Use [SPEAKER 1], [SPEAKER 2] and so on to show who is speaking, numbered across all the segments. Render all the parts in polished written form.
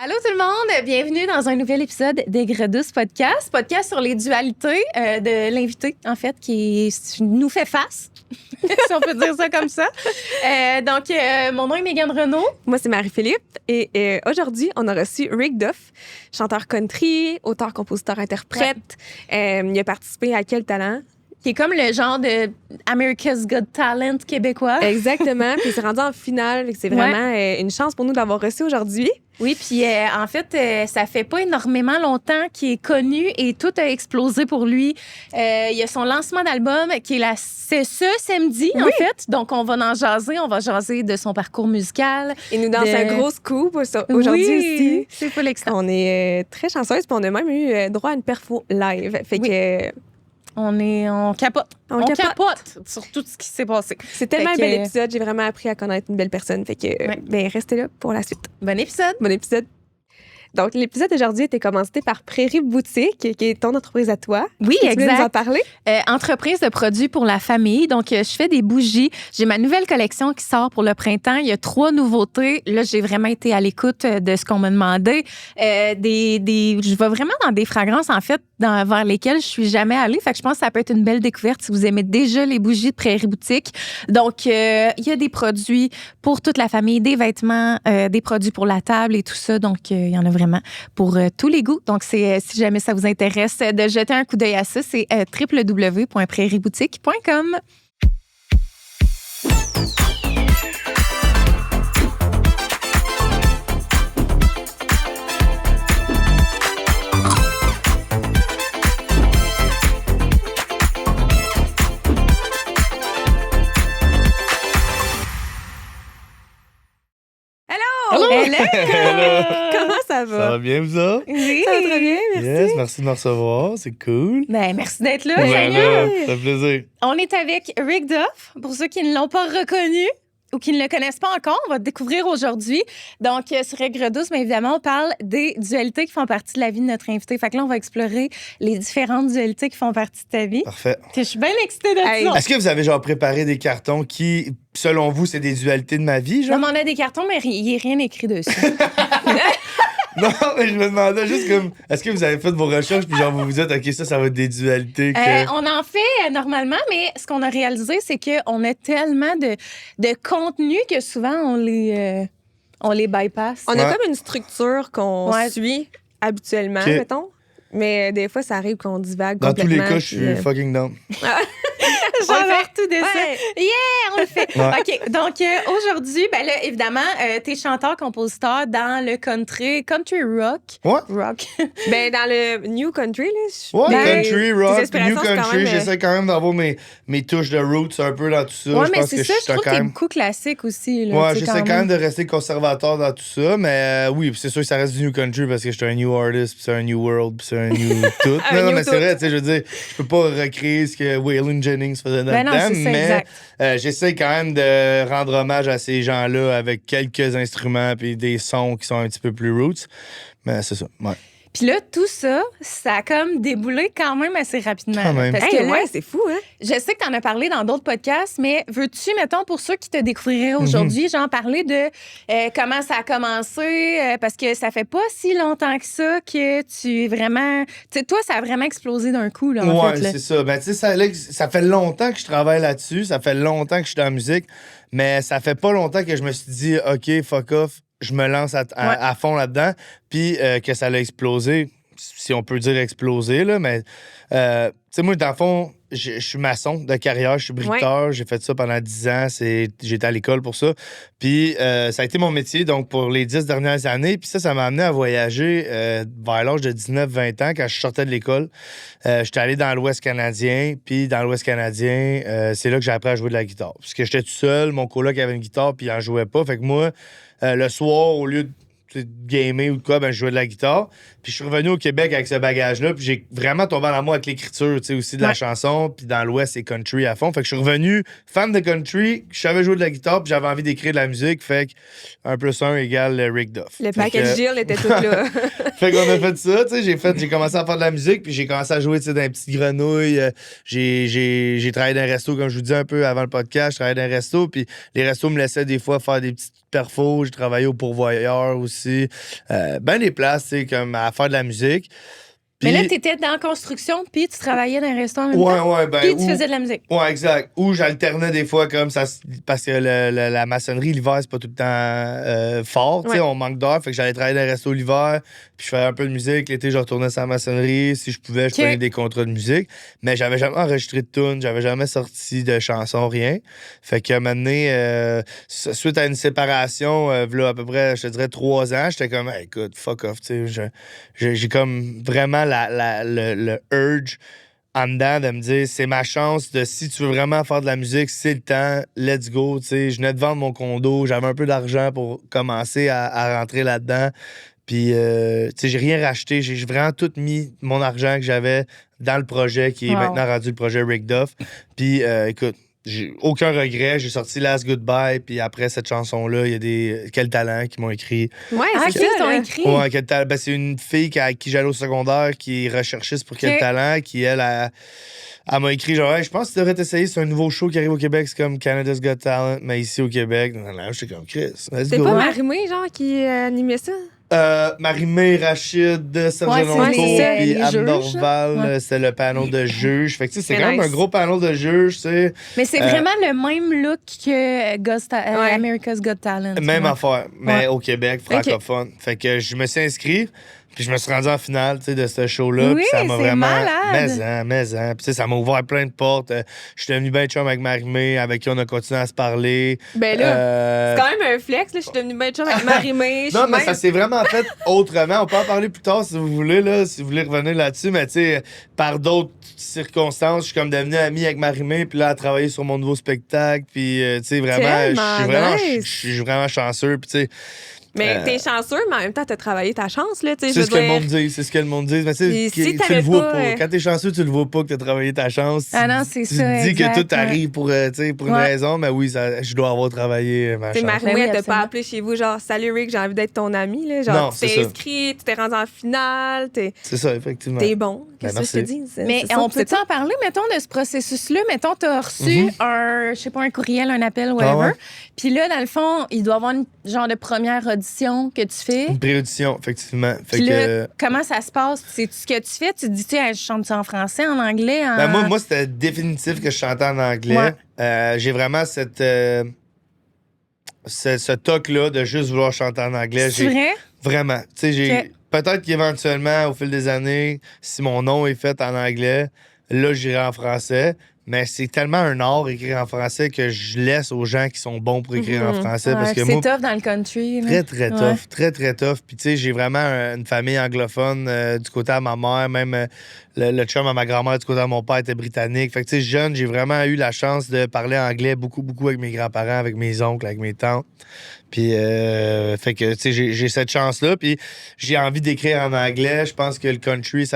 [SPEAKER 1] Allô tout le monde, bienvenue dans un nouvel épisode d'Aigre Douce podcast sur les dualités de l'invité, en fait, qui nous fait face, si on peut dire ça comme ça. Mon nom est Mégane Renaud.
[SPEAKER 2] Moi, c'est Marie-Philippe et aujourd'hui, on a reçu Rick Duff, chanteur country, auteur, compositeur, interprète. Il a participé à Quel talent?
[SPEAKER 1] Qui est comme le genre de America's Got Talent québécois.
[SPEAKER 2] Exactement, puis il s'est rendu en finale. C'est vraiment une chance pour nous d'avoir reçu aujourd'hui.
[SPEAKER 1] Oui, puis en fait, ça fait pas énormément longtemps qu'il est connu et tout a explosé pour lui. Il y a son lancement d'album qui est c'est ce samedi, en fait. Donc, on va en jaser. On va jaser de son parcours musical.
[SPEAKER 2] Il nous danse un gros scoop aujourd'hui aussi.
[SPEAKER 1] C'est pas l'extra.
[SPEAKER 2] On est très chanceuse, puis on a même eu droit à une perfo live. Fait que...
[SPEAKER 1] On capote. On capote sur tout ce qui s'est passé.
[SPEAKER 2] C'est tellement un bel épisode. J'ai vraiment appris à connaître une belle personne. Fait que, restez là pour la suite.
[SPEAKER 1] Bon épisode.
[SPEAKER 2] Bon épisode. Donc, l'épisode d'aujourd'hui était commandité par Prairie Boutique, qui est ton entreprise à toi.
[SPEAKER 1] Oui,
[SPEAKER 2] exact.
[SPEAKER 1] Tu veux nous en parler? Entreprise de produits pour la famille. Donc, je fais des bougies. J'ai ma nouvelle collection qui sort pour le printemps. Il y a 3 nouveautés. Là, j'ai vraiment été à l'écoute de ce qu'on m'a demandé. Je vais vraiment dans des fragrances, en fait, vers lesquelles je suis jamais allée. Fait que je pense que ça peut être une belle découverte si vous aimez déjà les bougies de Prairie Boutique. Donc, il y a des produits pour toute la famille, des vêtements, des produits pour la table et tout ça. Donc, il y en a vraiment pour tous les goûts. Donc, si jamais ça vous intéresse de jeter un coup d'œil à ça, c'est www.prairieboutique.com.
[SPEAKER 2] Hello!
[SPEAKER 3] Hello!
[SPEAKER 2] Comment ça va?
[SPEAKER 3] Ça va bien, vous autres?
[SPEAKER 1] Oui!
[SPEAKER 2] Ça va très bien, merci.
[SPEAKER 3] Yes, merci de me recevoir, c'est cool.
[SPEAKER 1] Merci d'être là.
[SPEAKER 3] Ouais, là, ça fait plaisir.
[SPEAKER 1] On est avec Rick Duff. Pour ceux qui ne l'ont pas reconnu ou qui ne le connaissent pas encore, on va te découvrir aujourd'hui. Donc, sur Aigre Douce, mais évidemment, on parle des dualités qui font partie de la vie de notre invité. Fait que là, on va explorer les différentes dualités qui font partie de ta vie.
[SPEAKER 3] Parfait.
[SPEAKER 1] Je suis bien excitée de ça.
[SPEAKER 3] Est-ce que vous avez préparé des cartons qui, selon vous, c'est des dualités de ma vie, genre?
[SPEAKER 1] Non, mais on a des cartons, mais il n'y a rien écrit dessus.
[SPEAKER 3] Non, mais je me demandais juste comme, est-ce que vous avez fait vos recherches puis vous vous dites, OK, ça va être des dualités que...
[SPEAKER 1] On en fait normalement, mais ce qu'on a réalisé, c'est qu'on a tellement de contenu que souvent, on les bypass.
[SPEAKER 2] On a comme une structure qu'on suit habituellement, mettons. Mais des fois, ça arrive qu'on divague complètement.
[SPEAKER 3] Dans tous les cas, je suis fucking down.
[SPEAKER 1] J'adore tout de ça. Yeah, on le fait.
[SPEAKER 3] Ouais.
[SPEAKER 1] OK, donc aujourd'hui, ben là, évidemment, t'es chanteur-compositeur dans le country rock.
[SPEAKER 3] Ouais.
[SPEAKER 1] Rock.
[SPEAKER 2] Ben, dans le New Country, là.
[SPEAKER 3] Country, rock, New
[SPEAKER 2] Country.
[SPEAKER 3] Country, j'essaie quand même d'avoir mes touches de roots un peu dans tout ça.
[SPEAKER 1] Ouais,
[SPEAKER 3] je
[SPEAKER 1] mais
[SPEAKER 3] pense
[SPEAKER 1] c'est
[SPEAKER 3] que
[SPEAKER 1] ça, je trouve que t'es beaucoup classique aussi. Là,
[SPEAKER 3] ouais, j'essaie quand même de rester conservateur dans tout ça, mais oui, c'est sûr que ça reste du New Country parce que je suis un New Artist, puis c'est un New World, puis c'est un New tout. non, mais c'est vrai, tu sais, je veux dire, je peux pas recréer ce que Waylon Jennings faisait dans le temps, mais j'essaie quand même de rendre hommage à ces gens-là avec quelques instruments puis des sons qui sont un petit peu plus roots. Mais c'est ça, ouais.
[SPEAKER 1] Puis là, tout ça, ça a comme déboulé quand même assez rapidement.
[SPEAKER 3] Quand même.
[SPEAKER 1] Parce que là,
[SPEAKER 2] c'est fou, hein?
[SPEAKER 1] Je sais que tu en as parlé dans d'autres podcasts, mais veux-tu, mettons, pour ceux qui te découvriraient aujourd'hui, genre parler de comment ça a commencé? Parce que ça fait pas si longtemps que ça que tu es vraiment... Tu sais, toi, ça a vraiment explosé d'un coup, là, en fait.
[SPEAKER 3] Ouais, c'est ça. Ben, tu sais, ça fait longtemps que je travaille là-dessus. Ça fait longtemps que je suis dans la musique. Mais ça fait pas longtemps que je me suis dit, OK, fuck off, je me lance à fond là-dedans. Puis que ça l'a explosé, si on peut dire explosé, là. Mais, tu sais, moi, dans le fond, je suis maçon de carrière, je suis bricoleur. J'ai fait ça pendant 10 ans. J'étais à l'école pour ça. Puis ça a été mon métier, donc, pour les 10 dernières années. Puis ça m'a amené à voyager vers l'âge de 19-20 ans, quand je sortais de l'école. J'étais allé dans l'Ouest canadien. Puis dans l'Ouest canadien, c'est là que j'ai appris à jouer de la guitare. Parce que j'étais tout seul, mon coloc avait une guitare, puis il en jouait pas. Fait que moi, le soir, au lieu de gamer ou de quoi, ben, je jouais de la guitare. Puis je suis revenu au Québec avec ce bagage-là. Puis j'ai vraiment tombé en amour avec l'écriture, tu sais, aussi de la chanson. Puis dans l'Ouest, c'est country à fond. Fait que je suis revenu fan de country. Je savais jouer de la guitare. Puis j'avais envie d'écrire de la musique. Fait que 1 + 1 égale Rick Duff.
[SPEAKER 2] Le package deal était tout là.
[SPEAKER 3] Fait qu'on a fait ça, tu sais. J'ai commencé à faire de la musique. Puis j'ai commencé à jouer, tu sais, dans les petites grenouilles. J'ai travaillé dans un resto, comme je vous disais un peu avant le podcast. Je travaillais dans un resto. Puis les restos me laissaient des fois faire des petites perfos. J'ai travaillé au pourvoyeur aussi. aussi. Ben des places, tu sais, comme à faire de la musique.
[SPEAKER 1] Mais
[SPEAKER 3] Puis-
[SPEAKER 1] là, t'étais dans la construction, puis tu travaillais dans un restaurant en même temps.
[SPEAKER 3] Ouais, ben.
[SPEAKER 1] Puis tu faisais de la musique.
[SPEAKER 3] Ouais, exact. Ou j'alternais des fois comme ça, parce que la maçonnerie, l'hiver, c'est pas tout le temps fort. Tu sais,
[SPEAKER 2] Ouais.
[SPEAKER 3] on manque d'heures. Fait que j'allais travailler dans les restos l'hiver, puis je faisais un peu de musique. L'été, je retournais sur la maçonnerie. Si je pouvais, je
[SPEAKER 1] Ok.
[SPEAKER 3] prenais des contrats de musique. Mais j'avais jamais enregistré de tunes, j'avais jamais sorti de chansons, rien. Fait que maintenant, suite à une séparation, là, à peu près, je te dirais 3 ans, j'étais comme, hey, écoute, fuck off. Tu sais, j'ai comme vraiment le urge en dedans de me dire c'est ma chance de si tu veux vraiment faire de la musique, c'est le temps, let's go. Tu sais, je venais de vendre mon condo, j'avais un peu d'argent pour commencer à rentrer là-dedans. Puis, tu sais, j'ai rien racheté. J'ai vraiment tout mis mon argent que j'avais dans le projet qui est
[SPEAKER 1] Wow.
[SPEAKER 3] maintenant rendu le projet Rick Duff. Puis, écoute, j'ai aucun regret. J'ai sorti Last Goodbye. Puis après cette chanson-là, il y a des Quel Talent qui m'ont écrit.
[SPEAKER 2] Ouais,
[SPEAKER 1] Ah,
[SPEAKER 2] c'est
[SPEAKER 1] qui
[SPEAKER 2] ça.
[SPEAKER 1] t'ont
[SPEAKER 2] là.
[SPEAKER 1] écrit?
[SPEAKER 3] Ouais, Quel Talent. Ben, c'est une fille à qui j'allais au secondaire qui est recherchiste pour Quel
[SPEAKER 1] Ok.
[SPEAKER 3] Talent, qui, elle m'a écrit genre, hey, je pense que tu devrais t'essayer. C'est un nouveau show qui arrive au Québec. C'est comme Canada's Got Talent, mais ici au Québec. Là, j'étais comme Chris. Let's
[SPEAKER 2] C'est
[SPEAKER 3] go.
[SPEAKER 2] pas
[SPEAKER 1] Ouais.
[SPEAKER 2] Marimé, genre, qui animait ça?
[SPEAKER 3] Marie-Mé, Rachid, Serge
[SPEAKER 1] Ouais,
[SPEAKER 3] Lonto,
[SPEAKER 1] c'est ça,
[SPEAKER 3] puis
[SPEAKER 1] les
[SPEAKER 3] Anne
[SPEAKER 1] juges,
[SPEAKER 3] Dorval,
[SPEAKER 1] là.
[SPEAKER 3] c'était le panel de juges. Fait que tu sais, c'est
[SPEAKER 2] C'est
[SPEAKER 3] quand même
[SPEAKER 2] nice.
[SPEAKER 3] un gros panel de juges, tu sais.
[SPEAKER 1] Mais c'est vraiment le même look que
[SPEAKER 2] Ouais.
[SPEAKER 1] America's Got Talent.
[SPEAKER 3] Même
[SPEAKER 1] ouais.
[SPEAKER 3] affaire, mais
[SPEAKER 1] Ouais.
[SPEAKER 3] au Québec, francophone. Fait que je me suis inscrit, puis je me suis rendu en finale, tu sais, de ce show-là.
[SPEAKER 1] Oui,
[SPEAKER 3] Puis ça m'a
[SPEAKER 1] c'est
[SPEAKER 3] vraiment...
[SPEAKER 1] malade.
[SPEAKER 3] Mais. Puis tu sais, ça m'a ouvert plein de portes. Je suis devenu bien chum avec Marie-Mé, avec qui on a continué à se parler.
[SPEAKER 2] Ben là,
[SPEAKER 3] Euh,
[SPEAKER 2] c'est quand même un flex. Là. Je suis devenue bien chum avec Marimé.
[SPEAKER 3] Non, mais ça s'est vraiment fait autrement. On peut en parler plus tard si vous voulez, là, si vous voulez revenir là-dessus. Mais tu sais, par d'autres circonstances, je suis comme devenu ami avec Marie-Mé, puis là, à travailler sur mon nouveau spectacle. Puis, tu sais, vraiment,
[SPEAKER 2] Tellement
[SPEAKER 3] je
[SPEAKER 2] nice.
[SPEAKER 3] suis vraiment chanceux. Puis, tu sais,
[SPEAKER 2] Mais t'es chanceux, mais en même temps, t'as travaillé ta chance. Là, tu sais, je
[SPEAKER 3] c'est
[SPEAKER 2] veux
[SPEAKER 3] ce que le
[SPEAKER 2] dire.
[SPEAKER 3] monde dit. C'est ce que le monde dit. Mais tu sais,
[SPEAKER 2] Et si
[SPEAKER 3] tu
[SPEAKER 2] t'avais
[SPEAKER 3] le vois
[SPEAKER 2] pas,
[SPEAKER 3] pas. Quand t'es chanceux, tu le vois pas que t'as travaillé ta chance.
[SPEAKER 1] Ah non, c'est
[SPEAKER 3] tu
[SPEAKER 1] ça,
[SPEAKER 3] te dis
[SPEAKER 1] exact,
[SPEAKER 3] que tout
[SPEAKER 1] ouais.
[SPEAKER 3] arrive pour, tu sais, pour une
[SPEAKER 1] Ouais.
[SPEAKER 3] raison. Mais oui, je dois avoir travaillé ma
[SPEAKER 2] Tu sais,
[SPEAKER 3] chance.
[SPEAKER 2] Marimé,
[SPEAKER 1] Ben oui,
[SPEAKER 2] elle t'a pas
[SPEAKER 1] absolument.
[SPEAKER 2] appelé chez vous, genre, salut Rick, j'ai envie d'être ton ami. Là. Genre,
[SPEAKER 3] Non,
[SPEAKER 2] tu
[SPEAKER 3] c'est
[SPEAKER 2] t'es
[SPEAKER 3] ça.
[SPEAKER 2] inscrit, tu t'es rendu en finale, t'es
[SPEAKER 3] C'est ça, effectivement.
[SPEAKER 2] bon. Qu'est-ce que je te
[SPEAKER 3] merci.
[SPEAKER 2] dis?
[SPEAKER 1] Mais
[SPEAKER 2] C'est ça,
[SPEAKER 1] on
[SPEAKER 2] c'est
[SPEAKER 1] peut
[SPEAKER 2] ça.
[SPEAKER 1] en parler, mettons, de ce processus-là? Mettons, tu as reçu un, je sais pas, un courriel, un appel, whatever.
[SPEAKER 3] Ah ouais?
[SPEAKER 1] Puis là, dans le fond, il doit y avoir une genre de première audition que tu fais.
[SPEAKER 3] Une pré-audition, effectivement. Fait
[SPEAKER 1] Puis
[SPEAKER 3] que...
[SPEAKER 1] là, comment ça se passe? C'est ce que tu fais? Tu te dis, tu sais, je chante ça en français, en anglais? En...
[SPEAKER 3] Ben moi, c'était définitif que je chantais en anglais.
[SPEAKER 1] Ouais.
[SPEAKER 3] J'ai vraiment ce toc-là de juste vouloir chanter en anglais.
[SPEAKER 1] C'est vrai?
[SPEAKER 3] Vraiment. Tu sais,
[SPEAKER 1] Ok.
[SPEAKER 3] peut-être qu'éventuellement, au fil des années, si mon nom est fait en anglais, là, j'irai en français. Mais c'est tellement un art écrire en français que je laisse aux gens qui sont bons pour écrire en français. Parce que
[SPEAKER 1] Ouais, c'est
[SPEAKER 3] moi,
[SPEAKER 1] tough dans le country. là.
[SPEAKER 3] très, très tough.
[SPEAKER 1] Ouais.
[SPEAKER 3] Très, très tough. Puis, tu sais, j'ai vraiment une famille anglophone du côté de ma mère. Même le chum à ma grand-mère du côté de mon père était britannique. Fait que, tu sais, jeune, j'ai vraiment eu la chance de parler anglais beaucoup, beaucoup avec mes grands-parents, avec mes oncles, avec mes tantes. Puis, fait que, tu sais, j'ai cette chance-là. Puis, j'ai envie d'écrire en anglais. Je pense que le country,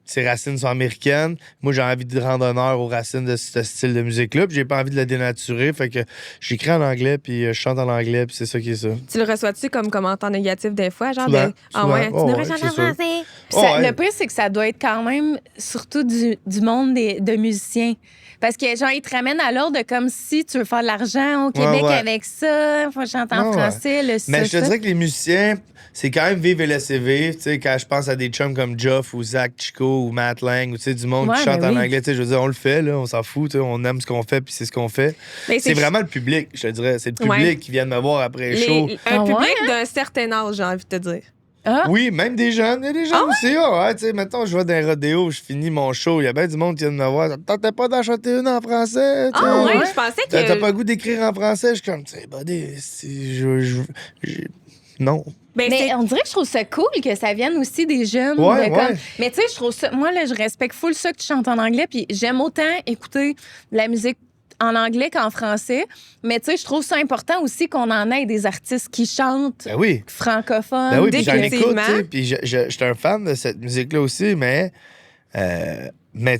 [SPEAKER 3] ses racines sont américaines. Moi, j'ai envie de rendre honneur aux racines de ce style de musique-là. Puis, j'ai pas envie de le dénaturer. Fait que j'écris en anglais, puis je chante en anglais, puis c'est ça qui est ça.
[SPEAKER 2] Tu le reçois-tu comme commentaire négatif des fois? Genre,
[SPEAKER 3] Souvent,
[SPEAKER 2] de. Ah
[SPEAKER 3] souvent.
[SPEAKER 2] ouais, tu
[SPEAKER 3] Oh,
[SPEAKER 2] devrais
[SPEAKER 3] ouais,
[SPEAKER 2] chanter
[SPEAKER 3] c'est
[SPEAKER 2] en
[SPEAKER 3] sûr.
[SPEAKER 2] français.
[SPEAKER 1] Puis ça-
[SPEAKER 3] Ouais.
[SPEAKER 1] Le pire, c'est que ça doit être quand même surtout du monde de musiciens. Parce que, genre, ils te ramènent à l'ordre de comme si tu veux faire de l'argent au Québec
[SPEAKER 3] ouais.
[SPEAKER 1] avec ça, faut chanter en
[SPEAKER 3] Ouais, ouais.
[SPEAKER 1] français, le
[SPEAKER 3] Mais je te
[SPEAKER 1] ça.
[SPEAKER 3] dirais que les musiciens, c'est quand même vivre et laisser vivre. Tu sais, quand je pense à des chums comme Geoff ou Zach Chico ou Matt Lang, ou tu sais, du monde qui
[SPEAKER 1] Ouais,
[SPEAKER 3] chante
[SPEAKER 1] mais
[SPEAKER 3] en
[SPEAKER 1] oui.
[SPEAKER 3] anglais, tu sais, je veux dire, on le fait, là, on s'en fout, tu sais, on aime ce qu'on fait, puis c'est ce qu'on fait.
[SPEAKER 2] Mais
[SPEAKER 3] C'est vraiment le public, je te dirais. C'est le public
[SPEAKER 2] Ouais.
[SPEAKER 3] qui vient de me voir après le show.
[SPEAKER 2] Un
[SPEAKER 1] Ah ouais,
[SPEAKER 2] public d'un certain âge, j'ai envie de te dire.
[SPEAKER 1] Ah,
[SPEAKER 3] Oui, même des jeunes. Il y a des jeunes aussi. Ah ouais, tu sais, mettons, je vais dans un rodéo, je finis mon show. Il y a bien du monde qui vient de me voir. T'as pas d'en chanter une en français? tu sais?
[SPEAKER 2] Ah ouais,
[SPEAKER 1] ouais.
[SPEAKER 2] je pensais
[SPEAKER 3] T'as
[SPEAKER 2] que.
[SPEAKER 3] pas le goût d'écrire en français? Je suis comme, tu sais, buddy, non.
[SPEAKER 2] Ben,
[SPEAKER 1] mais
[SPEAKER 2] c'est-
[SPEAKER 1] on dirait que je trouve ça cool que ça vienne aussi des jeunes.
[SPEAKER 3] Ouais,
[SPEAKER 1] de comme-
[SPEAKER 3] ouais.
[SPEAKER 1] Mais tu sais, je trouve ça. Moi, là, je respecte full ça que tu chantes en anglais, puis j'aime autant écouter de la musique en anglais qu'en français. Mais tu sais, je trouve ça important aussi qu'on en ait des artistes qui chantent
[SPEAKER 3] Ben oui.
[SPEAKER 1] francophones.
[SPEAKER 3] Ben oui, puis j'en écoute,
[SPEAKER 2] définitivement.
[SPEAKER 3] tu sais, puis j'étais un fan de cette musique-là aussi, mais tu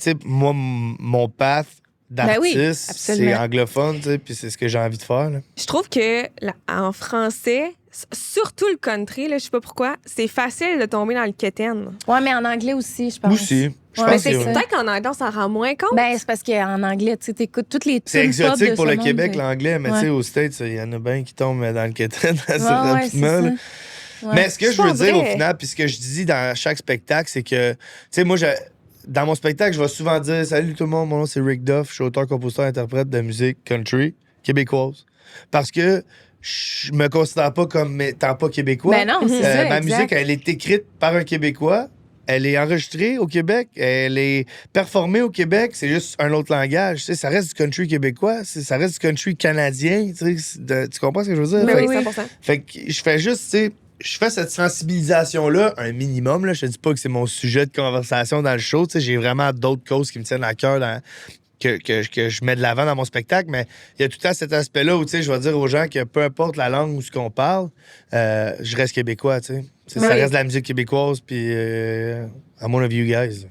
[SPEAKER 3] sais, moi, mon path
[SPEAKER 1] Ben oui,
[SPEAKER 3] d'artiste,
[SPEAKER 1] absolument.
[SPEAKER 3] c'est anglophone, tu sais, puis c'est ce que j'ai envie de faire, là.
[SPEAKER 2] Je trouve que en français, surtout le country, là, je sais pas pourquoi, c'est facile de tomber dans le quétaine.
[SPEAKER 1] Ouais, mais en anglais aussi, je pense.
[SPEAKER 3] Aussi, je
[SPEAKER 1] Ouais,
[SPEAKER 3] pense
[SPEAKER 1] c'est
[SPEAKER 3] que
[SPEAKER 1] ça.
[SPEAKER 3] oui.
[SPEAKER 2] Peut-être qu'en anglais, on s'en rend moins compte.
[SPEAKER 1] Ben, c'est parce qu'en anglais, tu sais, t'écoutes toutes les
[SPEAKER 3] C'est
[SPEAKER 1] tunes pop
[SPEAKER 3] exotique
[SPEAKER 1] de
[SPEAKER 3] pour
[SPEAKER 1] ce
[SPEAKER 3] le
[SPEAKER 1] monde,
[SPEAKER 3] Québec,
[SPEAKER 1] puis-
[SPEAKER 3] l'anglais, mais
[SPEAKER 1] Ouais.
[SPEAKER 3] tu sais, aux States, il y en a bien qui tombent dans le quétaine assez
[SPEAKER 1] Ouais, ouais, c'est
[SPEAKER 3] rapidement,
[SPEAKER 1] ça.
[SPEAKER 3] là.
[SPEAKER 1] Ouais.
[SPEAKER 3] Mais ce que
[SPEAKER 2] C'est
[SPEAKER 3] je veux
[SPEAKER 2] pas
[SPEAKER 3] dire
[SPEAKER 2] vrai.
[SPEAKER 3] au final, puis ce que je dis dans chaque spectacle, c'est que, tu sais, moi, dans mon spectacle, je vais souvent dire salut tout le monde, mon nom c'est Rick Duff, je suis auteur, compositeur, interprète de musique country québécoise. Parce que je me considère pas comme étant pas québécois.
[SPEAKER 1] Ben non, c'est ça,
[SPEAKER 3] Ma
[SPEAKER 1] exact.
[SPEAKER 3] musique, elle est écrite par un Québécois. Elle est enregistrée au Québec, elle est performée au Québec, c'est juste un autre langage. Tu sais, ça reste du country québécois, ça reste du country canadien. Tu sais, tu comprends ce que je veux dire?
[SPEAKER 2] Ben
[SPEAKER 3] Fait,
[SPEAKER 2] oui, 100%.
[SPEAKER 3] fait que je fais juste, tu sais, je fais cette sensibilisation-là, un minimum. Là. Je te dis pas que c'est mon sujet de conversation dans le show. Tu sais, j'ai vraiment d'autres causes qui me tiennent à cœur que je mets de l'avant dans mon spectacle, mais il y a tout le temps cet aspect-là où, tu sais, je vais dire aux gens que peu importe la langue ou ce qu'on parle, je reste québécois, tu sais. Ça
[SPEAKER 2] Oui.
[SPEAKER 3] reste de la musique québécoise, puis I'm one of you guys.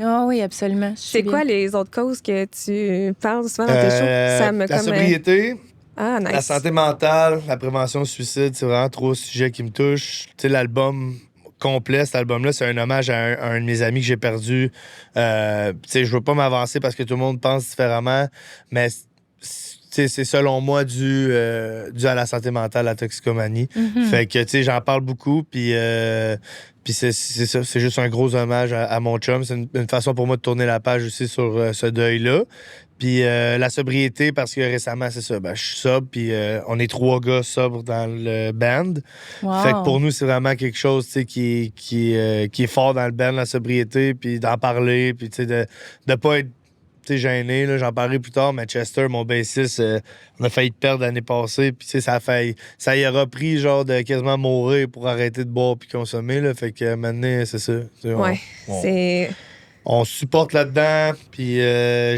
[SPEAKER 1] Ah oui, absolument. Je suis
[SPEAKER 2] C'est
[SPEAKER 1] bien.
[SPEAKER 2] quoi les autres causes que tu parles souvent dans tes shows? Ça me
[SPEAKER 3] La
[SPEAKER 2] comme,
[SPEAKER 3] sobriété,
[SPEAKER 2] Ah, nice.
[SPEAKER 3] la santé mentale, la prévention du suicide, c'est vraiment trois sujets qui me touchent. Tu sais, l'album complet, cet album-là, c'est un hommage à un de mes amis que j'ai perdu. Tu sais, je veux pas m'avancer parce que tout le monde pense différemment, mais c'est selon moi dû à la santé mentale, à la toxicomanie. Fait que, tu sais, j'en parle beaucoup, puis c'est ça, c'est juste un gros hommage à mon chum. C'est une façon pour moi de tourner la page aussi sur ce deuil-là. Puis la sobriété, parce que récemment, c'est ça, je suis sobre, puis on est 3 gars sobres dans le band.
[SPEAKER 1] Wow.
[SPEAKER 3] Fait que pour nous, c'est vraiment quelque chose, tu sais, qui est fort dans le band, la sobriété, puis d'en parler, puis tu sais, de pas être gêné, là, j'en parlerai plus tard, mais Chester, mon bassiste, on a failli te perdre l'année passée, puis tu sais, ça y aura pris genre de quasiment mourir pour arrêter de boire puis consommer, là, fait que maintenant, c'est ça.
[SPEAKER 2] Ouais, c'est...
[SPEAKER 3] On se supporte là-dedans, puis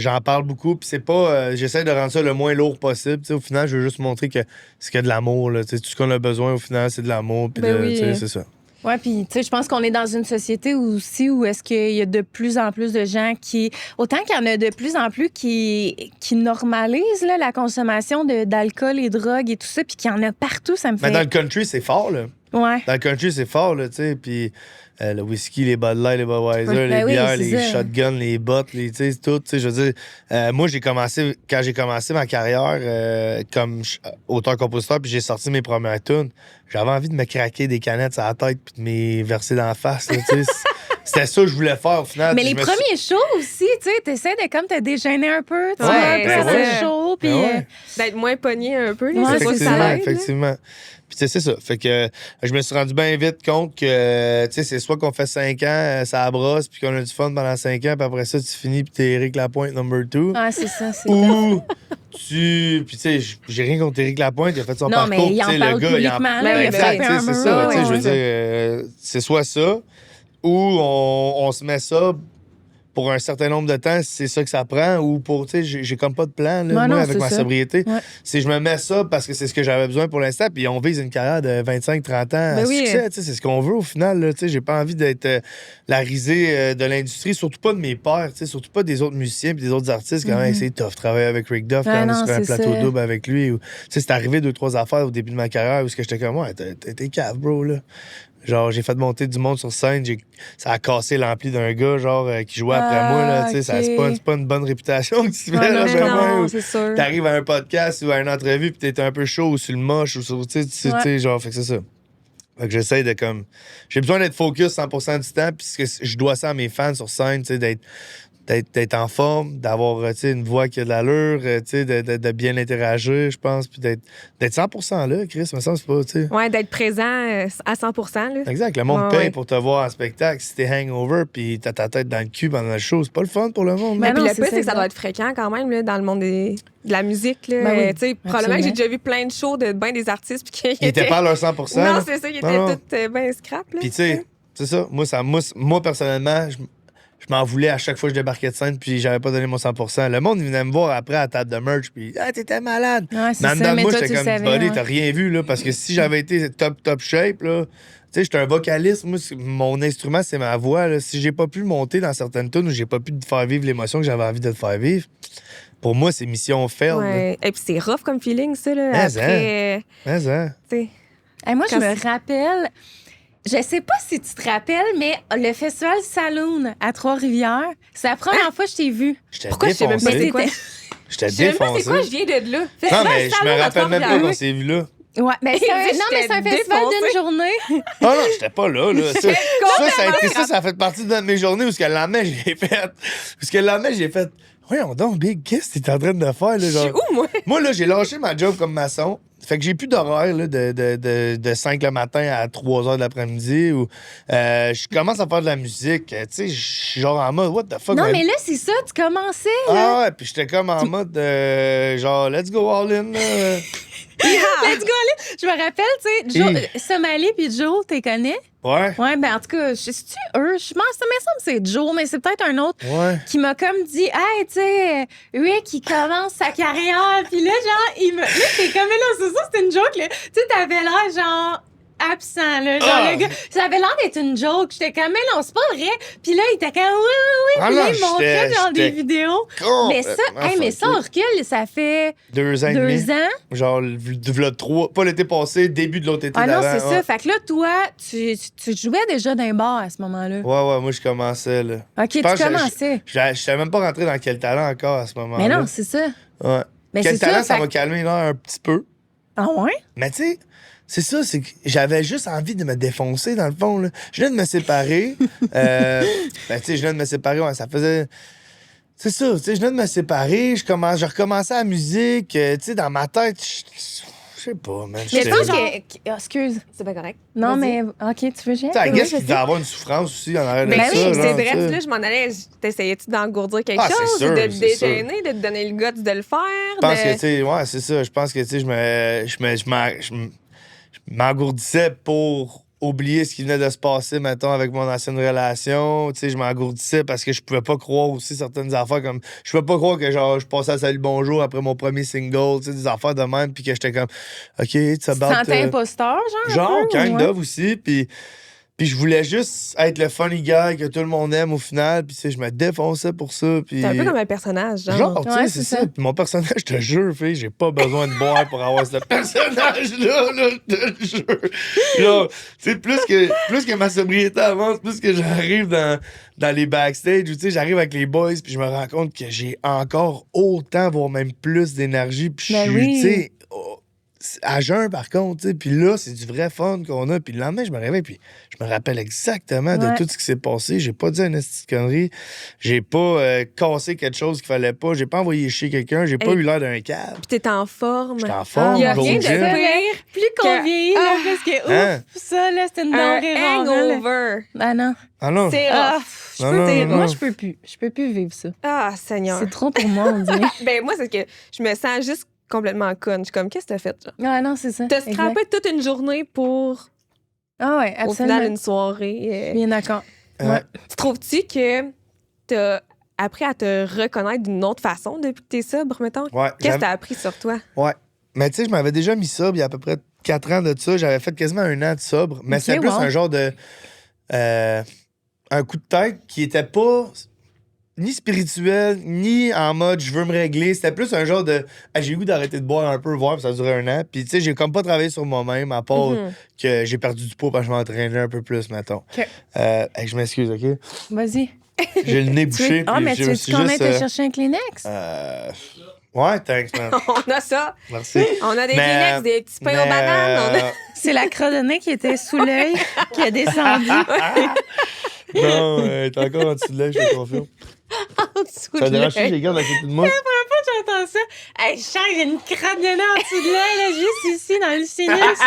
[SPEAKER 3] j'en parle beaucoup, puis c'est pas... j'essaie de rendre ça le moins lourd possible, tu sais, au final, je veux juste montrer que c'est que de l'amour, là, tu sais, tout ce qu'on a besoin, au final, c'est de l'amour, puis
[SPEAKER 2] Ben oui.
[SPEAKER 3] tu sais, c'est ça.
[SPEAKER 1] Oui, puis tu sais, je pense qu'on est dans une société aussi où est-ce qu'il y a de plus en plus de gens qui... Autant qu'il y en a de plus en plus qui normalisent là, la consommation d'alcool et drogue et tout ça, puis qu'il y en a partout, ça me fait...
[SPEAKER 3] Mais dans le country, c'est fort, là.
[SPEAKER 1] Ouais.
[SPEAKER 3] Dans le country, c'est fort, là, tu sais, puis le whisky, les Bud Light, les Budweiser,
[SPEAKER 1] Ben
[SPEAKER 3] les
[SPEAKER 1] oui,
[SPEAKER 3] bières,
[SPEAKER 1] c'est
[SPEAKER 3] les
[SPEAKER 1] ça.
[SPEAKER 3] shotguns, les bottes, tu sais, tout, tu sais, je veux dire, moi, quand j'ai commencé ma carrière comme auteur-compositeur, puis j'ai sorti mes premières tunes, j'avais envie de me craquer des canettes sur la tête puis de me verser dans la face, là, tu sais. C'était ça que je voulais faire, au final.
[SPEAKER 1] Mais
[SPEAKER 3] puis
[SPEAKER 1] les
[SPEAKER 3] je me suis-
[SPEAKER 1] premiers shows aussi, tu sais, t'essaies de comme te déjeuner un peu, tu sais,
[SPEAKER 2] Ouais,
[SPEAKER 1] puis
[SPEAKER 2] ben
[SPEAKER 1] ça
[SPEAKER 2] ouais.
[SPEAKER 1] fait chaud, puis...
[SPEAKER 3] Ben ouais.
[SPEAKER 2] D'être moins pogné un peu, là,
[SPEAKER 1] Ouais,
[SPEAKER 2] c'est pas que ça
[SPEAKER 3] Effectivement,
[SPEAKER 2] l'aide, là.
[SPEAKER 3] effectivement. Puis tu sais, c'est ça. Fait que je me suis rendu bien vite compte que, tu sais, c'est soit qu'on fait 5 ans, ça brosse, puis qu'on a du fun pendant 5 ans, puis après ça, tu finis, puis t'es Éric Lapointe number 2.
[SPEAKER 1] Ah, c'est ça, c'est...
[SPEAKER 3] Ou tu... Puis tu sais, j'ai rien contre Éric Lapointe, il a fait son
[SPEAKER 1] Non, mais
[SPEAKER 3] parcours.
[SPEAKER 1] il en
[SPEAKER 3] tu sais,
[SPEAKER 1] parle
[SPEAKER 3] le gars,
[SPEAKER 1] publiquement,
[SPEAKER 2] là, il a
[SPEAKER 3] Exact,
[SPEAKER 1] frappé
[SPEAKER 3] tu sais,
[SPEAKER 1] un
[SPEAKER 3] c'est
[SPEAKER 1] mur,
[SPEAKER 3] ça.
[SPEAKER 1] ouais,
[SPEAKER 3] Tu sais, je veux
[SPEAKER 1] ouais.
[SPEAKER 3] dire, c'est soit ça, ou on se met ça pour un certain nombre de temps, si c'est ça que ça prend, ou pour, tu sais, j'ai comme pas de plan, là,
[SPEAKER 1] Ouais,
[SPEAKER 3] moi,
[SPEAKER 1] non,
[SPEAKER 3] avec
[SPEAKER 1] c'est
[SPEAKER 3] ma
[SPEAKER 1] ça.
[SPEAKER 3] sobriété.
[SPEAKER 1] Ouais.
[SPEAKER 3] Si je me mets ça parce que c'est ce que j'avais besoin pour l'instant, puis on vise une carrière de 25-30 ans à
[SPEAKER 2] Ben oui.
[SPEAKER 3] succès, tu sais, c'est ce qu'on veut au final, là, tu sais, j'ai pas envie d'être la risée de l'industrie, surtout pas de mes pairs, tu sais, surtout pas des autres musiciens puis des autres artistes, quand même, c'est tough, travailler avec Rick Duff,
[SPEAKER 1] Ouais,
[SPEAKER 3] quand on est
[SPEAKER 1] non,
[SPEAKER 3] sur un
[SPEAKER 1] c'est
[SPEAKER 3] plateau
[SPEAKER 1] ça.
[SPEAKER 3] double avec lui, ou, tu sais, c'est arrivé 2-3 affaires au début de ma carrière où j'étais comme, ouais, t'es cave, bro, là. Genre, j'ai fait monter du monde sur scène, ça a cassé l'ampli d'un gars, genre, qui jouait après moi, là, tu sais, ça,
[SPEAKER 1] ok.
[SPEAKER 3] c'est pas une bonne réputation que tu fais,
[SPEAKER 1] Ouais,
[SPEAKER 3] là,
[SPEAKER 1] non,
[SPEAKER 2] Mais
[SPEAKER 3] vraiment,
[SPEAKER 2] non,
[SPEAKER 3] ou
[SPEAKER 2] c'est sûr.
[SPEAKER 3] t'arrives à un podcast ou à une entrevue puis t'es un peu chaud ou sur le moche ou sur, tu sais, genre, fait que c'est ça. Fait que j'essaie de comme... J'ai besoin d'être focus 100% du temps puisque je dois ça à mes fans sur scène, tu sais, d'être en forme, d'avoir tu sais, une voix qui a de l'allure, tu sais, de bien interagir, je pense, puis d'être 100% là, Chris, me semble, c'est pas, tu sais.
[SPEAKER 2] Ouais, d'être présent à 100%, là.
[SPEAKER 3] Exact, le monde
[SPEAKER 2] Ouais,
[SPEAKER 3] paye
[SPEAKER 2] ouais.
[SPEAKER 3] pour te voir en spectacle. Si t'es hangover puis t'as ta tête dans le cul pendant le show, c'est pas le fun pour le monde.
[SPEAKER 1] Ben
[SPEAKER 2] Puis
[SPEAKER 1] non,
[SPEAKER 2] le
[SPEAKER 1] c'est
[SPEAKER 2] pire,
[SPEAKER 1] ça,
[SPEAKER 2] c'est que ça
[SPEAKER 1] exact.
[SPEAKER 2] doit être fréquent quand même là, dans le monde de la musique. Là.
[SPEAKER 1] Ben oui,
[SPEAKER 2] Tu sais, probablement que j'ai
[SPEAKER 1] absolument.
[SPEAKER 2] déjà vu plein de shows de ben des artistes puis qui
[SPEAKER 3] Ils étaient pas à leur 100%.
[SPEAKER 2] Non,
[SPEAKER 3] là.
[SPEAKER 2] c'est ça, ils
[SPEAKER 3] Non,
[SPEAKER 2] étaient
[SPEAKER 3] non.
[SPEAKER 2] tous ben scrap. Là.
[SPEAKER 3] Puis tu sais, c'est ça. Moi personnellement, je m'en voulais à chaque fois que je débarquais de scène puis j'avais pas donné mon 100%. Le monde venait me voir après à la table de merch puis « Ah, t'étais malade!
[SPEAKER 1] Ouais, c'est
[SPEAKER 3] Mais en
[SPEAKER 1] ça,
[SPEAKER 3] dedans de
[SPEAKER 1] mais
[SPEAKER 3] moi,
[SPEAKER 1] toi,
[SPEAKER 3] j'étais
[SPEAKER 1] tu
[SPEAKER 3] comme
[SPEAKER 1] le
[SPEAKER 3] « Buddy,
[SPEAKER 1] savais,
[SPEAKER 3] t'as
[SPEAKER 1] ouais.
[SPEAKER 3] rien vu, là. » Parce que si j'avais été top shape, là... Tu sais, j'étais un vocaliste. Moi, mon instrument, c'est ma voix. Là. Si j'ai pas pu monter dans certaines tunes ou j'ai pas pu te faire vivre l'émotion que j'avais envie de te faire vivre, pour moi, c'est mission failed. là.
[SPEAKER 2] Ouais. Et puis c'est rough comme feeling, ça. Là,
[SPEAKER 3] Mais
[SPEAKER 2] après,
[SPEAKER 3] Mais, hein?
[SPEAKER 2] tu sais.
[SPEAKER 1] Hey, moi, je
[SPEAKER 2] Quand
[SPEAKER 1] me rappelle, je sais pas si tu te rappelles, mais le festival Saloon à Trois-Rivières, c'est la première fois que je t'ai vu.
[SPEAKER 3] J'étais
[SPEAKER 2] Pourquoi je sais même pas
[SPEAKER 3] défoncé.
[SPEAKER 2] c'est quoi?
[SPEAKER 3] J'étais
[SPEAKER 2] Je sais même pas
[SPEAKER 3] défoncé.
[SPEAKER 2] c'est quoi, je viens de là.
[SPEAKER 3] Non,
[SPEAKER 2] Festival
[SPEAKER 3] mais je
[SPEAKER 2] Saloon
[SPEAKER 3] me
[SPEAKER 2] à
[SPEAKER 3] rappelle même pas
[SPEAKER 2] Trois-Rivières.
[SPEAKER 3] qu'on s'est vu là.
[SPEAKER 1] Ouais, mais c'est un,
[SPEAKER 2] Il dit,
[SPEAKER 1] non, mais c'est un
[SPEAKER 2] j'étais
[SPEAKER 1] festival
[SPEAKER 2] défoncée.
[SPEAKER 1] d'une journée.
[SPEAKER 3] Ah non, j'étais pas là. Ça a fait partie de mes journées où ce que le lendemain, j'ai fait. Voyons donc, Big, qu'est-ce que t'es en train de faire? Là,
[SPEAKER 2] Je
[SPEAKER 3] genre?
[SPEAKER 2] suis où, moi?
[SPEAKER 3] Moi, là, j'ai lâché ma job comme maçon. Fait que j'ai plus d'horaire là, de 5 le matin à 3 heures de l'après-midi. Où je commence à faire de la musique. Tu sais, je suis genre en mode, what the fuck?
[SPEAKER 1] Non, mais là, c'est ça, tu commençais. Là.
[SPEAKER 3] Ah ouais, puis j'étais comme en mode, genre, let's go all in. Là.
[SPEAKER 1] Let's go, allez. Je me rappelle, tu sais, Somali puis Joe, t'es connais?
[SPEAKER 3] Ouais.
[SPEAKER 1] Ouais, ben en tout cas, c'est-tu eux? Je pense, ça me semble que c'est Joe, mais c'est peut-être un autre
[SPEAKER 3] Ouais.
[SPEAKER 1] qui m'a comme dit, hey, tu sais, Rick, il commence sa carrière. Puis là, genre, là, t'es comme, mais non, c'est ça, c'était une joke, là. Tu sais, t'avais l'air, genre, absent, là. Genre, le gars, ça avait l'air d'être une joke. J'étais comme, mais non, c'est pas vrai. Puis là, il était comme, oui.
[SPEAKER 3] Ah
[SPEAKER 1] Puis là,
[SPEAKER 3] non,
[SPEAKER 1] il montrait, genre, des
[SPEAKER 3] j'étais
[SPEAKER 1] vidéos. Mais ça, mais ça, on recule, ça fait
[SPEAKER 3] 2 ans et demi.
[SPEAKER 1] 2 ans.
[SPEAKER 3] Genre, le 3, pas l'été passé, début de l'autre été
[SPEAKER 1] Ah non,
[SPEAKER 3] d'avant.
[SPEAKER 1] c'est ça. Fait que là, toi, tu jouais déjà dans un bar à ce moment-là.
[SPEAKER 3] Ouais, moi, je commençais, là.
[SPEAKER 1] OK, tu
[SPEAKER 3] pense que
[SPEAKER 1] commençais.
[SPEAKER 3] Je savais même pas rentrer dans quel talent encore à ce moment-là.
[SPEAKER 1] Mais non, c'est ça.
[SPEAKER 3] Ouais.
[SPEAKER 1] Mais
[SPEAKER 3] Quel
[SPEAKER 1] c'est
[SPEAKER 3] talent,
[SPEAKER 1] ça,
[SPEAKER 3] ça m'a calmé là, un petit peu.
[SPEAKER 1] Ah ouais?
[SPEAKER 3] Mais tu sais, c'est ça, c'est que j'avais juste envie de me défoncer, dans le fond. Là. Je viens de me séparer. Ben, tu sais, je viens de me séparer, ouais, ça faisait. C'est ça, tu sais, je viens de me séparer, je recommençais la musique, tu sais, dans ma tête, je sais pas, man.
[SPEAKER 1] Mais
[SPEAKER 3] j'étais-
[SPEAKER 1] je pense que. Excuse.
[SPEAKER 2] C'est pas correct.
[SPEAKER 1] Non,
[SPEAKER 2] Vas-y.
[SPEAKER 1] mais. OK, tu veux gérer?
[SPEAKER 3] Tu sais, I guess
[SPEAKER 2] je
[SPEAKER 3] qu'il devait
[SPEAKER 2] sais.
[SPEAKER 3] avoir une souffrance aussi en arrière de
[SPEAKER 2] Ben
[SPEAKER 3] ça.
[SPEAKER 2] oui,
[SPEAKER 3] là,
[SPEAKER 2] c'est
[SPEAKER 3] tu
[SPEAKER 2] vrai.
[SPEAKER 3] sais.
[SPEAKER 2] Là, je m'en allais. T'essayais-tu d'engourdir quelque
[SPEAKER 3] Ah, c'est
[SPEAKER 2] chose?
[SPEAKER 3] sûr,
[SPEAKER 2] de te
[SPEAKER 3] c'est sûr.
[SPEAKER 2] déchaîner, de te donner le guts de le faire?
[SPEAKER 3] Je pense que, tu sais, ouais, c'est ça. Je pense que, tu sais, je m'engourdissais pour oublier ce qui venait de se passer, mettons, avec mon ancienne relation. Tu sais, je m'engourdissais parce que je pouvais pas croire aussi certaines affaires comme... Je pouvais pas croire que, genre, je passais à Salut Bonjour après mon premier single, tu sais, des affaires de même, puis que j'étais comme, OK, it's
[SPEAKER 1] Tu te
[SPEAKER 3] about...
[SPEAKER 1] sentais imposteur, genre?
[SPEAKER 3] Genre,
[SPEAKER 1] un peu,
[SPEAKER 3] kind
[SPEAKER 1] ouais?
[SPEAKER 3] of aussi, puis je voulais juste être le funny guy que tout le monde aime au final, puis tu sais, je me défonçais pour ça, puis...
[SPEAKER 2] C'est un peu comme un personnage, genre.
[SPEAKER 3] Genre, tu sais,
[SPEAKER 1] Ouais,
[SPEAKER 3] c'est
[SPEAKER 1] c'est
[SPEAKER 3] ça.
[SPEAKER 1] ça.
[SPEAKER 3] Puis mon personnage, je te jure, fille, j'ai pas besoin de boire pour avoir ce personnage-là, là, je te jure. Genre, tu sais, plus que ma sobriété avance, plus que j'arrive dans les backstage, où, tu sais, j'arrive avec les boys, puis je me rends compte que j'ai encore autant, voire même plus d'énergie, puis je
[SPEAKER 1] Ben
[SPEAKER 3] suis,
[SPEAKER 1] oui.
[SPEAKER 3] tu sais, à jeun, par contre, tu sais. Puis là, c'est du vrai fun qu'on a. Puis le lendemain, je me réveille, puis je me rappelle exactement de
[SPEAKER 1] Ouais.
[SPEAKER 3] tout ce qui s'est passé. J'ai pas dit une petite connerie. J'ai pas cassé quelque chose qu'il fallait pas. J'ai pas envoyé chier quelqu'un. J'ai pas
[SPEAKER 2] Hey.
[SPEAKER 3] eu l'air d'un câble.
[SPEAKER 2] Puis t'es en forme.
[SPEAKER 3] J'étais en forme,
[SPEAKER 2] Il y a
[SPEAKER 3] gros
[SPEAKER 2] rien de
[SPEAKER 3] gym.
[SPEAKER 2] pire
[SPEAKER 1] Plus qu'on
[SPEAKER 2] que-
[SPEAKER 1] vieillit, là,
[SPEAKER 2] Ah.
[SPEAKER 1] parce que, ouf,
[SPEAKER 3] Hein?
[SPEAKER 1] ça, là, c'est une
[SPEAKER 2] un
[SPEAKER 1] denrée rare. là.
[SPEAKER 2] hangover.
[SPEAKER 1] Ah non.
[SPEAKER 3] Ah non.
[SPEAKER 2] C'est
[SPEAKER 1] Ah,
[SPEAKER 2] rough.
[SPEAKER 1] je
[SPEAKER 3] Non,
[SPEAKER 1] peux
[SPEAKER 3] non,
[SPEAKER 1] dire,
[SPEAKER 3] non,
[SPEAKER 1] moi,
[SPEAKER 3] non.
[SPEAKER 1] je peux plus vivre ça.
[SPEAKER 2] Ah, Seigneur.
[SPEAKER 1] C'est trop pour moi, on dirait.
[SPEAKER 2] Ben, moi, c'est que je me sens juste complètement conne. Je suis comme, qu'est-ce que t'as fait, genre?
[SPEAKER 1] Ah non, c'est ça.
[SPEAKER 2] T'as
[SPEAKER 1] exact.
[SPEAKER 2] scrappé toute une journée pour,
[SPEAKER 1] Ah ouais,
[SPEAKER 2] au
[SPEAKER 1] absolument.
[SPEAKER 2] final, une soirée.
[SPEAKER 1] Bien d'accord.
[SPEAKER 3] Ouais.
[SPEAKER 2] Tu trouves-tu que t'as appris à te reconnaître d'une autre façon depuis que t'es sobre, mettons?
[SPEAKER 3] Ouais.
[SPEAKER 2] Qu'est-ce que t'as appris sur toi?
[SPEAKER 3] Ouais. Mais tu sais, je m'avais déjà mis sobre il y a à peu près 4 ans de ça. J'avais fait quasiment 1 an de sobre. Mais
[SPEAKER 1] Ok,
[SPEAKER 3] c'était plus
[SPEAKER 1] wow.
[SPEAKER 3] un genre de. Un coup de tête qui était pas ni spirituel, ni en mode je veux me régler. C'était plus un genre de ah, j'ai le goût d'arrêter de boire un peu, voir, puis ça a duré 1 an. Puis tu sais, j'ai comme pas travaillé sur moi-même, à part
[SPEAKER 2] Mhm.
[SPEAKER 3] que j'ai perdu du poids parce que je m'entraînais un peu plus, mettons.
[SPEAKER 1] OK.
[SPEAKER 3] Hey, je m'excuse, OK?
[SPEAKER 1] Vas-y.
[SPEAKER 3] J'ai le nez
[SPEAKER 1] Tu
[SPEAKER 3] bouché.
[SPEAKER 1] veux... Ah,
[SPEAKER 3] puis
[SPEAKER 1] mais
[SPEAKER 3] je
[SPEAKER 1] tu
[SPEAKER 3] me
[SPEAKER 1] veux
[SPEAKER 3] suis
[SPEAKER 1] qu'on aille
[SPEAKER 3] juste,
[SPEAKER 1] te chercher un Kleenex?
[SPEAKER 3] Ouais, thanks, man.
[SPEAKER 2] On a ça.
[SPEAKER 3] Merci.
[SPEAKER 2] On a des
[SPEAKER 3] Mais,
[SPEAKER 2] Kleenex, des petits pains aux
[SPEAKER 3] mais,
[SPEAKER 2] bananes. On a...
[SPEAKER 1] C'est la crodonnée qui était sous l'œil qui a descendu.
[SPEAKER 3] Non, t'es encore en dessous de l'œil, je te confirme.
[SPEAKER 2] en dessous
[SPEAKER 3] Ça
[SPEAKER 2] de
[SPEAKER 3] dérange que
[SPEAKER 2] l'œil.
[SPEAKER 3] je les garde à côté de moi?
[SPEAKER 1] J'entends ça. Hey, Charles, j'ai une crodonnée en dessous de l'œil, là, juste ici, dans le sinus.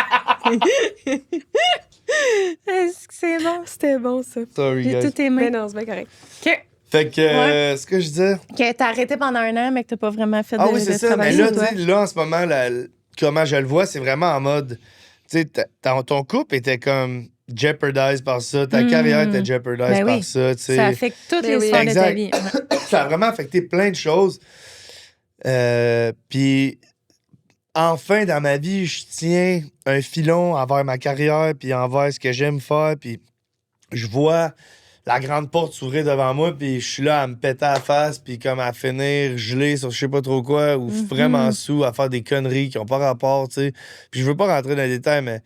[SPEAKER 1] Est-ce que c'est bon?
[SPEAKER 2] C'était bon, ça.
[SPEAKER 3] Sorry,
[SPEAKER 1] J'ai
[SPEAKER 3] guys.
[SPEAKER 1] tout aimé.
[SPEAKER 2] Mais non, c'est bien correct.
[SPEAKER 1] OK.
[SPEAKER 3] Fait que, ce que je disais...
[SPEAKER 1] Que t'as arrêté pendant 1 an, mais que t'as pas vraiment fait
[SPEAKER 3] Ah
[SPEAKER 1] de,
[SPEAKER 3] oui, c'est
[SPEAKER 1] de
[SPEAKER 3] ça.
[SPEAKER 1] travail
[SPEAKER 3] Mais là,
[SPEAKER 1] sur toi.
[SPEAKER 3] tu sais, là, en ce moment, comment je le vois, c'est vraiment en mode... Tu sais, ton couple était comme jeopardized par ça. Ta carrière était jeopardized
[SPEAKER 1] Ben oui.
[SPEAKER 3] par ça, tu sais.
[SPEAKER 1] Ça affecte toutes
[SPEAKER 2] Ben
[SPEAKER 1] les
[SPEAKER 2] oui.
[SPEAKER 1] sphères de ta
[SPEAKER 3] Exact.
[SPEAKER 1] vie.
[SPEAKER 3] Ça a vraiment affecté plein de choses. Puis, enfin, dans ma vie, je tiens un filon envers ma carrière, puis envers ce que j'aime faire, puis je vois la grande porte s'ouvrir devant moi, puis je suis là à me péter à la face, puis comme à finir gelé sur je sais pas trop quoi, ou vraiment sous, à faire des conneries qui ont pas rapport, tu sais. Puis je veux pas rentrer dans les détails, mais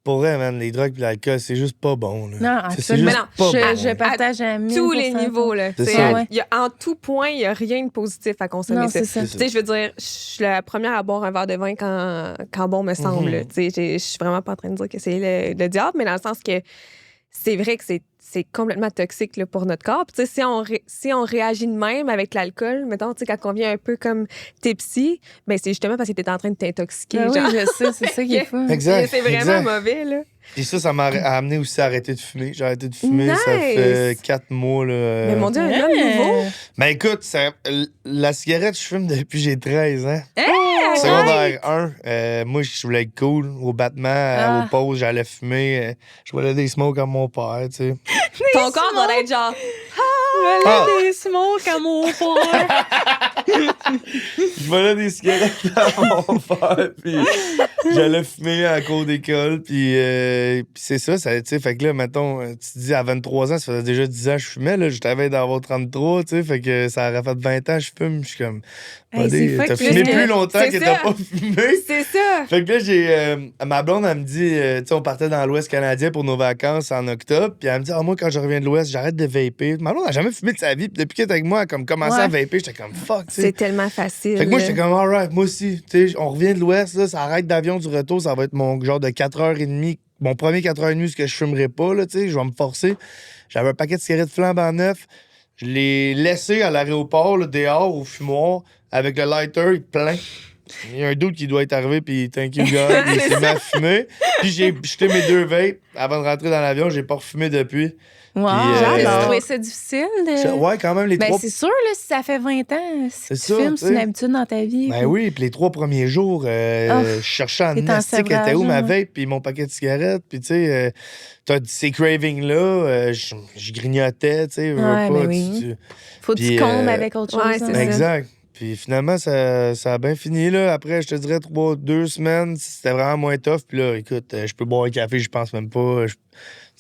[SPEAKER 3] pour vrai, man, les drogues et l'alcool, c'est juste pas bon. Là.
[SPEAKER 1] Non,
[SPEAKER 3] c'est
[SPEAKER 1] absolument.
[SPEAKER 3] juste pas bon.
[SPEAKER 1] Je partage à
[SPEAKER 2] Tous les
[SPEAKER 1] 1000%.
[SPEAKER 2] niveaux, là.
[SPEAKER 3] C'est ça.
[SPEAKER 1] Ouais.
[SPEAKER 2] En tout point, il n'y a rien de positif à consommer.
[SPEAKER 1] Non,
[SPEAKER 2] ça.
[SPEAKER 1] c'est ça.
[SPEAKER 2] Tu sais, je veux dire, je suis la première à boire un verre de vin quand bon me semble. là. Tu sais, je suis vraiment pas en train de dire que c'est le diable, mais dans le sens que c'est vrai que c'est complètement toxique là, pour notre corps. Puis, tu sais, si on réagit de même avec l'alcool, mettons, tu sais, quand on vient un peu comme tipsy, ben c'est justement parce que t'es en train de t'intoxiquer.
[SPEAKER 1] Ah oui,
[SPEAKER 2] genre.
[SPEAKER 1] je sais, c'est ça qui est fou.
[SPEAKER 3] Exact.
[SPEAKER 2] C'est vraiment
[SPEAKER 3] exact.
[SPEAKER 2] mauvais, là.
[SPEAKER 3] Puis ça m'a amené aussi à arrêter de fumer. J'ai arrêté de fumer, ça
[SPEAKER 2] Nice.
[SPEAKER 3] fait 4 mois. Là,
[SPEAKER 2] Mais mon Dieu, un homme nouveau.
[SPEAKER 3] Ben écoute, la cigarette, je fume depuis que j'ai 13 ans.
[SPEAKER 1] Hey,
[SPEAKER 3] Secondaire 1, moi, je voulais être cool. Au battement, aux pauses, j'allais fumer. Je voulais des smokes comme mon père, tu sais.
[SPEAKER 2] Ton corps va être genre...
[SPEAKER 3] Ah!
[SPEAKER 1] des smokes à mon père.
[SPEAKER 3] Je volais des cigarettes à mon père, puis j'allais fumer à la cour d'école, puis c'est ça, tu sais, fait que là, mettons, tu te dis, à 23 ans, ça faisait déjà 10 ans que je fumais, là, je t'avais d'avoir 33, tu sais, fait que ça aurait fait 20 ans que je fume, je suis comme,
[SPEAKER 1] Hey, c'est
[SPEAKER 3] t'as
[SPEAKER 1] fuck,
[SPEAKER 3] fumé
[SPEAKER 1] là.
[SPEAKER 3] plus longtemps
[SPEAKER 2] C'est
[SPEAKER 3] que
[SPEAKER 2] ça.
[SPEAKER 3] t'as pas fumé.
[SPEAKER 2] C'est ça.
[SPEAKER 3] Fait que là, ma blonde, elle me dit, tu sais, on partait dans l'Ouest canadien pour nos vacances en octobre, puis elle me dit, moi, quand je reviens de l'Ouest, j'arrête de vaper. Ma blonde n'a jamais fumé de sa vie, puis depuis qu'elle est avec moi, elle a comme commencé à vaper, j'étais comme, fuck, tu sais.
[SPEAKER 2] C'est tellement facile.
[SPEAKER 3] Fait que moi, j'étais comme, alright, moi aussi. Tu sais, on revient de l'Ouest, là, ça arrête d'avion du retour, ça va être mon genre de 4h30. Mon premier 4h30, ce que je fumerai pas, là, tu sais, je vais me forcer. J'avais un paquet de cigarettes flambant neuf. Je l'ai laissé à l'aéroport, là, dehors, au fumoir, avec le lighter plein. Il y a un doute qui doit être arrivé, puis thank you, God, il s'est mis à fumer. Puis j'ai jeté mes 2 vapes avant de rentrer dans l'avion, j'ai pas refumé depuis.
[SPEAKER 1] Wow,
[SPEAKER 3] Puis,
[SPEAKER 1] j'ai trouvé ça difficile.
[SPEAKER 3] Ouais, quand même, les
[SPEAKER 1] Ben,
[SPEAKER 3] 3
[SPEAKER 1] c'est sûr, là, si ça fait 20 ans, si
[SPEAKER 3] C'est
[SPEAKER 1] tu
[SPEAKER 3] ça,
[SPEAKER 1] filmes,
[SPEAKER 3] tu
[SPEAKER 1] c'est une
[SPEAKER 3] sais.
[SPEAKER 1] habitude dans ta vie.
[SPEAKER 3] Ben oui, puis les 3 premiers jours, je cherchais en
[SPEAKER 1] t'es en
[SPEAKER 3] nastique, était où
[SPEAKER 1] sevrage,
[SPEAKER 3] ma
[SPEAKER 1] hein.
[SPEAKER 3] vape, puis mon paquet de cigarettes, puis tu sais, t'as ces cravings-là, je grignotais, tu sais, veux
[SPEAKER 1] Ouais,
[SPEAKER 3] pas,
[SPEAKER 1] ben oui. Faut que
[SPEAKER 3] Puis,
[SPEAKER 1] tu combes avec autre chose.
[SPEAKER 2] ouais,
[SPEAKER 1] hein.
[SPEAKER 2] c'est ça.
[SPEAKER 3] Exact. Puis finalement, ça a bien fini, là. Après, je te dirais 2 semaines, c'était vraiment moins tough. Puis là, écoute, je peux boire un café, je pense même pas.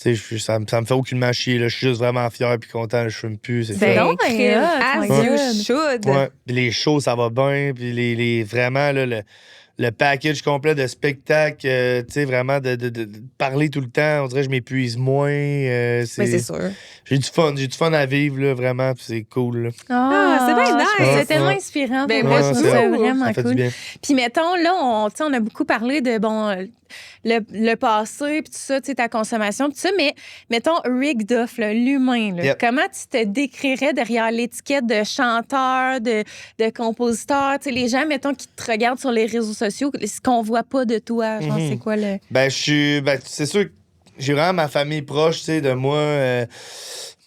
[SPEAKER 3] Tu sais, ça me fait aucunement chier, là. Je suis juste vraiment fier puis content, je fume plus, c'est
[SPEAKER 1] Ben
[SPEAKER 3] ça.
[SPEAKER 1] non, ben hot, my
[SPEAKER 2] as you
[SPEAKER 1] God.
[SPEAKER 2] should.
[SPEAKER 3] Ouais, puis les shows, ça va bien. Puis vraiment, là, le package complet de spectacles, tu sais, vraiment de parler tout le temps, on dirait que je m'épuise moins.
[SPEAKER 2] Mais c'est sûr.
[SPEAKER 3] J'ai du fun à vivre, là, vraiment, puis c'est cool. Là.
[SPEAKER 2] Ah, c'est bien nice.
[SPEAKER 1] C'est tellement
[SPEAKER 3] Ouais.
[SPEAKER 1] inspirant.
[SPEAKER 2] Ben,
[SPEAKER 1] pour
[SPEAKER 2] moi,
[SPEAKER 1] moi, je
[SPEAKER 2] c'est
[SPEAKER 1] trouve ça
[SPEAKER 2] cool.
[SPEAKER 1] vraiment
[SPEAKER 3] Ça fait du
[SPEAKER 1] cool.
[SPEAKER 3] bien.
[SPEAKER 1] Puis mettons, là, on a beaucoup parlé de, le passé, puis tout ça, tu sais, ta consommation, puis tout ça, mais mettons, Rick Duff, là, l'humain, là,
[SPEAKER 3] Yep.
[SPEAKER 1] comment tu te décrirais derrière l'étiquette de chanteur, de compositeur? Tu sais, les gens, mettons, qui te regardent sur les réseaux sociaux, ce qu'on voit pas de toi, genre, c'est quoi le...
[SPEAKER 3] Ben, c'est sûr que j'ai vraiment ma famille proche, tu sais, de moi.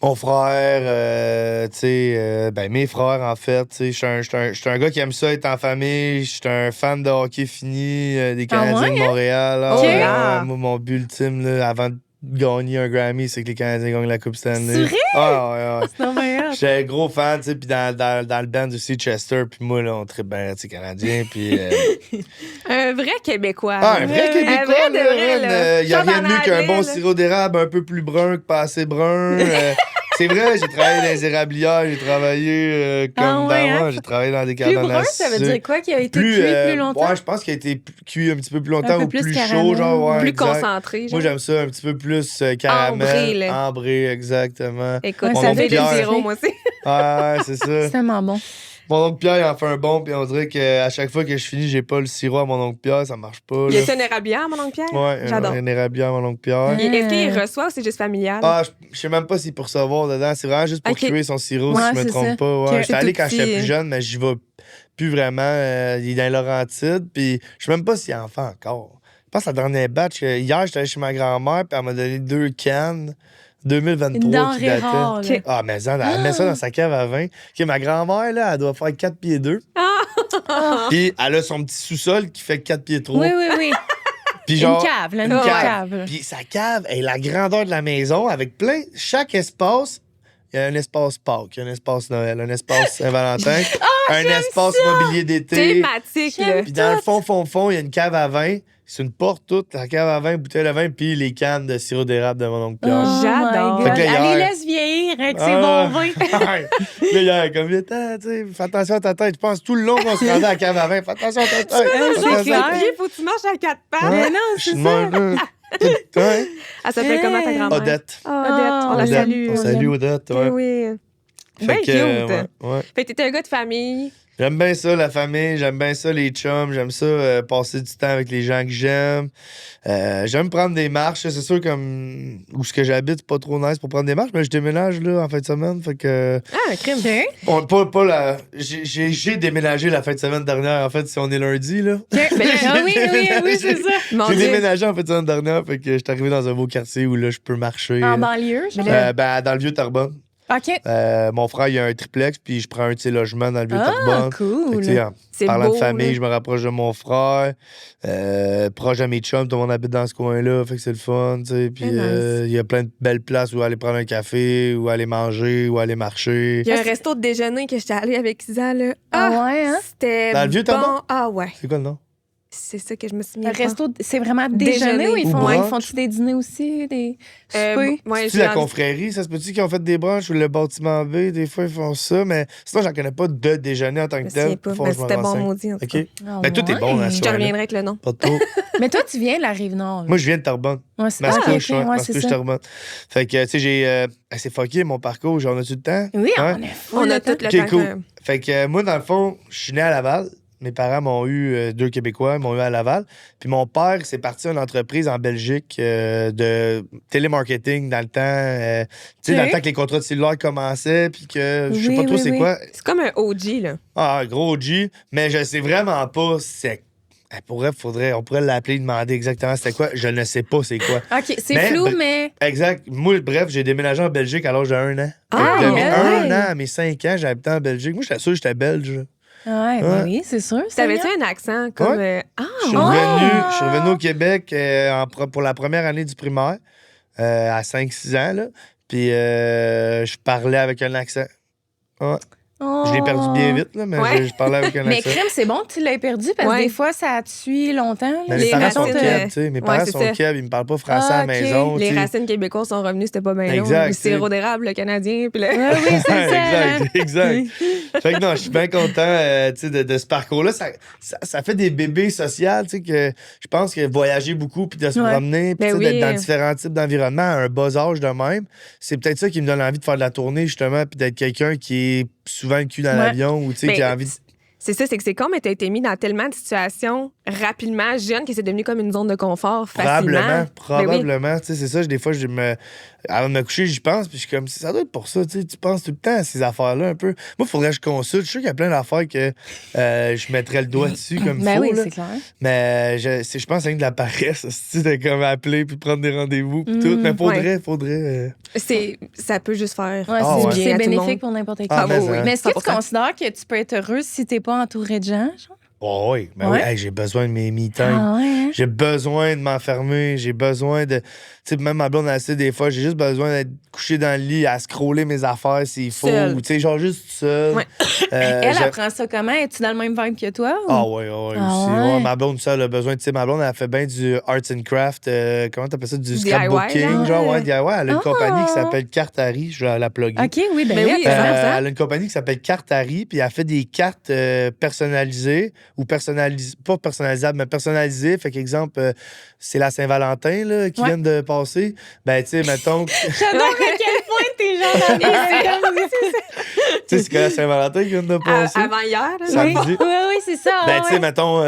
[SPEAKER 3] Mon frère, tu sais, mes frères, en fait. Tu sais, je suis un gars qui aime ça être en famille. Je suis un fan de hockey fini des Canadiens
[SPEAKER 1] ouais,
[SPEAKER 3] de Montréal. Ah,
[SPEAKER 1] Ok.
[SPEAKER 3] ouais, ouais, moi, mon but ultime, là, avant de gagner un Grammy, c'est que les Canadiens gagnent la Coupe Stanley.
[SPEAKER 1] C'est vrai?
[SPEAKER 3] Ah, ouais, ouais.
[SPEAKER 1] C'est non meilleur.
[SPEAKER 3] J'étais un gros fan, tu sais, puis dans le band aussi, Chester, puis moi, là, on tripe bien, tu sais, Canadien, puis...
[SPEAKER 2] Un vrai Québécois.
[SPEAKER 3] un vrai Québécois,
[SPEAKER 2] Un vrai de
[SPEAKER 3] là,
[SPEAKER 2] vrai,
[SPEAKER 3] man,
[SPEAKER 2] là.
[SPEAKER 3] il y a
[SPEAKER 2] Chante
[SPEAKER 3] rien de
[SPEAKER 2] en
[SPEAKER 3] mieux qu'un
[SPEAKER 2] anglais,
[SPEAKER 3] bon
[SPEAKER 2] là.
[SPEAKER 3] sirop d'érable un peu plus brun que pas assez brun. C'est vrai, j'ai travaillé dans les érablières, j'ai travaillé comme
[SPEAKER 1] Ah ouais,
[SPEAKER 3] dans...
[SPEAKER 1] hein?
[SPEAKER 3] J'ai travaillé dans des
[SPEAKER 1] Plus
[SPEAKER 3] cabanes
[SPEAKER 1] brun,
[SPEAKER 3] à
[SPEAKER 1] ça veut
[SPEAKER 3] sucre.
[SPEAKER 1] dire quoi? Qui a été cuit plus longtemps?
[SPEAKER 3] Ouais, je pense qu'il a été cuit un petit peu plus longtemps
[SPEAKER 1] peu
[SPEAKER 3] ou
[SPEAKER 1] plus
[SPEAKER 3] plus
[SPEAKER 1] caramel.
[SPEAKER 3] chaud, genre, ouais,
[SPEAKER 2] Plus
[SPEAKER 3] exact.
[SPEAKER 2] concentré. Genre.
[SPEAKER 3] Moi, j'aime ça un petit peu plus caramel.
[SPEAKER 2] Ambré, là.
[SPEAKER 3] Ambré, exactement.
[SPEAKER 2] Écoute,
[SPEAKER 1] Ouais,
[SPEAKER 3] Mon
[SPEAKER 2] ça
[SPEAKER 3] oncle
[SPEAKER 2] fait des
[SPEAKER 3] Pierre.
[SPEAKER 2] zéros, moi aussi.
[SPEAKER 3] Ouais, c'est ça.
[SPEAKER 1] C'est tellement bon.
[SPEAKER 3] Mon oncle Pierre, il en fait un bon, puis on dirait qu'à chaque fois que je finis, j'ai pas le sirop à mon oncle Pierre, ça marche pas.
[SPEAKER 2] Y
[SPEAKER 3] Là.
[SPEAKER 2] a-tu un érablière, mon oncle Pierre?
[SPEAKER 3] Ouais,
[SPEAKER 2] J'adore.
[SPEAKER 3] un érablière, mon oncle Pierre.
[SPEAKER 2] Est-ce qu'il reçoit ou c'est juste familial?
[SPEAKER 3] Ah, je sais même pas s'il peut recevoir dedans. C'est vraiment juste pour
[SPEAKER 2] Ok.
[SPEAKER 3] cuire son sirop,
[SPEAKER 1] Ouais,
[SPEAKER 3] si je me
[SPEAKER 1] c'est
[SPEAKER 3] trompe
[SPEAKER 1] ça.
[SPEAKER 3] pas. Ouais.
[SPEAKER 1] Que
[SPEAKER 3] J'étais
[SPEAKER 2] c'est
[SPEAKER 3] allé
[SPEAKER 2] tout
[SPEAKER 3] quand j'étais
[SPEAKER 2] petit.
[SPEAKER 3] plus jeune, mais j'y vais plus vraiment. Il est dans les Laurentides, puis je sais même pas s'il en fait encore. Je pense à la dernière batch. Hier, j'étais allé chez ma grand-mère, puis elle m'a donné 2 cannes. 2023
[SPEAKER 1] Une
[SPEAKER 3] qui
[SPEAKER 1] denrée
[SPEAKER 3] datait.
[SPEAKER 1] rare, là.
[SPEAKER 2] Ok.
[SPEAKER 3] Ah, mais elle met ça dans sa cave à vin. OK, ma grand-mère, là, elle doit faire 4 pieds 2. Puis elle a son petit sous-sol qui fait 4 pieds 3.
[SPEAKER 1] Oui, oui, oui.
[SPEAKER 3] Puis
[SPEAKER 1] Une
[SPEAKER 3] genre,
[SPEAKER 1] cave, là, une
[SPEAKER 3] une
[SPEAKER 1] cave. là.
[SPEAKER 3] Puis sa cave est la grandeur de la maison avec plein. Chaque espace, il y a un espace Pâques, il y a un espace Noël, un espace Saint-Valentin, un espace mobilier d'été.
[SPEAKER 2] Thématique, là.
[SPEAKER 3] Puis dans le fond, il y a une cave à vin. C'est une porte toute, la cave à vin, bouteille de vin, puis les cannes de sirop d'érable de mon oncle Pierre.
[SPEAKER 1] Oh
[SPEAKER 2] J'adore.
[SPEAKER 1] my God.
[SPEAKER 3] Fait que hier-
[SPEAKER 1] Allez, laisse vieillir avec ses
[SPEAKER 3] Ah.
[SPEAKER 1] bons vins.
[SPEAKER 3] Là, hier, comme, attends, tu sais, fais attention à ta tête. Je pense tout le long qu'on se rendait à la cave à vin, fais attention à ta tête. Fais
[SPEAKER 1] c'est
[SPEAKER 3] attention à ta
[SPEAKER 1] clair.
[SPEAKER 3] tête.
[SPEAKER 2] Pieds, faut que tu marches à 4 pattes.
[SPEAKER 1] Mais non,
[SPEAKER 3] Je
[SPEAKER 1] c'est
[SPEAKER 3] suis de
[SPEAKER 1] ça.
[SPEAKER 3] même, là. Ouais.
[SPEAKER 2] Elle s'appelle comment ta grand-mère?
[SPEAKER 3] Odette.
[SPEAKER 2] Odette, on la
[SPEAKER 3] Odette.
[SPEAKER 2] salue.
[SPEAKER 3] On salue Odette, ouais.
[SPEAKER 2] Oui.
[SPEAKER 3] Fait
[SPEAKER 2] Ben
[SPEAKER 3] que,
[SPEAKER 2] cute.
[SPEAKER 3] ouais.
[SPEAKER 2] Fait que t'étais un gars de famille.
[SPEAKER 3] J'aime bien ça, la famille. J'aime bien ça, les chums. J'aime ça, passer du temps avec les gens que j'aime. J'aime prendre des marches. C'est sûr, comme où ce que j'habite, c'est pas trop nice pour prendre des marches, mais je déménage là en fin de semaine. Fait que.
[SPEAKER 2] Ah, un crime.
[SPEAKER 3] Pas la. J'ai déménagé la fin de semaine dernière. En fait, si on est lundi, là.
[SPEAKER 2] Mais là,
[SPEAKER 1] oui, c'est ça.
[SPEAKER 2] Mon
[SPEAKER 3] J'ai
[SPEAKER 2] Dieu.
[SPEAKER 3] déménagé en fin de semaine dernière. Fait que je suis arrivé dans un beau quartier où là, je peux marcher.
[SPEAKER 1] En banlieue, genre?
[SPEAKER 3] Dans le vieux Terrebonne.
[SPEAKER 1] OK.
[SPEAKER 3] Mon frère, il a un triplex, puis je prends un de ses logements dans le vieux Terrebonne. Fait
[SPEAKER 1] Cool.
[SPEAKER 3] que, tu sais, en
[SPEAKER 2] C'est
[SPEAKER 3] parlant
[SPEAKER 2] beau,
[SPEAKER 3] de famille,
[SPEAKER 2] là.
[SPEAKER 3] je me rapproche de mon frère. Proche de mes chums, tout le monde habite dans ce coin-là. Fait que c'est le fun, tu sais. Puis
[SPEAKER 2] Nice.
[SPEAKER 3] il y a plein de belles places où aller prendre un café, où aller manger, où aller marcher.
[SPEAKER 2] Il y a un resto de déjeuner que j'étais allée avec Isa, là.
[SPEAKER 1] Ah ouais, hein?
[SPEAKER 2] C'était
[SPEAKER 3] Dans le vieux
[SPEAKER 2] bon.
[SPEAKER 3] Terrebonne?
[SPEAKER 2] Ah ouais.
[SPEAKER 3] C'est quoi le nom?
[SPEAKER 2] C'est ça que je me suis mis
[SPEAKER 1] Un
[SPEAKER 2] à
[SPEAKER 1] resto, c'est vraiment déjeuner ou ils
[SPEAKER 3] Ou
[SPEAKER 1] font,
[SPEAKER 3] brunch.
[SPEAKER 1] ils font-tu des dîners aussi, des
[SPEAKER 2] faire.
[SPEAKER 1] soupers?
[SPEAKER 2] Ouais,
[SPEAKER 3] C'est-tu la confrérie? Ça se peut-tu qu'ils ont fait des brunchs ou le bâtiment B? Des fois, ils font ça, mais sinon, j'en connais pas de déjeuner en tant
[SPEAKER 2] Je
[SPEAKER 3] que
[SPEAKER 2] me souviens
[SPEAKER 3] tel.
[SPEAKER 2] pas.
[SPEAKER 3] Faut
[SPEAKER 2] Mais
[SPEAKER 3] que je me
[SPEAKER 2] c'était bon
[SPEAKER 3] renseigne.
[SPEAKER 2] maudit, en tout cas.
[SPEAKER 3] OK.
[SPEAKER 1] Ah
[SPEAKER 3] Ben, tout est bon dans
[SPEAKER 1] ouais.
[SPEAKER 3] ce
[SPEAKER 2] Je te reviendrai avec le nom.
[SPEAKER 3] Pas trop.
[SPEAKER 1] Mais toi, tu viens de la Rive-Nord. là.
[SPEAKER 3] Moi, je viens de Terrebonne.
[SPEAKER 1] Ouais, c'est
[SPEAKER 3] Mascouche,
[SPEAKER 1] ok,
[SPEAKER 3] ouais.
[SPEAKER 1] ouais, c'est
[SPEAKER 3] Mascouche,
[SPEAKER 1] ça.
[SPEAKER 3] Terrebonne. Fait que, tu sais, j'ai. C'est fucké mon parcours. J'en ai-tu le temps?
[SPEAKER 1] Oui,
[SPEAKER 3] Ouais.
[SPEAKER 1] on est
[SPEAKER 2] On a tout le
[SPEAKER 3] Ok,
[SPEAKER 2] temps.
[SPEAKER 3] cool.
[SPEAKER 2] que-
[SPEAKER 3] Fait que moi, dans le fond, je suis né à Laval. Mes parents m'ont eu, 2 Québécois, m'ont eu à Laval. Puis mon père, c'est parti à une entreprise en Belgique de télémarketing dans le temps. Tu sais, dans le
[SPEAKER 1] Ok.
[SPEAKER 3] temps que les contrats de cellulaire commençaient, puis que je sais
[SPEAKER 1] Oui,
[SPEAKER 3] pas trop
[SPEAKER 1] oui,
[SPEAKER 3] c'est
[SPEAKER 1] oui.
[SPEAKER 3] quoi.
[SPEAKER 2] C'est comme un OG, là.
[SPEAKER 3] Ah, gros G, mais je sais vraiment pas c'est. On pourrait l'appeler, demander exactement c'était quoi. Je ne sais pas c'est quoi.
[SPEAKER 1] OK, c'est
[SPEAKER 3] Mais,
[SPEAKER 1] flou,
[SPEAKER 3] ben,
[SPEAKER 1] mais...
[SPEAKER 3] Exact. Moi, bref, j'ai déménagé en Belgique à l'âge de 1 an.
[SPEAKER 2] Ah,
[SPEAKER 3] Fait que de mes
[SPEAKER 1] ouais.
[SPEAKER 3] 1 an à mes 5 ans, j'habitais en Belgique. Moi, j'étais sûr que j'étais belge.
[SPEAKER 1] Ouais, ben
[SPEAKER 3] Ouais.
[SPEAKER 1] oui, c'est sûr.
[SPEAKER 2] T'avais-tu un accent comme. Ah,
[SPEAKER 3] Je suis revenu au Québec pour la première année du primaire, à 5-6 ans. Là. Puis je parlais avec un accent. Ouais. Je l'ai perdu bien vite, là, mais
[SPEAKER 2] Ouais.
[SPEAKER 3] je parlais avec un
[SPEAKER 1] Mais
[SPEAKER 3] accent.
[SPEAKER 1] crème, c'est bon que tu l'aies perdu parce que
[SPEAKER 2] Ouais.
[SPEAKER 1] des fois, ça tue longtemps. là.
[SPEAKER 3] Mais
[SPEAKER 2] Les
[SPEAKER 3] mes parents sont
[SPEAKER 2] racines,
[SPEAKER 3] keb, tu sais. Mes parents
[SPEAKER 2] c'est
[SPEAKER 3] sont
[SPEAKER 2] ça.
[SPEAKER 3] keb, ils me parlent pas français à la
[SPEAKER 1] Ah, ok.
[SPEAKER 3] maison.
[SPEAKER 2] Les
[SPEAKER 3] tu sais.
[SPEAKER 2] racines québécoises sont revenues, c'était pas bien long.
[SPEAKER 3] Exact,
[SPEAKER 2] Le sirop
[SPEAKER 3] tu sais.
[SPEAKER 2] d'érable, le canadien, puis le...
[SPEAKER 1] Ouais, oui, c'est ça. hein.
[SPEAKER 3] exact. Fait que non, je suis bien content tu sais, de ce parcours-là. Ça fait des bébés sociaux, tu sais, que je pense que voyager beaucoup puis de se
[SPEAKER 1] Ouais.
[SPEAKER 3] promener, puis
[SPEAKER 2] Ben
[SPEAKER 3] tu sais,
[SPEAKER 2] oui.
[SPEAKER 3] d'être dans différents types d'environnements à un bas âge de même, c'est peut-être ça qui me donne envie de faire de la tournée, justement, puis d'être quelqu'un qui est souvent le cul dans
[SPEAKER 1] Ouais.
[SPEAKER 3] l'avion ou, tu sais,
[SPEAKER 2] Ben,
[SPEAKER 3] qui a envie de...
[SPEAKER 2] C'est ça, c'est que c'est con, mais t'as été mis dans tellement de situations rapidement, jeune, que c'est devenu comme une zone de confort facilement.
[SPEAKER 3] Probablement. Tu sais, c'est ça, des fois, avant de me coucher, j'y pense, puis je suis comme, ça doit être pour ça, tu sais, tu penses tout le temps à ces affaires-là un peu. Moi, il faudrait que je consulte. Je suis sûr qu'il y a plein d'affaires que je mettrais le doigt dessus comme il
[SPEAKER 1] Ben
[SPEAKER 3] faut,
[SPEAKER 1] oui,
[SPEAKER 3] là.
[SPEAKER 1] c'est clair.
[SPEAKER 3] Mais je pense que c'est rien de la paresse, tu de comme appeler puis prendre des rendez-vous puis tout. Mais faudrait.
[SPEAKER 2] Ça peut juste faire
[SPEAKER 1] Ouais,
[SPEAKER 3] Ah,
[SPEAKER 1] c'est
[SPEAKER 3] ouais.
[SPEAKER 1] c'est
[SPEAKER 2] bien à tout le
[SPEAKER 1] bénéfique
[SPEAKER 2] monde.
[SPEAKER 1] pour n'importe qui.
[SPEAKER 3] Ah, mais
[SPEAKER 2] oui.
[SPEAKER 3] ça.
[SPEAKER 1] Mais est-ce que tu
[SPEAKER 2] 100%.
[SPEAKER 1] considères que tu peux être heureuse si t'es pas entourée de gens? Genre?
[SPEAKER 3] Oh, oui, ben
[SPEAKER 1] Ouais.
[SPEAKER 3] oui, hey, j'ai besoin de mes me-time.
[SPEAKER 1] Ah ouais, hein?
[SPEAKER 3] J'ai besoin de m'enfermer, j'ai besoin de... Tu sais, même ma blonde, elle sait des fois, j'ai juste besoin d'être couché dans le lit à scroller mes affaires s'il faut.
[SPEAKER 2] Seule.
[SPEAKER 3] Ou tu sais, genre juste seul.
[SPEAKER 2] Ouais.
[SPEAKER 1] Elle
[SPEAKER 3] j'ai-
[SPEAKER 1] apprend ça comment? Es-tu dans le même vibe que toi? ou?
[SPEAKER 3] Ah ouais, ouais,
[SPEAKER 1] Ah
[SPEAKER 3] aussi.
[SPEAKER 1] ouais?
[SPEAKER 3] Ouais, ma blonde, ça, elle a besoin. Tu sais, ma blonde, elle fait bien du arts and craft. Comment t'appelles ça? Du
[SPEAKER 2] DIY,
[SPEAKER 3] scrapbooking,
[SPEAKER 2] là.
[SPEAKER 3] genre, ouais, DIY. Elle a une
[SPEAKER 1] Ah!
[SPEAKER 3] compagnie qui s'appelle Cartari. Je vais la plugger.
[SPEAKER 1] OK, oui, ben
[SPEAKER 2] Mais
[SPEAKER 1] oui.
[SPEAKER 2] oui,
[SPEAKER 1] attends.
[SPEAKER 2] ça.
[SPEAKER 3] Elle a une compagnie qui s'appelle Cartari, puis elle fait des cartes personnalisées ou pas personnalisables, mais personnalisées. Fait qu'exemple, c'est la Saint-Valentin là, qui
[SPEAKER 1] Ouais.
[SPEAKER 3] vient de passer. Ben, tu sais, mettons, tu
[SPEAKER 1] J'adore à quel point t'es genre dans les
[SPEAKER 3] sais, c'est que la Saint-Valentin qui vient de passer.
[SPEAKER 2] Avant hier, là.
[SPEAKER 3] Ça
[SPEAKER 1] Oui,
[SPEAKER 3] me dit.
[SPEAKER 1] oui, c'est ça.
[SPEAKER 3] Ben,
[SPEAKER 1] ouais.
[SPEAKER 3] tu sais, mettons,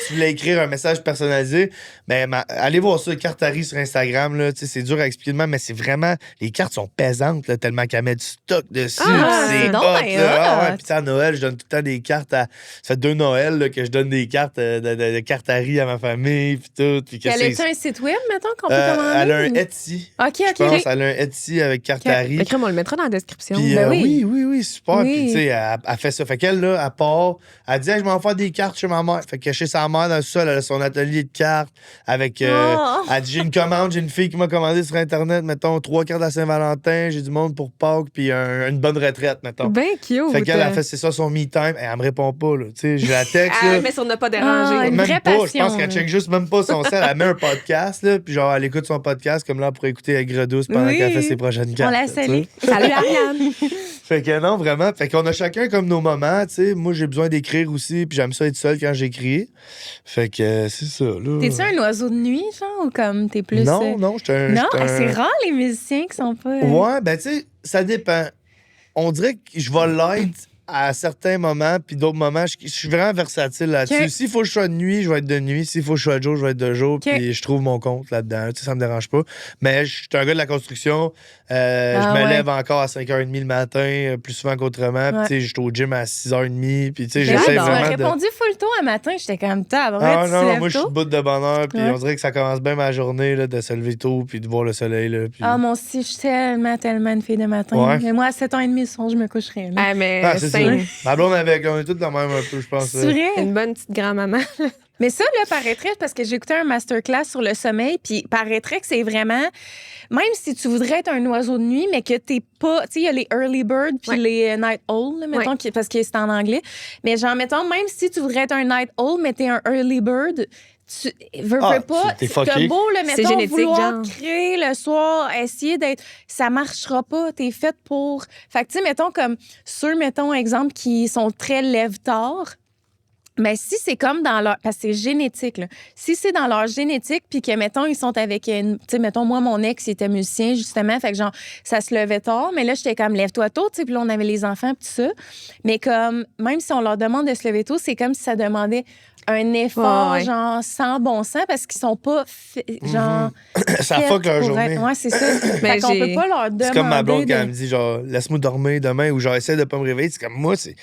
[SPEAKER 3] tu voulais écrire un message personnalisé, ben, allez voir ça, Cartari sur Instagram, là, tu sais, c'est dur à expliquer de même, mais c'est vraiment, les cartes sont pesantes, là, tellement qu'elle met du stock dessus,
[SPEAKER 2] Ah,
[SPEAKER 3] puis
[SPEAKER 1] c'est
[SPEAKER 3] c'est
[SPEAKER 1] donc
[SPEAKER 3] hot,
[SPEAKER 1] bien
[SPEAKER 3] là. Ah
[SPEAKER 1] hot.
[SPEAKER 3] ouais, puis tu sais, à Noël, je donne tout le temps des cartes ça fait 2 Noëls, là, que je donne des cartes de Cartari à ma famille, puis tout, puis que
[SPEAKER 1] Elle
[SPEAKER 3] c'est...
[SPEAKER 1] a un site web, mettons, qu'on peut commander?
[SPEAKER 3] Elle a un
[SPEAKER 1] ou-
[SPEAKER 3] Etsy,
[SPEAKER 1] OK,
[SPEAKER 3] je
[SPEAKER 1] OK.
[SPEAKER 3] pense, elle a un Etsy avec Cartari.
[SPEAKER 2] Mais crème, on le mettra dans la description.
[SPEAKER 3] Puis,
[SPEAKER 1] Ben
[SPEAKER 3] oui.
[SPEAKER 1] oui.
[SPEAKER 3] oui, super.
[SPEAKER 1] Oui.
[SPEAKER 3] Puis, tu sais, elle fait ça. Fait qu'elle, là, à part, elle dit, hey, je vais en faire des cartes chez ma mère. Fait que chez sa mère, dans le sol, elle a son atelier de cartes avec.
[SPEAKER 1] Oh.
[SPEAKER 3] Elle dit, j'ai une commande, j'ai une fille qui m'a commandé sur Internet, mettons, 3 cartes à Saint-Valentin, j'ai du monde pour Pâques, puis une bonne retraite, mettons.
[SPEAKER 2] Ben cute.
[SPEAKER 3] Fait qu'elle a fait, c'est ça, son me-time. Elle me répond pas, là. Tu sais, je la texte, là.
[SPEAKER 2] Mais sur ne pas
[SPEAKER 1] Ah,
[SPEAKER 2] déranger.
[SPEAKER 1] une
[SPEAKER 3] Même
[SPEAKER 1] vraie
[SPEAKER 3] pas, je
[SPEAKER 1] passion,
[SPEAKER 3] pense qu'elle
[SPEAKER 1] là.
[SPEAKER 3] check juste même pas son sel. Elle met un podcast, là, puis genre, elle écoute son podcast comme là pour écouter Aigre Douce pendant
[SPEAKER 1] Oui.
[SPEAKER 3] qu'elle fait ses prochaines
[SPEAKER 1] On
[SPEAKER 3] cartes.
[SPEAKER 1] la
[SPEAKER 3] là, tu sais.
[SPEAKER 1] salue.
[SPEAKER 2] Salut, Ariane.
[SPEAKER 3] Fait que non, vraiment, Vraiment. Fait qu'on a chacun comme nos moments, tu sais. Moi, j'ai besoin d'écrire aussi, puis j'aime ça être seul quand j'écris. Fait que c'est ça, là.
[SPEAKER 1] T'es-tu un oiseau de nuit, genre, ou comme t'es plus...
[SPEAKER 3] Non, j'étais un...
[SPEAKER 1] Non, c'est rare, les musiciens qui sont pas...
[SPEAKER 3] Ouais, ben, tu sais, ça dépend. On dirait que je vais l'être à certains moments, puis d'autres moments, je suis vraiment versatile là-dessus.
[SPEAKER 1] Okay.
[SPEAKER 3] S'il faut que je sois de nuit, je vais être de nuit. S'il faut que je sois de jour, je vais être de jour,
[SPEAKER 1] Okay.
[SPEAKER 3] puis je trouve mon compte là-dedans. Tu sais, ça me dérange pas. Mais je suis un gars de la construction. Je me lève encore à 5h30 le matin, plus souvent qu'autrement. Puis, tu sais, je suis au gym à 6h30, puis, tu sais, j'essaie
[SPEAKER 1] vraiment
[SPEAKER 3] vraiment
[SPEAKER 1] de... Tu m'as répondu full tôt un matin, j'étais comme table.
[SPEAKER 3] Non, moi, je suis bout de bonheur, puis on dirait que ça commence bien ma journée, là, de se lever tôt, puis de voir le soleil, là. Puis...
[SPEAKER 1] Ah, moi aussi, je suis tellement une fille de matin.
[SPEAKER 3] Ouais.
[SPEAKER 1] Mais moi, à 7h30 le soir, je me coucherais. Là.
[SPEAKER 2] Ah, mais
[SPEAKER 3] c'est ça. Ma blonde avec, on est tous de même un peu, je pense.
[SPEAKER 1] C'est vrai?
[SPEAKER 2] Une bonne petite grand-maman.
[SPEAKER 1] Mais ça, là, paraîtrait, parce que j'ai écouté un masterclass sur le sommeil, puis paraîtrait que c'est vraiment, même si tu voudrais être un oiseau de nuit, mais que t'es pas, tu sais, il y a les early birds puis les night owls, là, mettons, parce que c'est en anglais. Mais genre, mettons, même si tu voudrais être un night owl, mais t'es un early bird, tu veux pas, t'as beau, là, mettons,
[SPEAKER 2] génétique,
[SPEAKER 1] vouloir
[SPEAKER 2] genre.
[SPEAKER 1] créer le soir, essayer d'être, ça marchera pas, t'es faite pour... Fait que, tu sais, mettons, comme ceux, mettons, exemple, qui sont très lève-tard, mais si c'est comme dans leur... Parce que c'est génétique, là. Si c'est dans leur génétique, puis que, mettons, ils sont avec... Tu sais, mettons, moi, mon ex, il était musicien, justement. Fait que, genre, ça se levait tard. Mais là, j'étais comme, lève-toi tôt, tu sais. Puis là, on avait les enfants, puis tout ça. Mais comme, même si on leur demande de se lever tôt, c'est comme si ça demandait un effort, genre, sans bon sens, parce qu'ils sont pas... genre...
[SPEAKER 3] Ça fuck leur journée.
[SPEAKER 1] Ouais, c'est ça. Fait qu'on peut pas leur demander...
[SPEAKER 3] C'est comme ma blonde quand elle me dit, genre, laisse-moi dormir demain, ou genre, essaie de pas me réveiller. C'est comme, moi, c'est...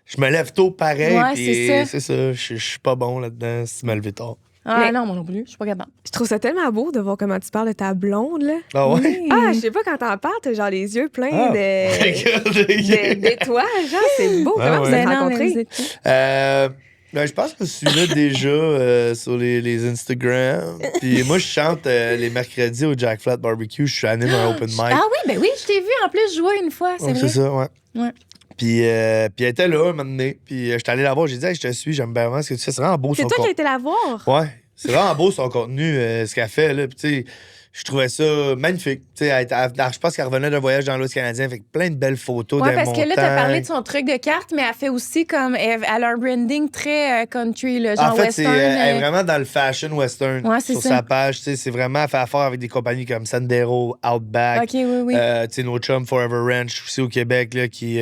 [SPEAKER 3] Je me lève tôt pareil, puis c'est ça. Je suis pas bon là-dedans si tu me lever tard.
[SPEAKER 1] Ah non, moi non plus, je suis pas capable.
[SPEAKER 2] Je trouve ça tellement beau de voir comment tu parles de ta blonde, là.
[SPEAKER 3] Ah ouais?
[SPEAKER 1] Oui.
[SPEAKER 2] Ah, je sais pas, quand t'en parles, t'as genre les yeux pleins d'étoiles, genre, c'est beau. Comment vous êtes rencontrés?
[SPEAKER 3] Je pense que je suis là déjà sur les Instagram. Puis moi, je chante les mercredis au Jack Flat Barbecue. Je suis anime un open mic.
[SPEAKER 1] Ah oui, ben oui, je t'ai vu en plus jouer une fois, c'est vrai.
[SPEAKER 3] C'est ça, ouais.
[SPEAKER 1] Ouais.
[SPEAKER 3] Puis elle était là, un moment donné. Puis j'étais allé la voir, j'ai dit, hey, je te suis, j'aime bien vraiment ce que tu fais. C'est vraiment beau son
[SPEAKER 2] C'est toi qui
[SPEAKER 3] contenu.
[SPEAKER 2] as été la voir?
[SPEAKER 3] Ouais, c'est vraiment beau son contenu, ce qu'elle fait, là. Puis tu sais, je trouvais ça magnifique. Tu sais, je pense qu'elle revenait d'un voyage dans l'Ouest canadien avec plein de belles photos
[SPEAKER 1] Ouais,
[SPEAKER 3] des
[SPEAKER 1] parce
[SPEAKER 3] montagnes.
[SPEAKER 1] que là, t'as parlé de son truc de carte, mais elle fait aussi comme. Elle a un branding très country, là, genre
[SPEAKER 3] en fait,
[SPEAKER 1] western.
[SPEAKER 3] elle est vraiment dans le fashion western sur
[SPEAKER 1] ça.
[SPEAKER 3] sa page. Tu sais, c'est vraiment, elle fait affaire avec des compagnies comme Sandero, Outback.
[SPEAKER 1] OK, oui.
[SPEAKER 3] Tu sais, nos chums Forever Ranch aussi au Québec, là, qui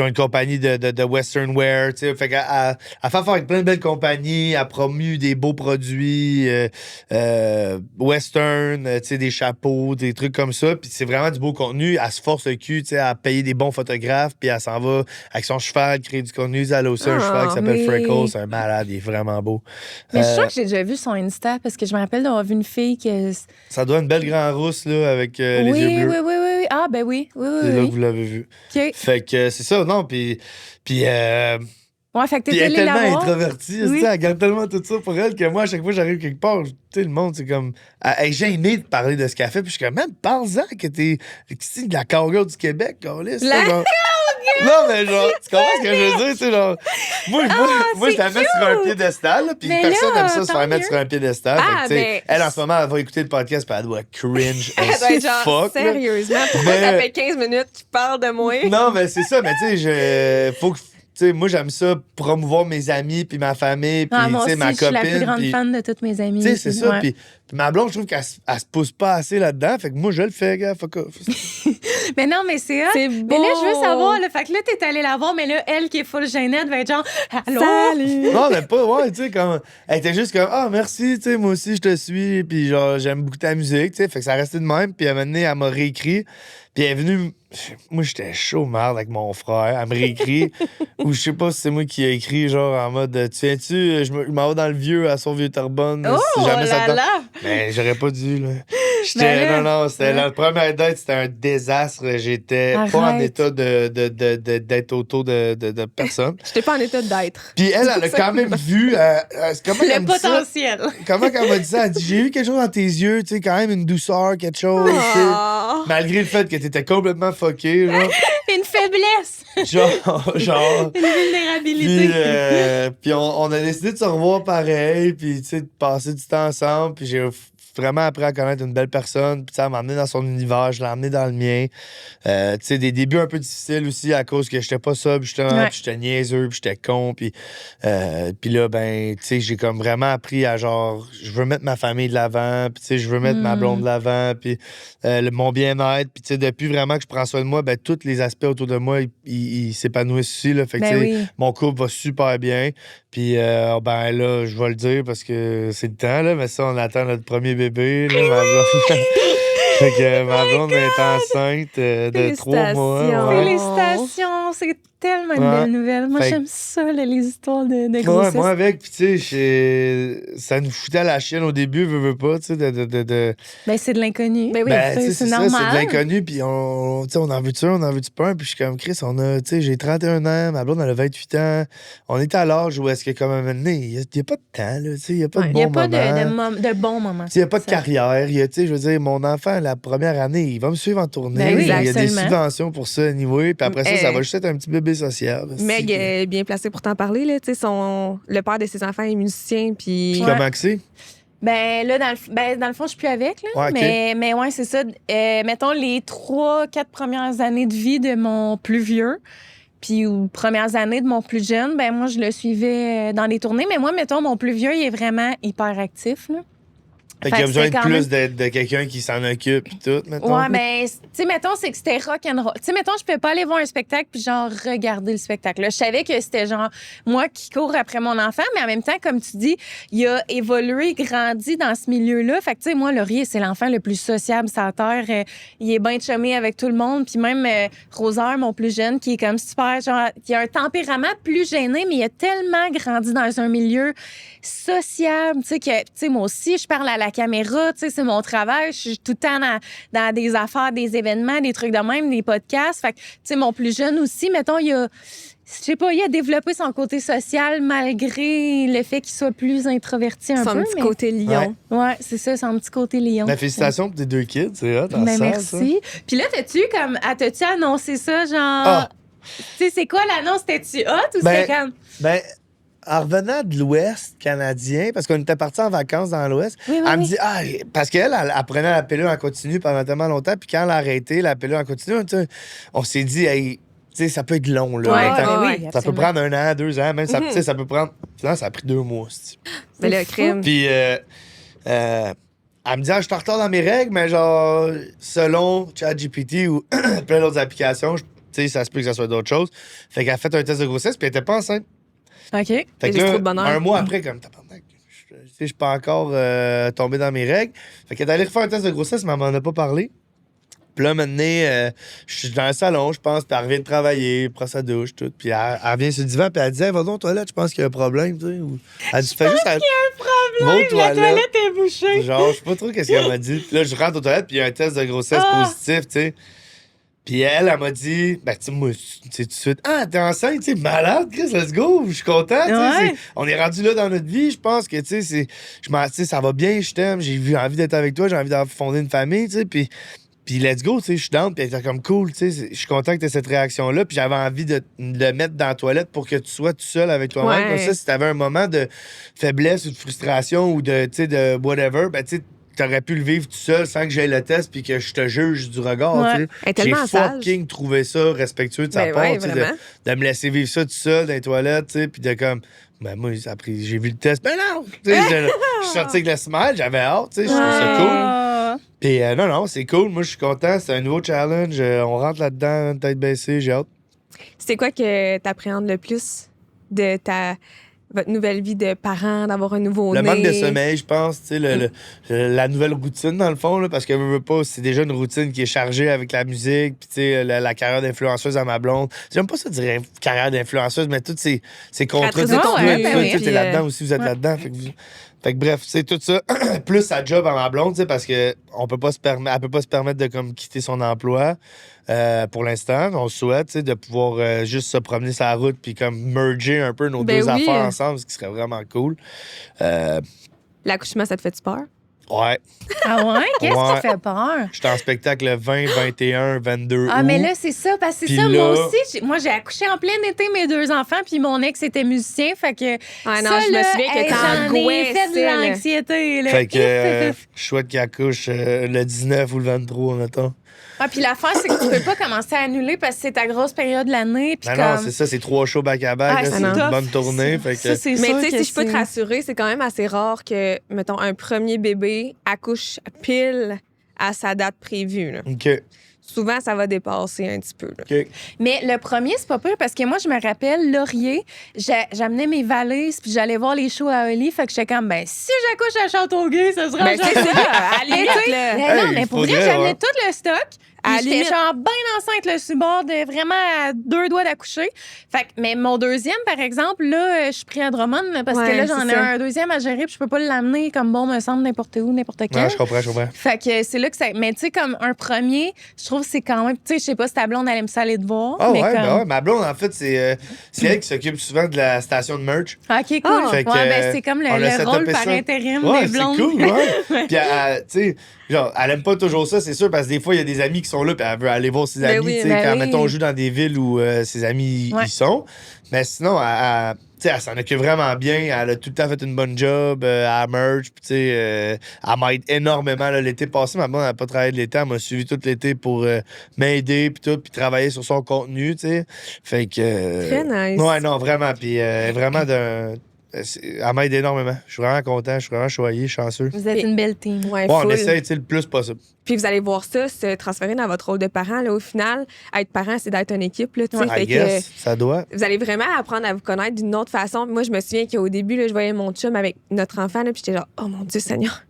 [SPEAKER 3] ont une compagnie de western wear. Tu sais, fait qu'elle fait affaire avec plein de belles compagnies. Elle promue des beaux produits western, tu sais, des chapeaux, des trucs comme ça. Puis c'est vraiment du beau contenu. Elle se force le cul, tu sais, à payer des bons photographes. Puis elle s'en va avec son cheval, créer du contenu. Elle a aussi un cheval qui s'appelle Freckles. C'est un malade, il est vraiment beau.
[SPEAKER 1] Mais je suis sûre que j'ai déjà vu son Insta parce que je me rappelle d'avoir vu une fille qui.
[SPEAKER 3] Ça doit être une belle grande rousse, là, avec les yeux bleus.
[SPEAKER 1] Oui. Ah, ben oui.
[SPEAKER 3] C'est là que vous l'avez vu.
[SPEAKER 1] OK.
[SPEAKER 3] Fait que c'est ça, non? Puis
[SPEAKER 1] ouais, fait que
[SPEAKER 3] puis
[SPEAKER 1] t'es
[SPEAKER 3] elle est
[SPEAKER 1] allé la
[SPEAKER 3] tellement
[SPEAKER 1] voir.
[SPEAKER 3] introvertie,
[SPEAKER 1] Oui.
[SPEAKER 3] elle garde tellement tout ça pour elle que moi, à chaque fois que j'arrive quelque part, tu sais, le monde, c'est comme. Elle est gênée de parler de ce qu'elle fait. Puis je suis comme, même, parle-en que t'es de la cowgirl du Québec, câlisse,
[SPEAKER 1] La
[SPEAKER 3] genre. Non, mais genre, tu comprends ce que je veux dire? Tu sais, genre, moi, je la mets sur un piédestal, puis
[SPEAKER 1] Mais
[SPEAKER 3] personne
[SPEAKER 1] là,
[SPEAKER 3] n'aime ça se
[SPEAKER 1] tant
[SPEAKER 3] faire mettre
[SPEAKER 1] mieux.
[SPEAKER 3] sur un piédestal.
[SPEAKER 2] Ah,
[SPEAKER 3] Fait que, tu sais,
[SPEAKER 2] mais-
[SPEAKER 3] elle, en ce moment, elle va écouter le podcast, puis elle doit cringe
[SPEAKER 2] Elle doit être genre,
[SPEAKER 3] fuck. là.
[SPEAKER 2] sérieusement, pourquoi
[SPEAKER 3] Mais-
[SPEAKER 2] ça fait 15 minutes que tu parles de moi?
[SPEAKER 3] Non, mais c'est ça, mais tu sais, faut que. Tu sais, moi, j'aime ça, promouvoir mes amis, puis ma famille, puis
[SPEAKER 1] Ah, moi
[SPEAKER 3] tu sais,
[SPEAKER 1] aussi,
[SPEAKER 3] ma
[SPEAKER 1] je suis
[SPEAKER 3] copine.
[SPEAKER 1] la plus grande
[SPEAKER 3] puis-
[SPEAKER 1] fan de toutes mes amies.
[SPEAKER 3] Tu sais, c'est ça.
[SPEAKER 1] Ouais.
[SPEAKER 3] Puis ma blonde, je trouve qu'elle se pousse pas assez là-dedans. Fait que moi, je le fais, gars. Fuck off.
[SPEAKER 1] Mais non, mais c'est hot.
[SPEAKER 2] C'est
[SPEAKER 1] Mais
[SPEAKER 2] beau.
[SPEAKER 1] là, je veux savoir, là, fait que là, t'es allée la voir, mais là, elle qui est full gênée, elle devait être genre, allô?
[SPEAKER 2] Salut!
[SPEAKER 3] Non, mais pas, ouais, tu sais, comme. Elle était juste comme, ah, merci, tu sais, moi aussi, je te suis. Puis genre, j'aime beaucoup ta musique, tu sais. Fait que ça restait de même. Puis à un moment donné, elle m'a réécrit. Puis elle est venue. Moi, j'étais chaud, merde, avec mon frère. Elle me réécrit. Ou je sais pas si c'est moi qui ai écrit, genre, en mode, tu viens-tu, je m'en vais dans le vieux, à son vieux Terrebonne.
[SPEAKER 1] Oh
[SPEAKER 3] si jamais ça
[SPEAKER 1] là
[SPEAKER 3] te tente.
[SPEAKER 1] là!
[SPEAKER 3] Mais j'aurais pas dû, là.
[SPEAKER 1] Ben là,
[SPEAKER 3] Non, c'était
[SPEAKER 1] ouais.
[SPEAKER 3] la première date, c'était un désastre. J'étais pas en
[SPEAKER 1] Arrête.
[SPEAKER 3] état d'être autour de personne.
[SPEAKER 2] J'étais pas en état d'être.
[SPEAKER 3] Puis elle a quand même vu. Comment
[SPEAKER 1] Le
[SPEAKER 3] elle me dit ça?
[SPEAKER 1] potentiel.
[SPEAKER 3] Comment elle m'a dit ça? Elle dit, j'ai vu quelque chose dans tes yeux, tu sais, quand même une douceur, quelque chose. tu sais.
[SPEAKER 2] Oh.
[SPEAKER 3] Malgré le fait que t'étais complètement fucké, genre.
[SPEAKER 1] Une faiblesse.
[SPEAKER 3] genre.
[SPEAKER 1] Une vulnérabilité.
[SPEAKER 3] Puis on a décidé de se revoir pareil, puis tu sais, de passer du temps ensemble. Puis vraiment appris à connaître une belle personne. Puis, elle m'a emmené dans son univers, je l'ai emmené dans le mien. Tu sais, des débuts un peu difficiles aussi à cause que j'étais pas sobre, justement, puis j'étais niaiseux, puis j'étais con. Puis là, ben, tu sais, j'ai comme vraiment appris à genre, je veux mettre ma famille de l'avant, puis tu sais, je veux mettre ma blonde de l'avant, puis mon bien-être. Puis, tu sais, depuis vraiment que je prends soin de moi, ben, tous les aspects autour de moi, ils s'épanouissent aussi, là. Fait que, tu sais, mon couple va super bien. Puis, ben là, je vais le dire parce que c'est le temps, là, mais ça, on attend notre premier bébé, là, ma blonde. Fait que ma blonde est enceinte de 3 mois.
[SPEAKER 1] Ouais. Félicitations! C'est tellement une belle nouvelle. Moi, j'aime ça, là, les histoires de grossesse.
[SPEAKER 3] Moi, avec, puis tu sais, ça nous foutait à la chienne au début, veux pas, tu sais,
[SPEAKER 1] Ben, c'est de l'inconnu.
[SPEAKER 2] Ben oui,
[SPEAKER 1] c'est normal.
[SPEAKER 3] Ça, c'est de l'inconnu, puis on en veut-tu un, on en veut-tu pas un, puis je suis comme, Chris, j'ai 31 ans, ma blonde, elle a 28 ans, on est à l'âge où est-ce que, comme un moment donné, il n'y a pas de temps, là, tu sais, il n'y a pas de bon moment.
[SPEAKER 1] Il n'y a pas de bons moments.
[SPEAKER 3] Il n'y a pas de carrière, tu sais, je veux dire, mon enfant, la première année, il va me suivre en tournée,
[SPEAKER 1] ben oui,
[SPEAKER 3] il y a des subventions pour ça, anyway, puis après ça va juste être un petit bébé social.
[SPEAKER 2] Meg est bien placé pour t'en parler. Là. Le père de ses enfants est musicien. Puis
[SPEAKER 3] comment que c'est?
[SPEAKER 1] Ben là, dans le fond, je suis plus avec. Là, mais ouais, c'est ça. Mettons les 3-4 premières années de vie de mon plus vieux, puis aux premières années de mon plus jeune, ben moi, je le suivais dans les tournées. Mais moi, mettons, mon plus vieux, il est vraiment hyper actif. Là.
[SPEAKER 3] Fait qu'il y a besoin de plus de quelqu'un qui s'en occupe et tout, mettons.
[SPEAKER 1] Ouais, mais, tu sais, mettons, c'est que c'était rock'n'roll. Tu sais, mettons, je pouvais pas aller voir un spectacle puis genre regarder le spectacle. Là, je savais que c'était genre moi qui cours après mon enfant, mais en même temps, comme tu dis, il a évolué, grandi dans ce milieu-là. Fait que, tu sais, moi, Laurier, c'est l'enfant le plus sociable sur la terre. Il est bien chumé avec tout le monde. Puis même Rosaire, mon plus jeune, qui est comme super, genre, qui a un tempérament plus gêné, mais il a tellement grandi dans un milieu sociable, tu sais, que, tu sais, moi aussi, je parle à la caméra, tu sais, c'est mon travail. Je suis tout le temps dans des affaires, des événements, des trucs de même, des podcasts. Fait que, tu sais, mon plus jeune aussi, mettons, il a développé son côté social malgré le fait qu'il soit plus introverti un peu.
[SPEAKER 2] Son petit côté lion.
[SPEAKER 1] Ouais, c'est ça, son petit côté lion.
[SPEAKER 3] Ben, félicitations pour tes 2 kids, c'est hot.
[SPEAKER 1] Merci. Puis là, t'as-tu annoncé ça, genre... Tu sais, c'est quoi l'annonce? T'es-tu hot ou c'était comme...
[SPEAKER 3] Ben, en revenant de l'Ouest canadien, parce qu'on était partis en vacances dans l'Ouest, elle me dit, parce qu'elle elle prenait la pilule en continu pendant tellement longtemps, puis quand elle a arrêté la pilule en continu, on s'est dit, hey, tu sais, ça peut être long, là.
[SPEAKER 1] Oui,
[SPEAKER 3] ça peut prendre 1 an, 2 ans, même, ça peut prendre... Finalement, ça a pris 2 mois,
[SPEAKER 2] mais le crime.
[SPEAKER 3] Puis, elle me dit, je suis en retard dans mes règles, mais genre, selon ChatGPT ou plein d'autres applications, tu sais, ça se peut que ça soit d'autres choses. Fait qu'elle a fait un test de grossesse, puis elle était pas enceinte.
[SPEAKER 1] OK.
[SPEAKER 3] Fait que là, un mois après, comme tabarnak, je suis pas encore tombé dans mes règles. Fait qu'elle est allée refaire un test de grossesse, mais elle m'en a pas parlé. Puis là, maintenant, je suis dans le salon, je pense, puis elle revient de travailler, prend sa douche, tout. Puis elle revient sur le divan, puis elle dit, va donc aux toilettes, je pense qu'il y a un problème, tu sais. Elle dit, fais juste.
[SPEAKER 1] Il y a un problème, la toilette est bouchée.
[SPEAKER 3] Genre, je sais pas trop qu'est-ce qu'elle m'a dit. Puis là, je rentre aux toilettes, puis il y a un test de grossesse positif, tu sais. Puis elle m'a dit, ben, tu sais, moi, tu sais, tout de suite, t'es enceinte, tu sais, malade, Chris, let's go, je suis content, tu sais. On est rendu là dans notre vie, je pense que, tu sais, ça va bien, je t'aime, j'ai envie d'être avec toi, j'ai envie de fonder une famille, tu sais, puis let's go, tu sais, je suis down, puis elle était comme cool, tu sais, je suis content que tu aies cette réaction-là, puis j'avais envie de le mettre dans la toilette pour que tu sois tout seul avec toi-même. Comme ça, si t'avais un moment de faiblesse ou de frustration ou de, tu sais, de whatever, ben, tu sais, t'aurais pu le vivre tout seul sans que j'aille le test puis que je te juge du regard. J'ai fucking trouvé ça respectueux de sa part, de me laisser vivre ça tout seul dans les toilettes, puis de comme, ben moi, après, j'ai vu le test, ben non! Je suis sorti avec le smile, j'avais hâte, je trouvais ça cool. Puis non, c'est cool, moi je suis content, c'est un nouveau challenge, on rentre là-dedans, tête baissée, j'ai hâte.
[SPEAKER 2] C'est quoi que t'appréhendes le plus de votre nouvelle vie de parents, d'avoir un nouveau-né?
[SPEAKER 3] Le manque de sommeil, je pense, tu sais, la nouvelle routine, dans le fond, là, parce que veux pas, c'est déjà une routine qui est chargée avec la musique, puis tu sais, la carrière d'influenceuse à ma blonde. J'aime pas ça dire carrière d'influenceuse, mais toutes ces contrats de t'es là-dedans aussi, vous êtes là-dedans. Fait que bref, c'est tout ça. Plus sa job à ma blonde, tu sais, parce que elle peut pas se permettre de comme quitter son emploi. Pour l'instant, on souhaite de pouvoir juste se promener sur la route puis comme merger un peu nos deux affaires ensemble, ce qui serait vraiment cool.
[SPEAKER 2] L'accouchement, ça te fait-tu peur?
[SPEAKER 3] Ouais.
[SPEAKER 1] Ah ouais? Qu'est-ce
[SPEAKER 3] Ouais.
[SPEAKER 1] qui fait peur?
[SPEAKER 3] J'étais en spectacle le 20, 21, 22
[SPEAKER 1] Ah,
[SPEAKER 3] août.
[SPEAKER 1] mais là, c'est ça. Parce que c'est
[SPEAKER 3] Puis
[SPEAKER 1] ça,
[SPEAKER 3] là-
[SPEAKER 1] moi aussi. J'ai accouché en plein été, mes 2 enfants, puis mon ex était musicien. Fait que.
[SPEAKER 2] Ah non,
[SPEAKER 1] ça,
[SPEAKER 2] je me
[SPEAKER 1] là,
[SPEAKER 2] souviens que
[SPEAKER 1] j'en ai fait de
[SPEAKER 2] t'angoissais, là.
[SPEAKER 1] l'anxiété. Là.
[SPEAKER 3] Fait que je souhaite qu'il accouche le 19 ou le 23, mettons.
[SPEAKER 1] Ah, puis l'affaire, c'est que tu peux pas commencer à annuler parce que c'est ta grosse période de l'année. Puis
[SPEAKER 3] Non,
[SPEAKER 1] comme...
[SPEAKER 3] non, c'est ça, c'est 3 shows back-à-back.
[SPEAKER 1] Ah,
[SPEAKER 3] là,
[SPEAKER 1] c'est
[SPEAKER 3] c'est une
[SPEAKER 1] tough.
[SPEAKER 3] bonne tournée. Fait que...
[SPEAKER 1] Ça, c'est
[SPEAKER 2] Mais
[SPEAKER 1] sûr
[SPEAKER 2] tu sais,
[SPEAKER 1] que
[SPEAKER 2] si je peux te
[SPEAKER 1] c'est-
[SPEAKER 2] rassurer, c'est quand même assez rare que, mettons, un premier bébé accouche pile à sa date prévue. Là.
[SPEAKER 3] OK.
[SPEAKER 2] Souvent, ça va dépasser un petit peu. Là.
[SPEAKER 3] OK.
[SPEAKER 1] Mais le premier, c'est pas pire parce que moi, je me rappelle, Laurier, j'amenais mes valises puis j'allais voir les shows à Oli. Fait que j'étais comme, ben, si j'accouche à Châteauguay, ça sera
[SPEAKER 2] Ben, c'est ça, à la
[SPEAKER 1] Mais
[SPEAKER 2] limite,
[SPEAKER 1] tu sais,
[SPEAKER 2] là.
[SPEAKER 1] mais non,
[SPEAKER 3] Hey,
[SPEAKER 1] mais pour vrai,
[SPEAKER 3] faudrait,
[SPEAKER 1] j'amenais
[SPEAKER 3] ouais.
[SPEAKER 1] tout le stock.
[SPEAKER 2] À la
[SPEAKER 1] Puis j'étais
[SPEAKER 2] limite.
[SPEAKER 1] genre bien enceinte, le support, de vraiment à 2 doigts d'accoucher. Fait que, mais mon deuxième, par exemple, là, je suis pris à Drummond là, parce que
[SPEAKER 2] Ouais,
[SPEAKER 1] là, j'en
[SPEAKER 2] c'est
[SPEAKER 1] ai
[SPEAKER 2] ça.
[SPEAKER 1] un deuxième à gérer puis je peux pas l'amener comme bon me semble n'importe où, n'importe quand.
[SPEAKER 3] Non, je comprends.
[SPEAKER 1] Fait que c'est là que ça. Mais tu sais, comme un premier, je trouve que c'est quand même. Tu sais, je sais pas si ta blonde, elle aime ça aller te voir.
[SPEAKER 3] Ah
[SPEAKER 1] mais
[SPEAKER 3] ouais,
[SPEAKER 1] comme...
[SPEAKER 3] ben ouais. Ma blonde, en fait, c'est elle qui s'occupe souvent de la station de merch.
[SPEAKER 1] OK, cool.
[SPEAKER 2] Ah,
[SPEAKER 3] fait que,
[SPEAKER 1] ouais, ben c'est comme
[SPEAKER 3] on l'a
[SPEAKER 1] le rôle
[SPEAKER 3] setupé
[SPEAKER 1] par
[SPEAKER 3] ça.
[SPEAKER 1] intérim
[SPEAKER 3] Ouais,
[SPEAKER 1] des
[SPEAKER 3] c'est
[SPEAKER 1] blondes.
[SPEAKER 3] cool, ouais. Puis, tu sais, genre, elle aime pas toujours ça, c'est sûr, parce que des fois, il y a des amis qui sont là, puis elle veut aller voir ses
[SPEAKER 2] Ben
[SPEAKER 3] amis,
[SPEAKER 2] oui,
[SPEAKER 3] tu sais,
[SPEAKER 1] ben
[SPEAKER 3] quand,
[SPEAKER 1] oui.
[SPEAKER 3] mettons, on joue dans des villes où ses amis
[SPEAKER 1] Ouais.
[SPEAKER 3] y sont. Mais sinon, tu sais, elle s'en occupe vraiment bien. Elle a tout le temps fait une bonne job à merch. Puis, tu sais, elle m'aide énormément. Là, l'été passé, ma blonde n'a pas travaillé de l'été. Elle m'a suivi tout l'été pour m'aider, puis tout, puis travailler sur son contenu, tu sais. Fait que...
[SPEAKER 2] Très nice.
[SPEAKER 3] Ouais, non, vraiment. Puis, vraiment, elle m'aide énormément. Je suis vraiment content. Je suis vraiment choyé, chanceux.
[SPEAKER 1] Vous êtes une belle team.
[SPEAKER 2] Ouais,
[SPEAKER 3] Ouais, on
[SPEAKER 2] full.
[SPEAKER 3] essaie, tu sais, le plus possible.
[SPEAKER 2] Puis vous allez voir ça se transférer dans votre rôle de parent. Là, au final, être parent, c'est d'être une équipe. Là, tu sais.
[SPEAKER 3] I
[SPEAKER 2] Fait
[SPEAKER 3] guess,
[SPEAKER 2] que
[SPEAKER 3] ça doit.
[SPEAKER 2] vous allez vraiment apprendre à vous connaître d'une autre façon. Moi, je me souviens qu'au début, là, je voyais mon chum avec notre enfant, là, puis j'étais genre, oh mon Dieu Seigneur.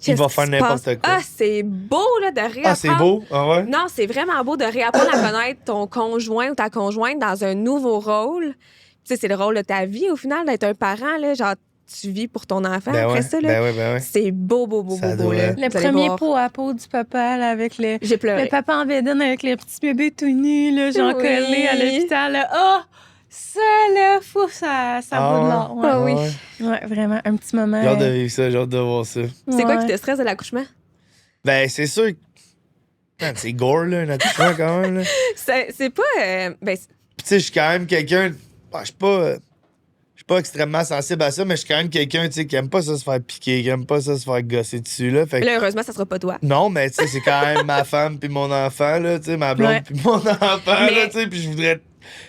[SPEAKER 3] Il va
[SPEAKER 2] Qu'est-ce
[SPEAKER 3] faire
[SPEAKER 2] qui se
[SPEAKER 3] n'importe
[SPEAKER 2] passe?
[SPEAKER 3] quoi.
[SPEAKER 2] Ah, c'est beau là, de réapprendre.
[SPEAKER 3] Ah, c'est beau? Ah ouais?
[SPEAKER 2] Non, c'est vraiment beau de réapprendre à connaître ton conjoint ou ta conjointe dans un nouveau rôle. Tu sais, c'est le rôle de ta vie, au final, d'être un parent. Là, genre, tu vis pour ton enfant
[SPEAKER 3] Ben
[SPEAKER 2] après
[SPEAKER 3] ouais,
[SPEAKER 2] ça. Là.
[SPEAKER 3] ben ouais, ben ouais.
[SPEAKER 2] C'est beau, beau, beau,
[SPEAKER 3] Ça
[SPEAKER 2] beau, beau.
[SPEAKER 3] doit.
[SPEAKER 2] Là.
[SPEAKER 1] Le
[SPEAKER 2] Vous allez
[SPEAKER 1] premier
[SPEAKER 2] voir.
[SPEAKER 1] pot à peau du papa là, avec le
[SPEAKER 2] J'ai pleuré.
[SPEAKER 1] papa en bédaine avec le petit bébé tout nu, là, genre
[SPEAKER 2] Oui.
[SPEAKER 1] collé à l'hôpital. Là. Oh! Ça, là, fou, ça vaut de l'or. Ouais.
[SPEAKER 2] Ah oui.
[SPEAKER 3] Ouais.
[SPEAKER 1] Ouais, vraiment, un petit moment.
[SPEAKER 3] J'ai hâte de vivre ça, j'ai hâte de voir ça.
[SPEAKER 2] C'est quoi
[SPEAKER 1] Ouais.
[SPEAKER 2] qui te stresse de l'accouchement?
[SPEAKER 3] Ben, c'est sûr que. Man, c'est gore, là, un accouchement, quand même. Là.
[SPEAKER 2] C'est pas. Ben,
[SPEAKER 3] Puis, tu sais, je suis quand même quelqu'un. Je suis pas. Je suis pas extrêmement sensible à ça, mais je suis quand même quelqu'un, tu sais, qui aime pas ça se faire piquer, qui aime pas ça se faire gosser dessus, là. Fait que-
[SPEAKER 2] là, heureusement, ça sera pas toi.
[SPEAKER 3] Non, mais tu sais, c'est quand même ma femme puis mon enfant, là, tu sais, ma blonde
[SPEAKER 1] Ouais.
[SPEAKER 3] puis mon enfant,
[SPEAKER 2] Mais-
[SPEAKER 3] là, tu sais, puis je voudrais.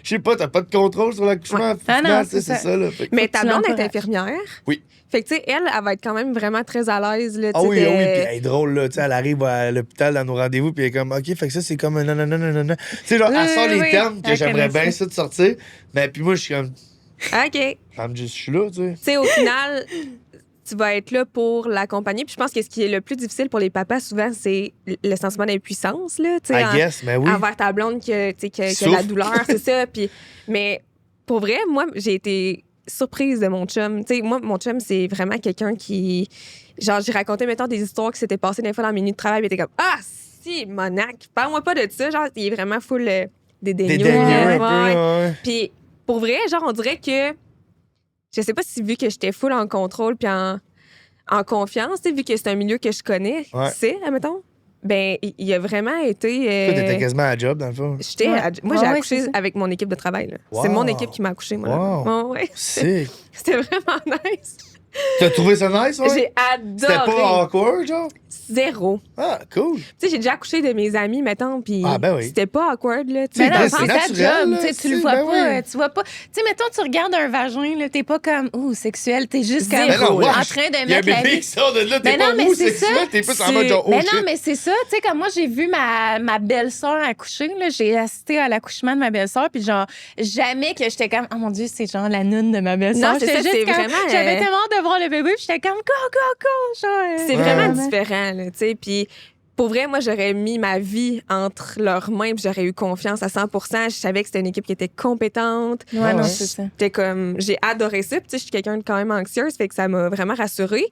[SPEAKER 3] Je sais pas, t'as pas de contrôle sur l'accouchement.
[SPEAKER 2] Ouais.
[SPEAKER 3] au
[SPEAKER 1] Ah
[SPEAKER 3] final,
[SPEAKER 1] non,
[SPEAKER 3] tu sais,
[SPEAKER 1] c'est
[SPEAKER 3] c'est ça, là. Fait que-
[SPEAKER 2] Mais
[SPEAKER 1] que
[SPEAKER 2] ta
[SPEAKER 1] tu
[SPEAKER 2] blonde est
[SPEAKER 1] l'encourages.
[SPEAKER 2] infirmière.
[SPEAKER 3] Oui.
[SPEAKER 2] Fait que, tu sais, elle va être quand même vraiment très à l'aise. Là,
[SPEAKER 3] Ah
[SPEAKER 2] tu sais,
[SPEAKER 3] oui, ah oui,
[SPEAKER 2] de-
[SPEAKER 3] puis elle est drôle, là. Tu sais, elle arrive à l'hôpital dans nos rendez-vous, puis elle est comme, OK, fait que ça, c'est comme un nanana. Tu sais, genre, elle sort
[SPEAKER 1] Oui,
[SPEAKER 3] les
[SPEAKER 1] oui,
[SPEAKER 3] termes que
[SPEAKER 1] elle
[SPEAKER 3] j'aimerais
[SPEAKER 1] connaît
[SPEAKER 3] bien
[SPEAKER 1] ça.
[SPEAKER 3] ça de sortir. Mais puis moi, je suis comme,
[SPEAKER 2] OK.
[SPEAKER 3] je suis là, tu sais.
[SPEAKER 2] Tu sais, au final, tu vas être là pour l'accompagner. Puis je pense que ce qui est le plus difficile pour les papas, souvent, c'est le sentiment d'impuissance, là. Tu sais,
[SPEAKER 3] I guess, mais oui.
[SPEAKER 2] envers ta blonde tu sais, qui a la
[SPEAKER 3] Souffre.
[SPEAKER 2] douleur, c'est ça. Puis, mais pour vrai, moi, j'ai été surprise de mon chum. Tu sais, moi, mon chum, c'est vraiment quelqu'un qui... Genre, j'ai raconté, mettons, des histoires qui s'étaient passées des fois dans mes nuits de travail, puis il était comme, ah, si, monac, parle-moi pas de ça. Genre, il est vraiment full dédaigneux.
[SPEAKER 3] Dédaigneux un peu,
[SPEAKER 2] Ouais.
[SPEAKER 3] ouais.
[SPEAKER 2] Puis, pour vrai, genre, on dirait que... Je sais pas si, vu que j'étais full en contrôle puis en confiance, tu sais, vu que c'est un milieu que je connais,
[SPEAKER 3] Ouais.
[SPEAKER 2] c'est, admettons, ben, il a vraiment été...
[SPEAKER 3] Toi, t'étais quasiment à la job, dans le fond.
[SPEAKER 2] J'étais
[SPEAKER 1] Ouais.
[SPEAKER 2] moi,
[SPEAKER 1] Ouais,
[SPEAKER 2] j'ai
[SPEAKER 1] ouais,
[SPEAKER 2] accouché
[SPEAKER 1] c'est ça.
[SPEAKER 2] avec mon équipe de travail. Là.
[SPEAKER 3] Wow.
[SPEAKER 2] C'est mon équipe qui m'a accouché, moi.
[SPEAKER 3] Wow.
[SPEAKER 2] Là. Ouais.
[SPEAKER 3] Sick.
[SPEAKER 2] C'était vraiment nice.
[SPEAKER 3] T'as trouvé ça nice, ouais?
[SPEAKER 2] J'ai
[SPEAKER 3] C'était
[SPEAKER 2] adoré.
[SPEAKER 3] pas awkward, genre?
[SPEAKER 2] Zéro.
[SPEAKER 3] Ah, cool.
[SPEAKER 2] Tu sais, j'ai déjà accouché de mes amis, mettons, puis
[SPEAKER 3] Ah, ben oui.
[SPEAKER 2] c'était pas awkward, là. Tu
[SPEAKER 3] C'est
[SPEAKER 1] Mais
[SPEAKER 2] sais,
[SPEAKER 1] non,
[SPEAKER 3] c'est
[SPEAKER 1] c'est ta
[SPEAKER 3] naturel,
[SPEAKER 1] job.
[SPEAKER 3] là,
[SPEAKER 1] Tu sais, tu le
[SPEAKER 3] c'est-
[SPEAKER 1] vois
[SPEAKER 3] ben
[SPEAKER 1] pas.
[SPEAKER 3] oui.
[SPEAKER 1] Tu vois pas. Tu sais, mettons, tu regardes un vagin, là, t'es pas comme, ouh, sexuel. T'es juste comme
[SPEAKER 2] Mais non,
[SPEAKER 1] en
[SPEAKER 3] wesh,
[SPEAKER 1] train de
[SPEAKER 3] Il y a un
[SPEAKER 1] mettre la
[SPEAKER 3] bébé
[SPEAKER 1] vie.
[SPEAKER 3] qui sort de là, t'es
[SPEAKER 1] Mais
[SPEAKER 3] pas
[SPEAKER 1] non, mais
[SPEAKER 3] où
[SPEAKER 1] c'est
[SPEAKER 3] sexuel,
[SPEAKER 1] ça.
[SPEAKER 3] t'es plus en mode genre, oh
[SPEAKER 1] Mais non,
[SPEAKER 3] shit.
[SPEAKER 1] mais c'est ça. Tu sais, comme moi, j'ai vu ma belle-sœur accoucher. Là, j'ai assisté à l'accouchement de ma belle-sœur. Puis, genre, jamais que j'étais comme, oh mon Dieu, c'est genre la noune de ma belle-sœur.
[SPEAKER 2] Non, c'est
[SPEAKER 1] J'étais
[SPEAKER 2] ça, c'est
[SPEAKER 1] comme-
[SPEAKER 2] vraiment,
[SPEAKER 1] J'avais tellement hâte de voir le bébé. Puis, j'étais comme, go. Genre,
[SPEAKER 2] c'est
[SPEAKER 3] Ouais.
[SPEAKER 2] vraiment
[SPEAKER 1] vraiment.
[SPEAKER 2] différent, là, tu sais. Puis pour vrai, moi, j'aurais mis ma vie entre leurs mains, puis j'aurais eu confiance à 100%. Je savais que c'était une équipe qui était compétente.
[SPEAKER 1] Ouais,
[SPEAKER 3] Ouais,
[SPEAKER 1] non,
[SPEAKER 3] ouais.
[SPEAKER 1] c'est ça.
[SPEAKER 2] J'étais comme, j'ai adoré ça. Puis, tu sais, je suis quelqu'un de quand même anxieuse, fait que ça m'a vraiment rassurée.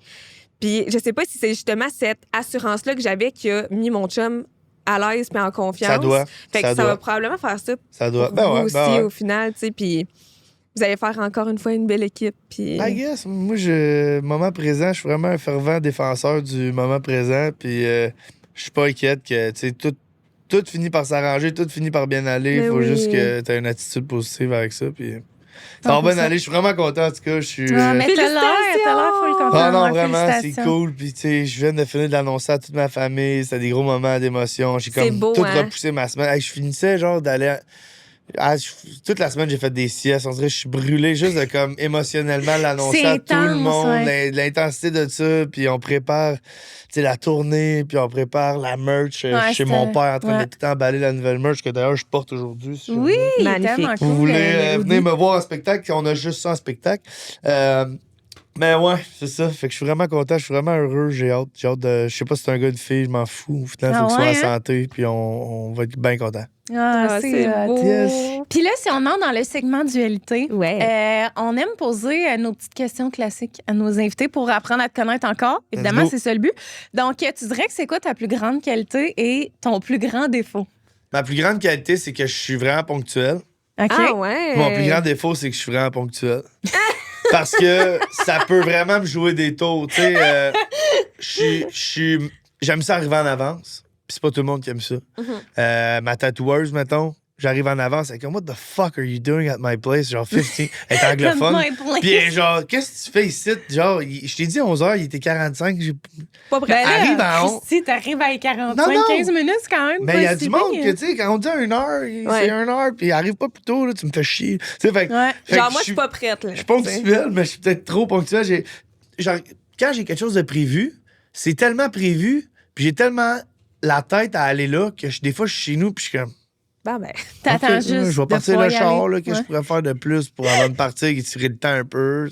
[SPEAKER 2] Puis, je sais pas si c'est justement cette assurance-là que j'avais qui a mis mon chum à l'aise puis en confiance.
[SPEAKER 3] Ça doit.
[SPEAKER 2] Fait que
[SPEAKER 3] ça
[SPEAKER 2] ça
[SPEAKER 3] doit.
[SPEAKER 2] va probablement faire ça
[SPEAKER 3] Ça doit.
[SPEAKER 2] pour
[SPEAKER 3] Ben
[SPEAKER 2] vous
[SPEAKER 3] ouais,
[SPEAKER 2] aussi
[SPEAKER 3] ben ouais.
[SPEAKER 2] au final, tu sais. Puis, vous allez faire encore une fois une belle équipe. Puis...
[SPEAKER 3] I guess. Moi, moment présent, je suis vraiment un fervent défenseur du moment présent. Puis je suis pas inquiète que tout finit par s'arranger, tout finit par bien aller. Il faut juste que tu aies une attitude positive avec ça. Puis ça va bien aller. Je suis vraiment content, en tout cas. Je suis.
[SPEAKER 1] Mais t'as l'air full content.
[SPEAKER 3] Ah non, vraiment, c'est cool. Puis, tu sais, je viens de finir de l'annoncer à toute ma famille. C'était des gros moments d'émotion. J'ai comme
[SPEAKER 2] beau,
[SPEAKER 3] tout
[SPEAKER 2] hein?
[SPEAKER 3] repoussé ma semaine. Hey, je finissais, genre, d'aller. Toute la semaine, j'ai fait des siestes. On dirait que je suis brûlé juste de, comme, émotionnellement l'annoncer à tout le monde. L'intensité de ça. Puis, on prépare, tu sais, la tournée. Puis, on prépare la merch chez mon père en train de tout emballer la nouvelle merch que d'ailleurs, je porte aujourd'hui.
[SPEAKER 1] Oui, tellement cool.
[SPEAKER 3] Vous voulez venir me voir en spectacle? On a juste ça en spectacle. Mais ouais, c'est ça. Fait que je suis vraiment content, je suis vraiment heureux. J'ai hâte de. Je sais pas si c'est un gars de fille, je m'en fous. Finalement, faut qu'il soit en santé, puis on va être bien content.
[SPEAKER 1] C'est
[SPEAKER 3] beau. Yes.
[SPEAKER 1] Puis là, si on entre dans le segment dualité, on aime poser nos petites questions classiques à nos invités pour apprendre à te connaître encore. Évidemment, c'est ça le but. Donc, tu dirais que c'est quoi ta plus grande qualité et ton plus grand défaut?
[SPEAKER 3] Ma plus grande qualité, c'est que je suis vraiment ponctuel.
[SPEAKER 1] OK.
[SPEAKER 2] Ah ouais?
[SPEAKER 3] Mon plus grand défaut, c'est que je suis vraiment ponctuel. Parce que ça peut vraiment me jouer des tours. Tu sais, j'aime ça arriver en avance. Puis c'est pas tout le monde qui aime ça. Ma tatoueuse, mettons, j'arrive en avance. Elle est comme, what the fuck are you doing at my place? Genre, 15. Elle est anglophone. Puis elle est genre, qu'est-ce que tu fais ici? Genre, je t'ai dit 11h, il était 45.
[SPEAKER 2] Pas prêt.
[SPEAKER 3] Arrive à 11.
[SPEAKER 1] Si t'arrives à 45, 15 minutes, quand même.
[SPEAKER 3] Mais il y a du monde que, tu sais, quand on dit 1 heure, c'est 1 heure, puis il arrive pas plus tôt, là, tu me fais chier. Fait
[SPEAKER 2] genre, moi, je suis pas prête.
[SPEAKER 3] Je suis ponctuel, mais je suis peut-être trop ponctuel. Genre, quand j'ai quelque chose de prévu, c'est tellement prévu, puis j'ai tellement la tête à aller là que des fois, je suis chez nous, puis je suis comme.
[SPEAKER 1] T'attends juste.
[SPEAKER 3] Je vais partir le char, là, que je pourrais faire de plus pour avant de partir et tirer le temps un peu.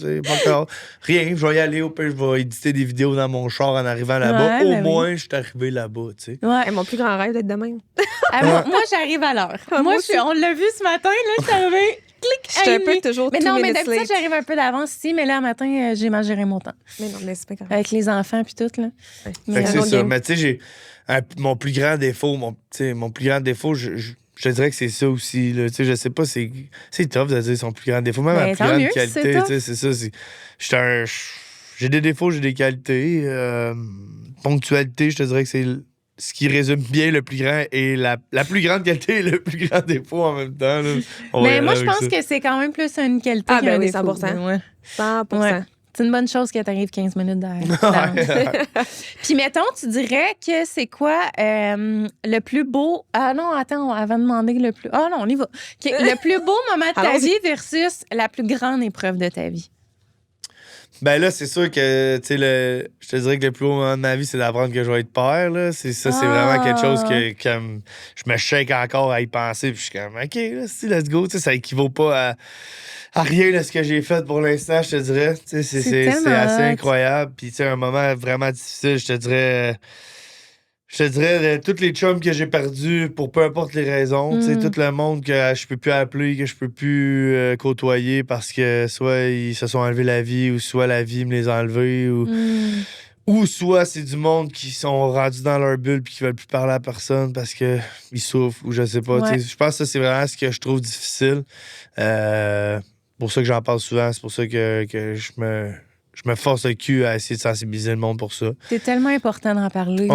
[SPEAKER 3] Rien, je vais y aller. Au pire, je vais éditer des vidéos dans mon char en arrivant là-bas. Au moins, je suis arrivé là-bas. Tu sais.
[SPEAKER 2] Mon plus grand rêve d'être de même.
[SPEAKER 1] Moi, j'arrive à l'heure. On l'a vu ce matin, là, je suis arrivée. Clic,
[SPEAKER 2] je suis un peu toujours
[SPEAKER 1] mais non, mais d'habitude, j'arrive un peu d'avance ici, mais là, matin, j'ai mal géré mon temps.
[SPEAKER 2] Mais non, mais c'est pas grave.
[SPEAKER 1] Avec les enfants puis tout, là.
[SPEAKER 3] Fait que c'est ça. Mais tu sais, j'ai mon plus grand défaut, je te dirais que c'est ça aussi. Là. Je sais pas, c'est tough de dire son plus grand défaut. Même ma plus grande qualité, c'est ça. J'ai des défauts, j'ai des qualités. Ponctualité, je te dirais que c'est ce qui résume bien le plus grand et la plus grande qualité et le plus grand défaut en même temps. Là.
[SPEAKER 1] Mais moi, je pense que c'est quand même plus une qualité qu'un défaut.
[SPEAKER 2] 100%. 100%.
[SPEAKER 1] Ouais. C'est une bonne chose que t'arrives 15 minutes d'avance. Puis, mettons, tu dirais que c'est quoi le plus beau... Ah non, attends, avant de demander le plus... Ah non, on y va. Le plus beau moment de ta vie versus la plus grande épreuve de ta vie.
[SPEAKER 3] Ben là, c'est sûr que, tu sais, je te dirais que le plus beau moment de ma vie, c'est d'apprendre que je vais être père, là. C'est vraiment quelque chose que je me shake encore à y penser. Puis je suis comme, OK, là, let's go. Tu sais, ça équivaut pas à rien de ce que j'ai fait pour l'instant, je te dirais. Tu sais, c'est assez incroyable. Puis, tu sais, un moment vraiment difficile, je te dirais, tous les chums que j'ai perdus pour peu importe les raisons, tu sais, tout le monde que je peux plus appeler, que je peux plus côtoyer parce que soit ils se sont enlevés la vie ou soit la vie me les a enlevés ou soit c'est du monde qui sont rendus dans leur bulle puis qui veulent plus parler à personne parce que ils souffrent ou je sais pas. Ouais. Je pense que ça, c'est vraiment ce que je trouve difficile. Pour ça que j'en parle souvent, c'est pour ça que je me force le cul à essayer de sensibiliser le monde pour ça.
[SPEAKER 1] C'est tellement important d'en parler.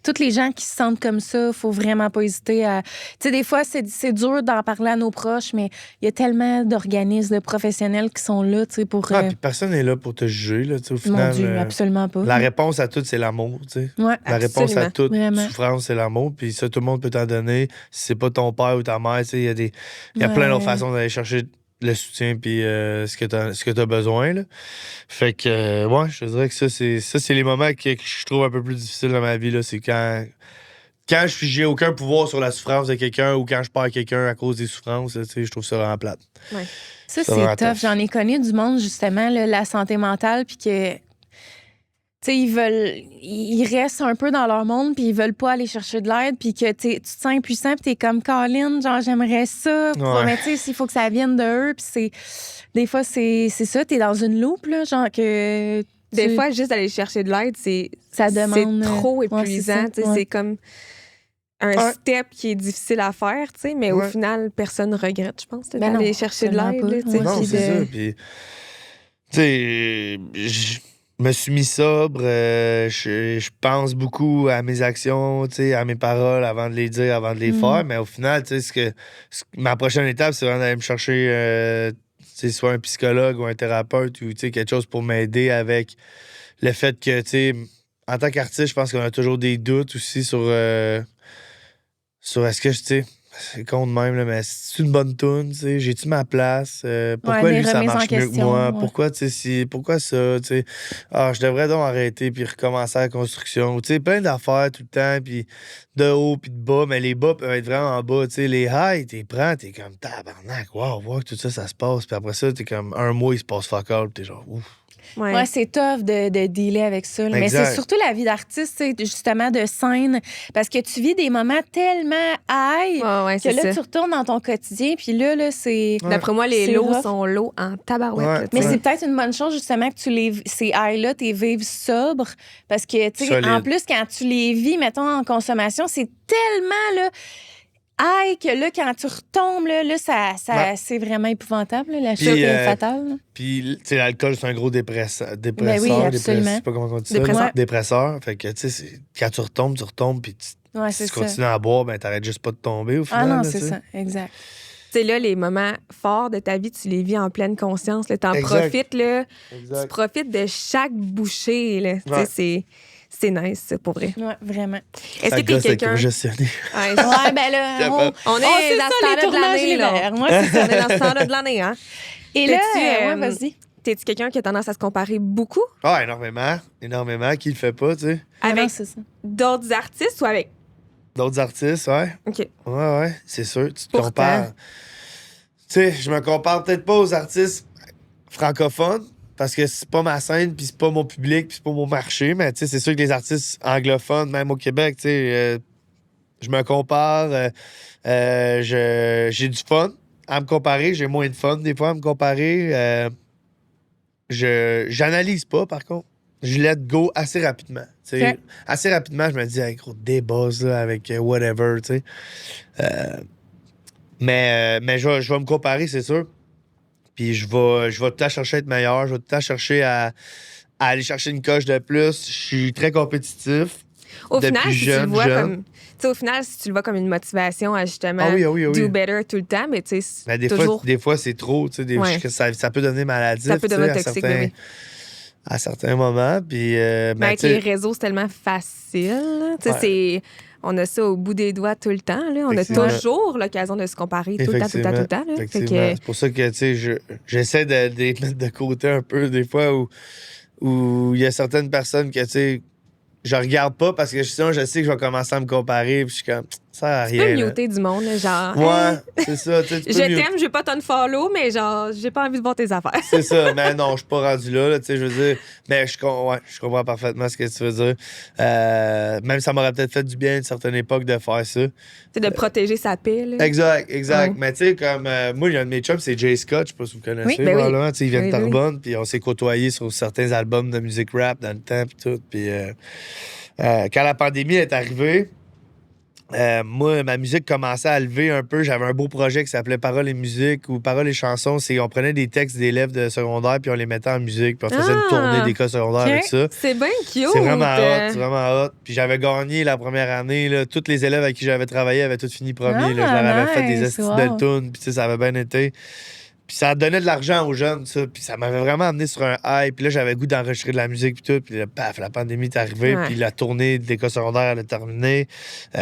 [SPEAKER 1] Toutes les gens qui se sentent comme ça, faut vraiment pas hésiter à... Tu sais, des fois, c'est dur d'en parler à nos proches, mais il y a tellement d'organismes, de professionnels qui sont là, tu sais, pour...
[SPEAKER 3] puis personne n'est là pour te juger, là, tu sais, au final.
[SPEAKER 1] Mon Dieu, absolument pas.
[SPEAKER 3] La réponse à tout, c'est l'amour, tu sais.
[SPEAKER 1] Ouais,
[SPEAKER 3] la réponse à toute
[SPEAKER 1] vraiment.
[SPEAKER 3] souffrance, c'est l'amour, puis ça, tout le monde peut t'en donner. Si c'est pas ton père ou ta mère, tu sais, il y a plein d'autres façons d'aller chercher le soutien puis ce que t'as besoin, là. Fait que, ouais, je te dirais que ça, c'est les moments que je trouve un peu plus difficiles dans ma vie, là. C'est quand j'ai aucun pouvoir sur la souffrance de quelqu'un ou quand je perds quelqu'un à cause des souffrances, tu sais, je trouve ça vraiment plate.
[SPEAKER 2] Ouais.
[SPEAKER 1] Ça, c'est tough. J'en ai connu du monde, justement, là, la santé mentale, puis que... Tu sais, ils restent un peu dans leur monde, puis ils veulent pas aller chercher de l'aide, puis que tu te sens impuissant, puis t'es comme Colin, genre j'aimerais ça. Mais tu sais, il faut que ça vienne de eux, puis des fois c'est ça, t'es dans une loupe, là, genre que.
[SPEAKER 2] Des fois, juste aller chercher de l'aide, ça demande. C'est trop épuisant. C'est comme. un step qui est difficile à faire, tu sais, mais au final, personne regrette, je pense, d'aller chercher de l'aide. Là, tu sais,
[SPEAKER 3] non, c'est ça. Puis, tu sais, je me suis mis sobre. Je pense beaucoup à mes actions, tu sais, à mes paroles avant de les dire, avant de les faire. Mais au final, tu sais, ma prochaine étape, c'est vraiment d'aller me chercher soit un psychologue ou un thérapeute ou quelque chose pour m'aider avec le fait que, tu sais, en tant qu'artiste, je pense qu'on a toujours des doutes aussi sur est-ce que, tu sais, c'est con de même, là, mais c'est une bonne toune, tu sais, j'ai-tu ma place? Pourquoi lui, ça marche mieux que moi? Ouais. Pourquoi, tu sais, pourquoi ça, tu sais? Ah, je devrais donc arrêter puis recommencer la construction. Tu sais, plein d'affaires tout le temps, puis de haut puis de bas, mais les bas peuvent être vraiment en bas, tu sais. Les highs, t'es prends, t'es comme tabarnak, wow, voir que tout ça, ça se passe. Puis après ça, t'es comme un mois, il se passe fuck all, puis t'es genre, ouf.
[SPEAKER 1] Ouais, c'est tough de dealer avec ça. Mais c'est surtout la vie d'artiste, justement, de scène. Parce que tu vis des moments tellement high que là, tu retournes dans ton quotidien. Puis là c'est.
[SPEAKER 2] D'après moi, les lows sont lows en tabarouette.
[SPEAKER 3] Ouais.
[SPEAKER 1] Mais c'est peut-être une bonne chose, justement, que ces highs-là, tu les vives sobres. Parce que, tu sais, en plus, quand tu les vis, mettons, en consommation, c'est tellement, là. Aïe, que là, quand tu retombes, là, c'est vraiment épouvantable, la chute est fatale.
[SPEAKER 3] Puis, tu sais, l'alcool, c'est un gros dépresseur.
[SPEAKER 1] Ben oui, absolument.
[SPEAKER 3] Je sais pas comment on dit ça. Dépresseur. Fait que, tu sais, quand tu retombes, puis tu continues à boire, ben t'arrêtes juste pas de tomber au final.
[SPEAKER 1] Ah non, c'est ça, exact.
[SPEAKER 2] Tu sais, là, les moments forts de ta vie, tu les vis en pleine conscience. Tu en profites, là. Tu profites de chaque bouchée, là. Tu sais, c'est nice, ça, pour vrai.
[SPEAKER 1] Oui, vraiment.
[SPEAKER 2] Est-ce que t'es quelqu'un...
[SPEAKER 1] Ouais, ben là, on est dans ce temps-là de l'année, là.
[SPEAKER 2] On est dans ce temps-là de l'année, hein.
[SPEAKER 1] Et là, vas-y.
[SPEAKER 2] T'es-tu quelqu'un qui a tendance à se comparer beaucoup?
[SPEAKER 3] Ah, énormément. Énormément. Qui le fait pas, tu sais?
[SPEAKER 2] Avec d'autres artistes ou avec...
[SPEAKER 3] D'autres artistes, ouais.
[SPEAKER 2] OK.
[SPEAKER 3] Ouais, c'est sûr. Tu te compares. Tu sais, je me compare peut-être pas aux artistes francophones, parce que c'est pas ma scène, puis c'est pas mon public, puis c'est pas mon marché. Mais tu sais, c'est sûr que les artistes anglophones, même au Québec, tu sais, je me compare. J'ai du fun à me comparer. J'ai moins de fun des fois à me comparer. J'analyse pas, par contre. Je let go assez rapidement. Okay. Assez rapidement, je me dis, hey, gros, débuzz là, avec whatever, tu sais. Mais je vais me comparer, c'est sûr. Puis je vais tout le temps chercher à être meilleur. Je vais tout le temps chercher à aller chercher une coche de plus. Je suis très compétitif.
[SPEAKER 2] Au final, si tu le vois comme... au final, si tu le vois comme une motivation à justement do better tout le temps, mais tu sais,
[SPEAKER 3] des fois, c'est trop. Ça peut devenir maladif.
[SPEAKER 2] Ça peut devenir toxique,
[SPEAKER 3] à certains moments. Puis,
[SPEAKER 2] mais avec les réseaux, c'est tellement facile. On a ça au bout des doigts tout le temps. Là. On a toujours l'occasion de se comparer tout le temps. Là.
[SPEAKER 3] C'est pour ça que j'essaie de les mettre de côté un peu des fois où il y a certaines personnes que je regarde pas parce que sinon je sais que je vais commencer à me comparer. Puis je suis comme, ça sert à rien.
[SPEAKER 2] Tu peux muter du monde, genre.
[SPEAKER 3] Ouais, c'est ça.
[SPEAKER 2] Je t'aime, j'ai pas ton follow, mais genre, j'ai pas envie de voir tes affaires.
[SPEAKER 3] C'est ça. Mais non, je suis pas rendu là, je veux dire. Mais je comprends parfaitement ce que tu veux dire. Même ça m'aurait peut-être fait du bien à une certaine époque de faire ça.
[SPEAKER 2] C'est de protéger sa paix, là.
[SPEAKER 3] Exact. Ouais. Mais tu sais, comme moi, il y a un de mes chums, c'est Jay Scott, je sais pas si vous connaissez.
[SPEAKER 2] Oui, ben
[SPEAKER 3] il vient de Terrebonne, puis on s'est côtoyés sur certains albums de musique rap dans le temps, puis tout. Puis quand la pandémie est arrivée, moi, ma musique commençait à lever un peu. J'avais un beau projet qui s'appelait Paroles et musique ou Paroles et chansons. On prenait des textes d'élèves de secondaire puis on les mettait en musique puis on faisait une tournée d'école secondaire avec ça.
[SPEAKER 2] C'est bien cute!
[SPEAKER 3] C'est vraiment hot. Puis j'avais gagné la première année. Là. Tous les élèves avec qui j'avais travaillé avaient tous fini premier. Là. Je leur avais fait des estis belles tunes puis ça avait bien été. Puis ça donnait de l'argent aux jeunes, ça. Puis ça m'avait vraiment amené sur un high. Puis là, j'avais le goût d'enregistrer de la musique, puis tout. Puis là, paf, la pandémie est arrivée. Puis la tournée de l'école secondaire, elle a terminé.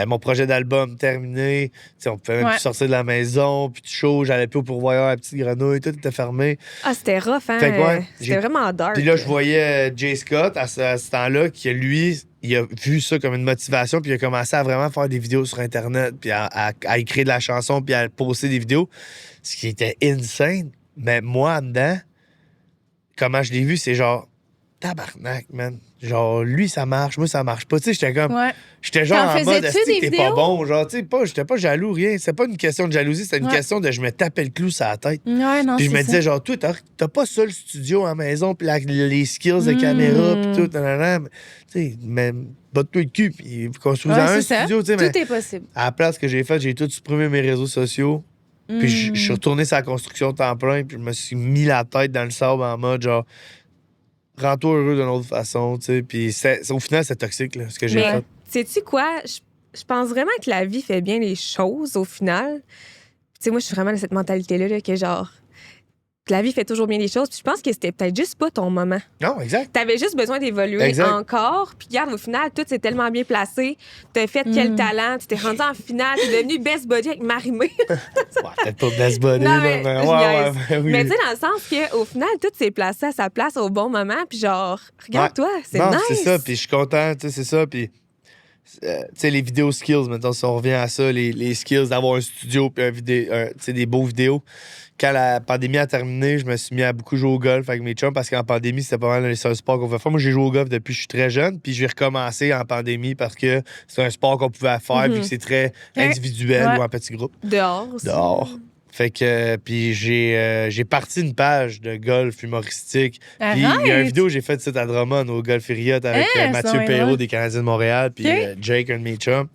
[SPEAKER 3] Mon projet d'album terminé. T'sais, on pouvait même plus sortir de la maison. Puis chaud, j'allais plus au pourvoyeur, à la petite grenouille. Tout était fermé.
[SPEAKER 2] Ah, c'était rough, hein? C'était vraiment dark.
[SPEAKER 3] Puis là, je voyais Jay Scott à ce temps-là, qui, lui, il a vu ça comme une motivation. Puis il a commencé à vraiment faire des vidéos sur Internet. Puis à écrire de la chanson, puis à poster des vidéos. Ce qui était insane. Mais moi, en dedans, comment je l'ai vu, c'est genre, tabarnak, man. Genre, lui, ça marche, moi, ça marche pas. Tu sais, j'étais comme.
[SPEAKER 1] Ouais.
[SPEAKER 3] J'étais genre
[SPEAKER 1] T'en
[SPEAKER 3] en mode,
[SPEAKER 1] faisais-tu
[SPEAKER 3] est-ce
[SPEAKER 1] des
[SPEAKER 3] que t'es pas
[SPEAKER 1] vidéos?
[SPEAKER 3] bon? Genre, tu sais, j'étais pas jaloux, rien. C'était pas une question de jalousie, c'était une
[SPEAKER 1] Ouais.
[SPEAKER 3] question de je me tapais le clou sur la tête.
[SPEAKER 1] Ouais, non,
[SPEAKER 3] Puis je
[SPEAKER 1] c'est
[SPEAKER 3] me
[SPEAKER 1] ça.
[SPEAKER 3] disais, genre, toi, t'as pas ça le studio à la maison, puis les skills de caméra, puis tout, nanana. Tu sais, mais botte-toi le cul, puis construisant
[SPEAKER 1] Ouais,
[SPEAKER 3] un
[SPEAKER 1] c'est ça.
[SPEAKER 3] studio, tu sais, mais
[SPEAKER 1] Tout est possible.
[SPEAKER 3] à la place que j'ai faite, j'ai tout supprimé mes réseaux sociaux. Puis je suis retourné sur la construction temps plein, puis je me suis mis la tête dans le sable en mode, genre, rends-toi heureux d'une autre façon, tu sais. Puis au final, c'est toxique, là, ce que j'ai
[SPEAKER 2] Mais
[SPEAKER 3] fait.
[SPEAKER 2] sais-tu quoi? Je pense vraiment que la vie fait bien les choses au final. Tu sais, moi, je suis vraiment dans cette mentalité-là, là, que genre, que la vie fait toujours bien les choses. Puis je pense que c'était peut-être juste pas ton moment.
[SPEAKER 3] Non, exact.
[SPEAKER 2] T'avais juste besoin d'évoluer
[SPEAKER 3] Exact.
[SPEAKER 2] encore. Puis regarde, au final, tout s'est tellement bien placé. T'as fait quel talent. Tu t'es rendu en finale. T'es devenu best body avec Marie-Mé.
[SPEAKER 3] Ouais, peut-être pas best body,
[SPEAKER 2] Non,
[SPEAKER 3] là,
[SPEAKER 2] mais
[SPEAKER 3] mais
[SPEAKER 2] je niaise.
[SPEAKER 3] oui.
[SPEAKER 2] Mais tu sais, dans le sens qu'au final, tout s'est placé à sa place au bon moment. Puis genre, regarde-toi, c'est
[SPEAKER 3] non,
[SPEAKER 2] nice.
[SPEAKER 3] c'est ça, puis je suis content, tu sais, c'est ça, puis tu sais, les vidéos skills, maintenant, si on revient à ça, les skills d'avoir un studio puis tu sais, des beaux vidéos. Quand la pandémie a terminé, je me suis mis à beaucoup jouer au golf avec mes chums parce qu'en pandémie, c'était pas mal le seul sport qu'on pouvait faire. Moi, j'ai joué au golf depuis que je suis très jeune, puis j'ai recommencé en pandémie parce que c'est un sport qu'on pouvait faire puis que c'est très individuel
[SPEAKER 1] Ouais.
[SPEAKER 3] ou en petit groupe.
[SPEAKER 2] Dehors aussi.
[SPEAKER 3] Dehors. Fait que, puis j'ai parti une page de golf humoristique. Puis il y a une
[SPEAKER 1] Arrête!
[SPEAKER 3] vidéo que j'ai faite à Drummond au Golf Elliott avec
[SPEAKER 1] Hein,
[SPEAKER 3] Mathieu
[SPEAKER 1] c'est bien
[SPEAKER 3] Perrault
[SPEAKER 1] drôle.
[SPEAKER 3] des Canadiens de Montréal, puis
[SPEAKER 1] Ok.
[SPEAKER 3] Jake, un de mes chums.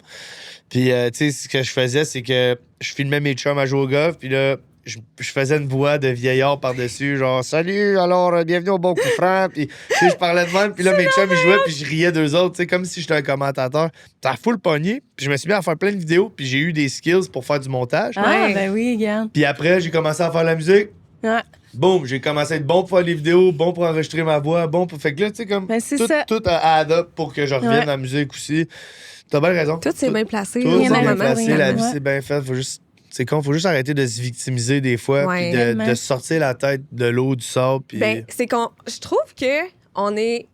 [SPEAKER 3] Puis, tu sais, ce que je faisais, c'est que je filmais mes chums à jouer au golf, puis là, je faisais une voix de vieillard par-dessus, genre « Salut, alors, bienvenue au bon coup franc », puis tu sais, je parlais de même, puis là, mes chums, ils jouaient, puis je riais d'eux autres, tu sais, comme si j'étais un commentateur. T'as full pogné, puis je me suis mis à faire plein de vidéos, puis j'ai eu des skills pour faire du montage.
[SPEAKER 1] Ah,
[SPEAKER 2] Ouais.
[SPEAKER 1] ben oui, regarde.
[SPEAKER 3] Puis après, j'ai commencé à faire la musique.
[SPEAKER 1] Ouais.
[SPEAKER 3] Boum, j'ai commencé à être bon pour faire les vidéos, bon pour enregistrer ma voix, bon pour... Fait que là, tu sais, comme
[SPEAKER 1] Ben, c'est
[SPEAKER 3] tout,
[SPEAKER 1] ça.
[SPEAKER 3] tout add up pour que je revienne
[SPEAKER 1] Ouais.
[SPEAKER 3] à la musique aussi. T'as bien raison.
[SPEAKER 2] Tout s'est bien placé.
[SPEAKER 3] Tout
[SPEAKER 2] au
[SPEAKER 3] c'est
[SPEAKER 2] bon
[SPEAKER 3] bien
[SPEAKER 2] moment.
[SPEAKER 3] placé, la vie
[SPEAKER 1] Ouais.
[SPEAKER 3] c'est bien fait. Faut juste... C'est con, faut juste arrêter de se victimiser des fois,
[SPEAKER 2] Ouais.
[SPEAKER 3] puis
[SPEAKER 1] Tellement.
[SPEAKER 3] de sortir la tête de l'eau, du sable, puis...
[SPEAKER 2] Ben, c'est qu'on. Je trouve que on est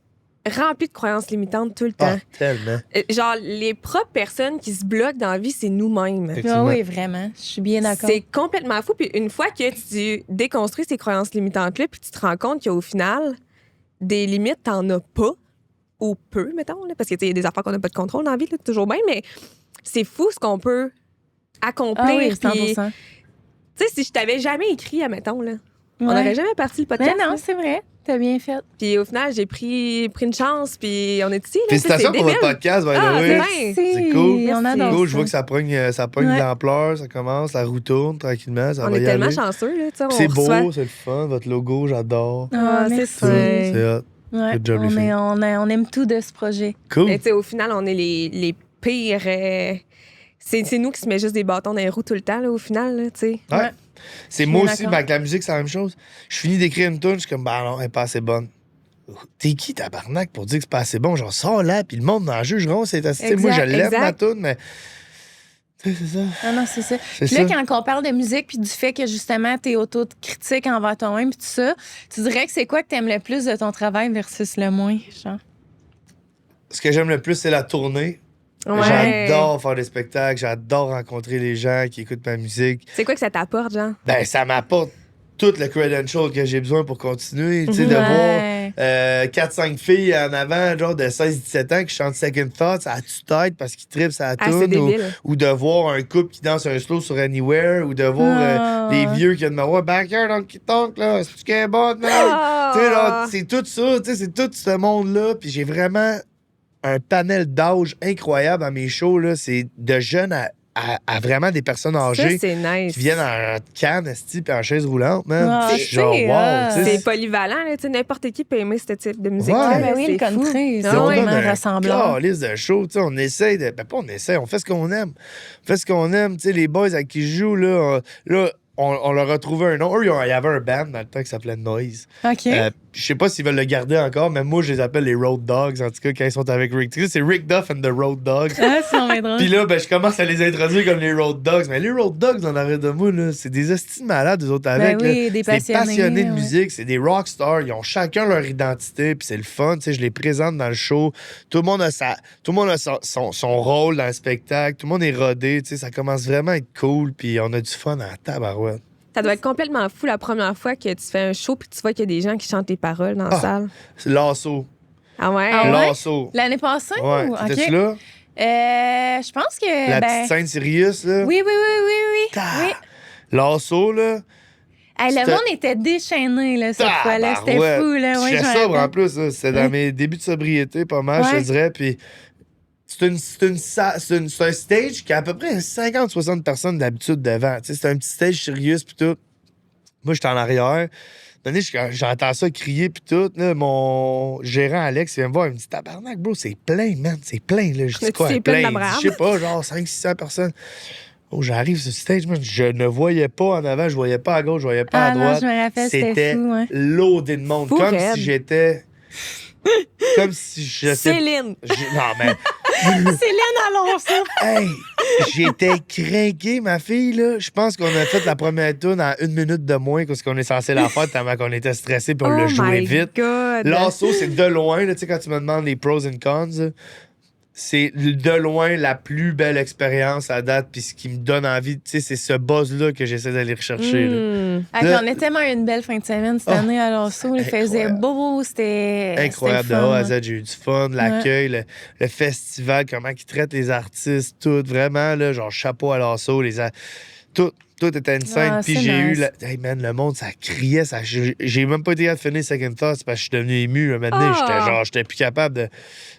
[SPEAKER 2] rempli de croyances limitantes tout le temps.
[SPEAKER 3] Ah, tellement.
[SPEAKER 2] Genre, les propres personnes qui se bloquent dans la vie, c'est nous-mêmes.
[SPEAKER 1] Ah
[SPEAKER 3] Effectivement.
[SPEAKER 1] oui, vraiment. Je suis bien d'accord.
[SPEAKER 2] C'est complètement fou. Puis une fois que tu déconstruis ces croyances limitantes-là, puis tu te rends compte qu'au final, des limites, t'en as pas, ou peu, mettons, là, parce que tu sais, il y a des affaires qu'on n'a pas de contrôle dans la vie, là, toujours bien, mais c'est fou ce qu'on peut accomplir.
[SPEAKER 1] Ah oui,
[SPEAKER 2] Puis,
[SPEAKER 1] 100%.
[SPEAKER 2] tu sais, si je t'avais jamais écrit, admettons, là, on
[SPEAKER 1] Ouais.
[SPEAKER 2] n'aurait jamais parti le podcast.
[SPEAKER 1] Mais non,
[SPEAKER 2] là.
[SPEAKER 1] c'est vrai. T'as bien fait.
[SPEAKER 2] Puis au final, j'ai pris une chance, puis on est ici. Là,
[SPEAKER 3] Félicitations
[SPEAKER 2] c'est
[SPEAKER 3] pour votre
[SPEAKER 2] débile.
[SPEAKER 3] podcast, by the
[SPEAKER 2] Ah,
[SPEAKER 3] way.
[SPEAKER 2] c'est
[SPEAKER 1] Merci.
[SPEAKER 3] C'est cool.
[SPEAKER 1] On
[SPEAKER 2] Merci.
[SPEAKER 1] adore
[SPEAKER 3] Cool, je
[SPEAKER 1] ça.
[SPEAKER 3] vois que ça pogne
[SPEAKER 1] Ouais.
[SPEAKER 3] de l'ampleur, ça commence, la roue tourne tranquillement, ça
[SPEAKER 2] On
[SPEAKER 3] va
[SPEAKER 2] est
[SPEAKER 3] y
[SPEAKER 2] tellement
[SPEAKER 3] aller.
[SPEAKER 2] chanceux, là, tu sais, on
[SPEAKER 3] C'est beau,
[SPEAKER 2] reçoit-
[SPEAKER 3] c'est le fun, votre logo, j'adore.
[SPEAKER 1] Ah,
[SPEAKER 2] Ah, c'est
[SPEAKER 1] merci.
[SPEAKER 2] ça.
[SPEAKER 3] C'est hot.
[SPEAKER 1] Ouais,
[SPEAKER 3] Good job, les filles.
[SPEAKER 1] on aime tout de ce projet.
[SPEAKER 3] Cool.
[SPEAKER 2] Mais tu sais, au final, on est les pires. C'est nous qui se met juste des bâtons dans les roues tout le temps, là, au final, là, tu sais.
[SPEAKER 3] Ouais.
[SPEAKER 1] Ouais.
[SPEAKER 3] C'est
[SPEAKER 1] Je
[SPEAKER 3] moi
[SPEAKER 1] suis
[SPEAKER 3] aussi,
[SPEAKER 1] d'accord.
[SPEAKER 3] mais avec la musique, c'est la même chose. Je finis d'écrire une tune, je suis comme, bah non, elle est pas assez bonne. T'es qui, tabarnak, pour dire que c'est pas assez bon? Genre, sors là, puis le monde en jugeront. C'est assez. Moi, je
[SPEAKER 2] Exact,
[SPEAKER 3] l'aime, ma
[SPEAKER 2] exact.
[SPEAKER 3] tune, mais. Tu sais, c'est ça.
[SPEAKER 1] Ah non, c'est ça.
[SPEAKER 3] C'est
[SPEAKER 1] Puis là,
[SPEAKER 3] ça.
[SPEAKER 1] quand on parle de musique, puis du fait que justement, t'es autocritique envers toi-même, puis tout ça, tu dirais que c'est quoi que t'aimes le plus de ton travail versus le moins, genre?
[SPEAKER 3] Ce que j'aime le plus, c'est la tournée.
[SPEAKER 2] Ouais.
[SPEAKER 3] J'adore faire des spectacles, j'adore rencontrer les gens qui écoutent ma musique.
[SPEAKER 2] C'est quoi que ça t'apporte, Jean?
[SPEAKER 3] Ben, ça m'apporte tout le credential que j'ai besoin pour continuer. Tu sais, de voir
[SPEAKER 1] Ouais.
[SPEAKER 3] 4-5 filles en avant, genre de 16-17 ans qui chantent Second Thoughts à tue-tête parce qu'ils trippent sa
[SPEAKER 2] Ah, c'est
[SPEAKER 3] tune.
[SPEAKER 2] débile.
[SPEAKER 3] Ou de voir un couple qui danse un slow sur Anywhere. Ou de voir
[SPEAKER 1] Ah.
[SPEAKER 3] les vieux qui viennent me voir Backyard Donkey Tonk, là. C'est-tu qu'elle est bonne, man?
[SPEAKER 2] Ah!
[SPEAKER 3] Tu sais, genre, c'est tout ça, tu sais, c'est tout ce monde-là. Puis j'ai vraiment un panel d'âge incroyable à mes shows, là. C'est de jeunes à vraiment des personnes
[SPEAKER 2] Ça,
[SPEAKER 3] âgées
[SPEAKER 2] c'est nice.
[SPEAKER 3] qui viennent en canne, esti, puis en chaise roulante, man.
[SPEAKER 1] Ah,
[SPEAKER 3] Puis je suis genre,
[SPEAKER 1] c'est,
[SPEAKER 3] wow, tu sais.
[SPEAKER 2] C'est polyvalent, là, tu sais, n'importe qui peut aimer ce type de musique.
[SPEAKER 3] Ouais.
[SPEAKER 1] Ah,
[SPEAKER 2] là,
[SPEAKER 1] ben oui, le
[SPEAKER 2] c'est fou.
[SPEAKER 1] country, c'est
[SPEAKER 2] Ah
[SPEAKER 3] on
[SPEAKER 2] ouais.
[SPEAKER 3] donne
[SPEAKER 1] vraiment
[SPEAKER 3] un
[SPEAKER 1] ressemblant.
[SPEAKER 3] calice de show, tu sais, on essaie de... Ben pas on essaie, on fait ce qu'on aime. On fait ce qu'on aime, tu sais, les boys avec qui je joue, on leur a trouvé un nom. Eux, il y avait un band dans le temps qui s'appelait Noise.
[SPEAKER 1] OK.
[SPEAKER 3] Je sais pas s'ils veulent le garder encore, mais moi, je les appelle les Road Dogs, en tout cas, quand ils sont avec Rick. Tu sais, c'est Rick Duff and the Road Dogs.
[SPEAKER 1] Ah, c'est vraiment drôle.
[SPEAKER 3] Puis là, ben, je commence à les introduire comme les Road Dogs. Mais les Road Dogs, on arrête de moi, là, c'est des hosties de malades, eux autres, avec.
[SPEAKER 1] Ben oui,
[SPEAKER 3] là.
[SPEAKER 1] des
[SPEAKER 3] C'est passionnés de
[SPEAKER 1] ouais.
[SPEAKER 3] musique, c'est des rockstars. Ils ont chacun leur identité, puis c'est le fun. Tu sais, je les présente dans le show. Tout le monde a son rôle dans le spectacle. Tout le monde est rodé. Tu sais, ça commence vraiment à être cool, puis on a du fun à la tabarouette.
[SPEAKER 2] Ça doit être complètement fou la première fois que tu fais un show puis tu vois qu'il y a des gens qui chantent tes paroles dans la salle.
[SPEAKER 3] C'est Lasso.
[SPEAKER 2] Ah ouais?
[SPEAKER 1] Ah ouais?
[SPEAKER 3] Lasso.
[SPEAKER 1] L'année passée?
[SPEAKER 3] Ouais.
[SPEAKER 1] ou-
[SPEAKER 3] T'étais-tu
[SPEAKER 1] OK.
[SPEAKER 3] là?
[SPEAKER 1] Je pense que.
[SPEAKER 3] La
[SPEAKER 1] ben,
[SPEAKER 3] petite scène Sirius, là.
[SPEAKER 1] Oui.
[SPEAKER 3] Ah,
[SPEAKER 1] Oui.
[SPEAKER 3] Lasso, là.
[SPEAKER 1] Hey, le
[SPEAKER 3] C'était-
[SPEAKER 1] monde était déchaîné là, cette fois-là. C'était
[SPEAKER 3] Tabarouette.
[SPEAKER 1] fou. Là. Ouais,
[SPEAKER 3] J'étais
[SPEAKER 1] je me
[SPEAKER 3] sobre en
[SPEAKER 1] rappelle.
[SPEAKER 3] plus. Là. C'était dans
[SPEAKER 1] Ouais.
[SPEAKER 3] mes débuts de sobriété, pas mal, je
[SPEAKER 1] Ouais.
[SPEAKER 3] te dirais. Puis c'est un stage qui a à peu près 50-60 personnes d'habitude devant. Tu sais, c'est un petit stage Sirius, puis tout. Moi, j'étais en arrière. Donné, j'entends ça crier puis tout. Là, mon gérant Alex, il vient me voir, il me dit tabarnak, bro, c'est plein, man, c'est plein. Là. Je dis quoi,
[SPEAKER 2] C'est plein
[SPEAKER 3] plein?
[SPEAKER 2] d'Abraham.
[SPEAKER 3] Je sais pas, genre 500-600 personnes. Oh, j'arrive sur le stage, man, je ne voyais pas en avant, je voyais pas à gauche, je voyais pas à
[SPEAKER 1] Ah non,
[SPEAKER 3] droite.
[SPEAKER 1] je me rappelle, c'était fou. Ouais.
[SPEAKER 3] Loadé de monde.
[SPEAKER 2] Fou
[SPEAKER 3] Comme
[SPEAKER 2] raide.
[SPEAKER 3] si j'étais. Comme si je sais.
[SPEAKER 2] Céline.
[SPEAKER 3] Non, mais.
[SPEAKER 1] Céline Alonso.
[SPEAKER 3] Hey, j'étais craqué, ma fille, là. Je pense qu'on a fait la première tourne en 1 minute de moins que ce qu'on est censé la faire tellement qu'on était stressé puis on l'a joué vite.
[SPEAKER 2] God.
[SPEAKER 3] Lasso, c'est de loin, là, tu sais, quand tu me demandes les pros and cons, là, c'est de loin la plus belle expérience à date. Puis ce qui me donne envie, tu sais, c'est ce buzz-là que j'essaie d'aller rechercher. Là.
[SPEAKER 1] Ah,
[SPEAKER 3] Là-
[SPEAKER 1] on a tellement eu une belle fin de semaine cette année à Lasso. Il faisait
[SPEAKER 3] incroyable.
[SPEAKER 1] beau, c'était.
[SPEAKER 3] Incroyable, de
[SPEAKER 1] c'était le
[SPEAKER 3] A à
[SPEAKER 1] fun,
[SPEAKER 3] Z, j'ai eu du fun, l'accueil, le festival, comment ils traitent les artistes, tout, vraiment, là, genre chapeau à Lasso, tout était une scène.
[SPEAKER 1] Ah,
[SPEAKER 3] Puis
[SPEAKER 1] c'est
[SPEAKER 3] j'ai
[SPEAKER 1] nice.
[SPEAKER 3] eu, hey man, le monde, ça criait, j'ai même pas été capable de finir Second Thoughts parce que je suis devenu ému. Maintenant, j'étais plus capable de.